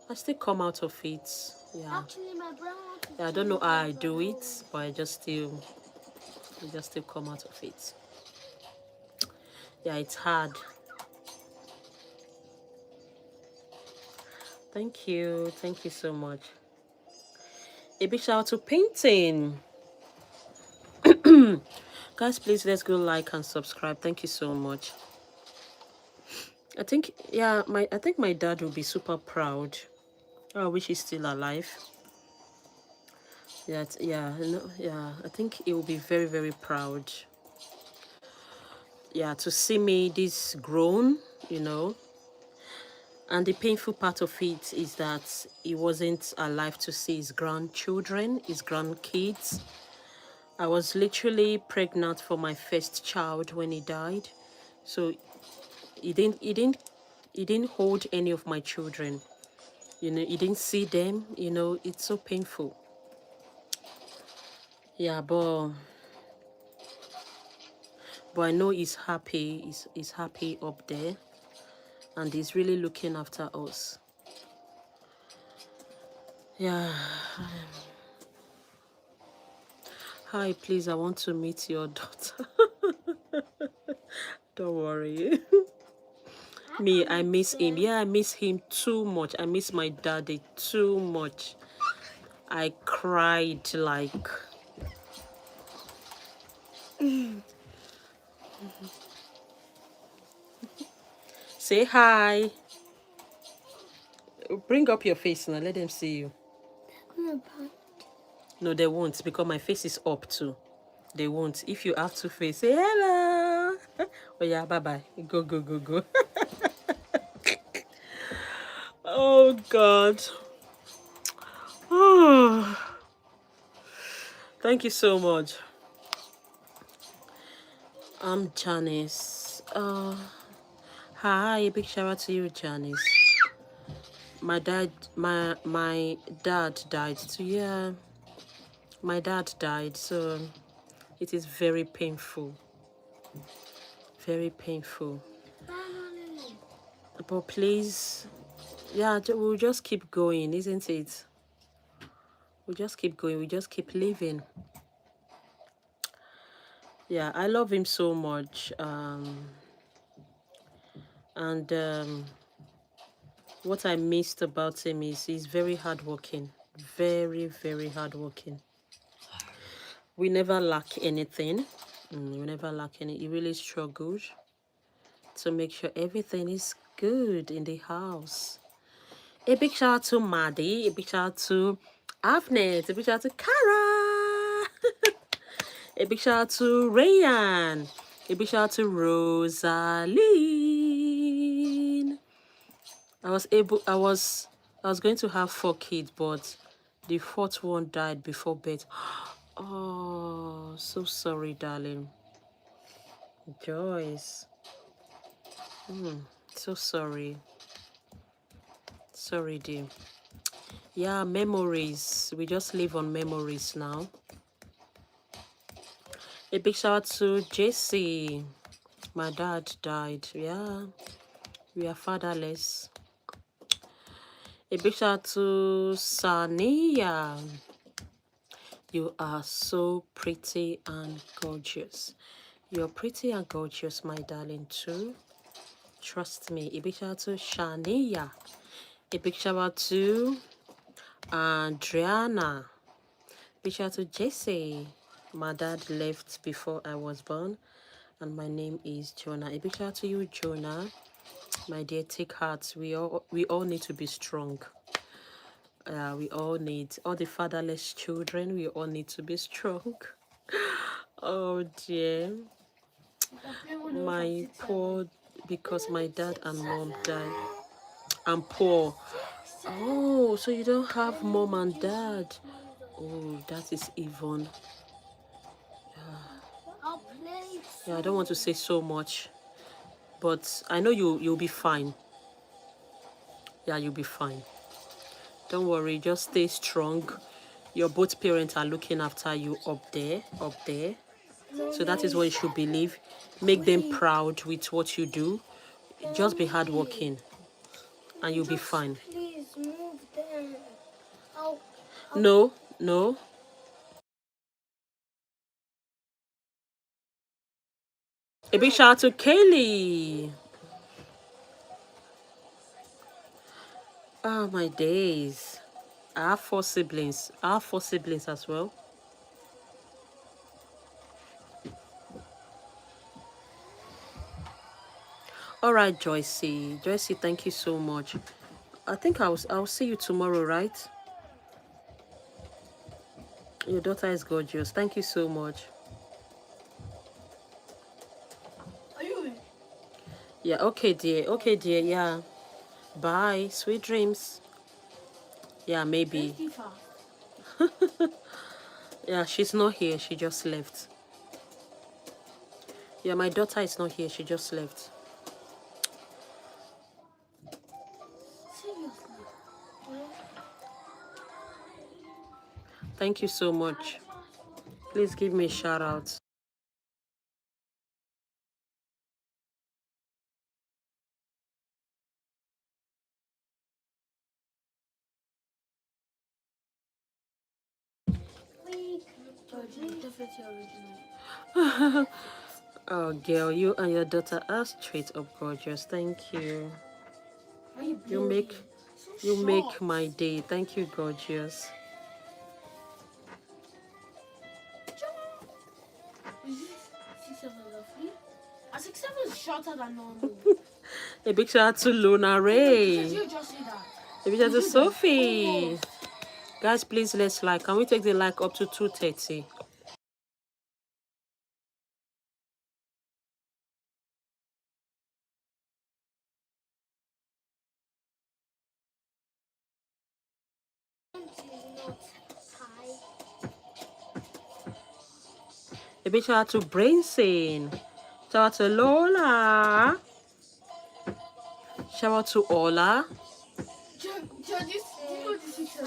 I still come out of it. Yeah. Yeah, I don't know how I do it, but I just still come out of it. Yeah, it's hard. Thank you so much. A big shout out to painting. Guys, please let's go like and subscribe. Thank you so much. I think my dad will be super proud. I wish he's still alive. I think he will be very, very proud. Yeah, to see me this grown, And the painful part of it is that he wasn't alive to see his grandchildren, his grandkids. I was literally pregnant for my first child when he died. So he didn't hold any of my children. He didn't see them. It's so painful. Yeah, but I know he's happy. He's happy up there, and he's really looking after us. Yeah. Hi, please, I want to meet your daughter. Don't worry. Me, I miss him. Yeah, I miss him too much. I miss my daddy too much. I cried like... Say hi. Bring up your face now. Let them see you. No, they won't, because my face is up too. They won't. If you have two face, say hello. Oh yeah, bye-bye. Go, go, go, go. Oh, God. Oh, thank you so much. I'm Janice. Hi, a big shout out to you, Janice. My dad died too. Yeah, my dad died, so it is very painful. Very painful. But please, yeah, we'll just keep going, isn't it? We just keep going. We just keep living. Yeah, I love him so much. And what I missed about him is he's very hardworking. Very, very hardworking. We never lack anything. We never lack any. He really struggled to make sure everything is good in the house. A big shout out to Maddie. A big shout out to Avnet. A big shout out to Kara. A big shout out to Rayan. A big shout out to Rosaline. I was going to have 4 kids, but the 4th one died before birth. Oh, so sorry, darling. Joyce. So sorry. Sorry, dear. Yeah, memories. We just live on memories now. A big shout out to JC. My dad died. Yeah, we are fatherless. A big shout out to Sania. You are so pretty and gorgeous. You're pretty and gorgeous, my darling, too. Trust me. A big shout out to Shania. A big shout out to Adriana. Big shout out to Jesse. My dad left before I was born, and my name is Jonah. A big shout out to you, Jonah. My dear, take heart. We all need to be strong. We all need, all the fatherless children, we all need to be strong. Oh dear. My poor, because my dad and mom died. I'm poor. Oh, so you don't have mom and dad. Oh, that is even. Yeah, I don't want to say so much, but I know you'll be fine. Yeah, you'll be fine. Don't worry, just stay strong. Your both parents are looking after you up there. So that is what you should believe. Make them proud with what you do. Just be hardworking and you'll be fine. Please move them. No, no. A big shout out to Kaylee. Oh, my days. I have 4 siblings. I have 4 siblings as well. All right, Joycey. Joycey, thank you so much. I think I'll see you tomorrow, right? Your daughter is gorgeous. Thank you so much. Are you? Yeah, okay, dear. Okay, dear. Yeah. Bye. Sweet dreams. Yeah, maybe. Yeah, she's not here. She just left. Yeah, my daughter is not here. She just left. Thank you so much. Please give me a shout out. Oh, girl, you and your daughter are straight up gorgeous. Thank you. You make my day. Thank you, gorgeous. more than normal. A big shout out to Luna Ray. You just say that. A big shout out to You did that. Sophie. Almost. Guys, please let's like. Can we take the like up to 230? A big shout out to Brainsin. Shout out to Lola. Shout out to Ola.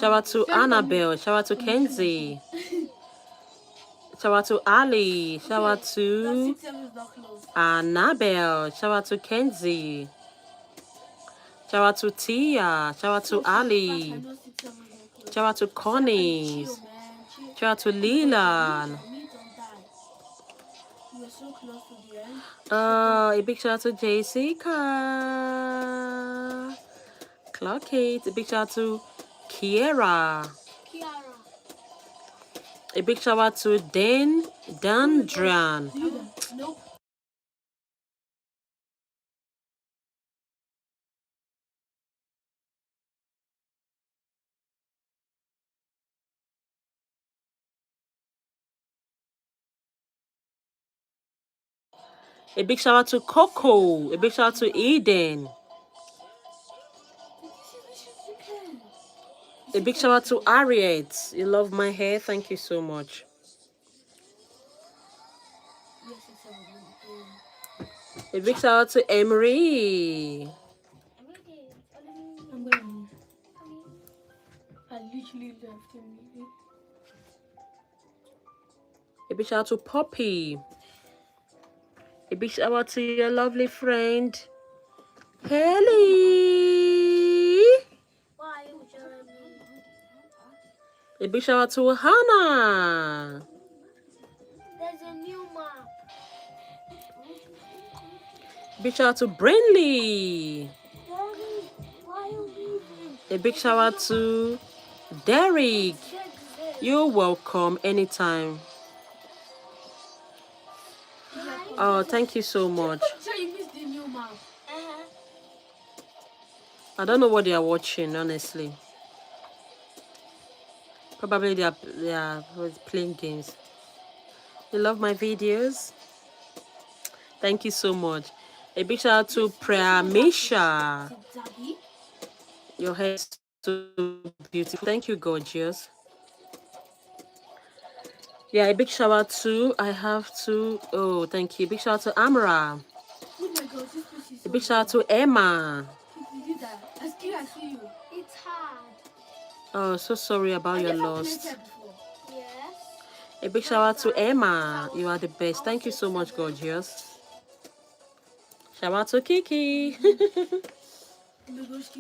Shout out to Annabelle. Shout out to Kenzie. Shout out to Ali. Shout out to Annabelle. Shout out to Kenzie. Shout out to Tia. Shout out to Ali. Shout out to Connie. Shout out to Leland. A big shout out to Jessica. Clock it. A big shout out to Kiera. A big shout out to Dandran. Nope. A big shout out to Coco. A big shout out to Eden. A big shout out to Harriet. You love my hair. Thank you so much. A big shout out to Emery. I'm gonna move. I literally left him. A big shout out to Poppy. A big shout out to your lovely friend, Haley. A big shout out to Hannah. There's a new map. A big shout out to Brinley. Why are you leaving? A big shout out to Derek. You're welcome anytime. Oh, thank you so much. So you missed the new map. I don't know what they are watching, honestly. Probably they are playing games. You love my videos? Thank you so much. A big shout out to Pramisha. Daddy? Your hair is so beautiful. Thank you, gorgeous. Yeah, a big shout out to, oh, thank you. Big shout out to Amara. Oh my god, this place is A big shout out to Emma. You did that. I see you. It's hard. Oh, so sorry about your I've never loss. played here before. Yes. A big shout out to Emma. You are the best. Thank you so much, gorgeous. Shout out to Kiki.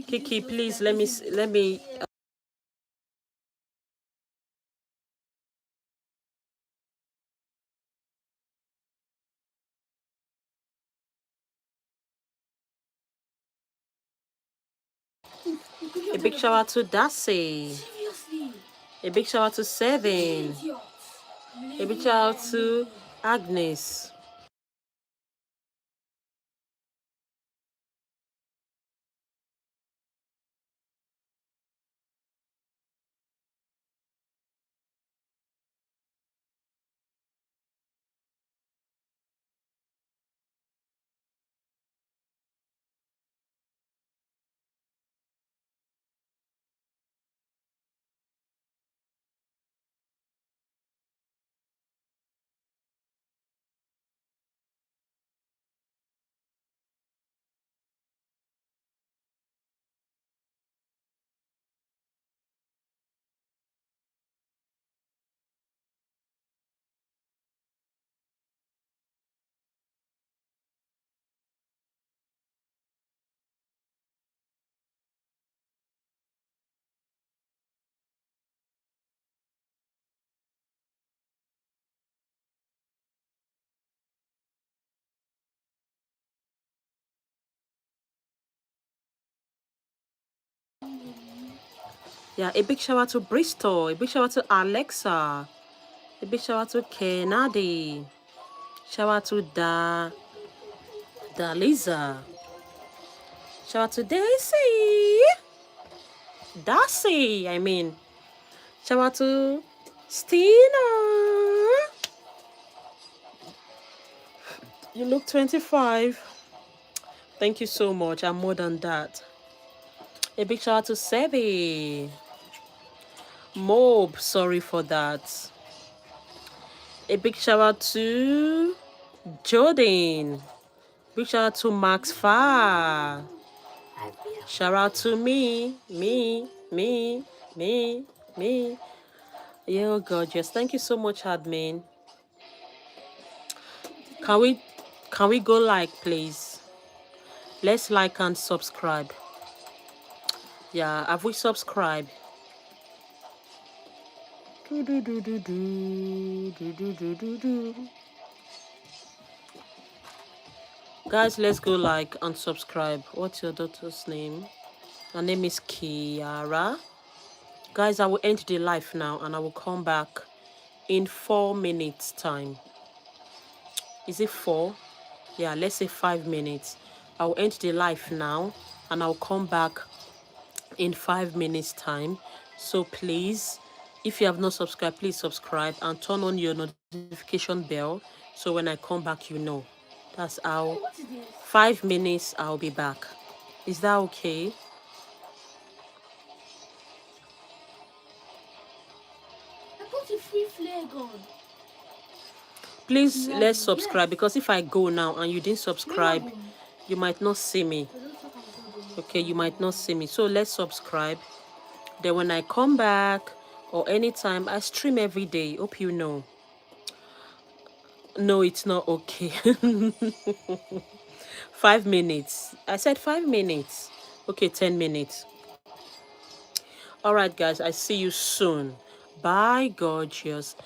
Kiki, please let me. A big shout out to Darcy. Seriously. A big shout out to Seven. A big shout out to Agnes. Yeah, a big shout out to Bristol. A big shout out to Alexa. A big shout out to Kennedy. Shout out to Daliza. Shout out to Daisy. Darcy, I mean. Shout out to Stina. You look 25. Thank you so much. I'm more than that. A big shout out to Sebi. Mob, sorry for that. A big shout out to Jordan. Big shout out to Max Fa. Shout out to me. Yeah, gorgeous. Thank you so much, admin. Can we go like, please? Let's like and subscribe. Yeah, have we subscribed? Guys, let's go like and subscribe. What's your daughter's name? Her name is Kiara. Guys, I will end the live now and I will come back in 4 minutes time. Is it 4? Yeah, let's say 5 minutes. I will end the live now and I'll come back in 5 minutes time. So please, if you have not subscribed, please subscribe and turn on your notification bell so when I come back you know. That's how. 5 minutes I'll be back. Is that okay? I got a free flare gun. Please, let's subscribe because if I go now and you didn't subscribe, you might not see me. Okay, you might not see me. So let's subscribe. Then when I come back or anytime, I stream every day. Hope you know. No, it's not okay. 5 minutes. I said 5 minutes. Okay, 10 minutes. All right, guys, I see you soon. Bye, gorgeous.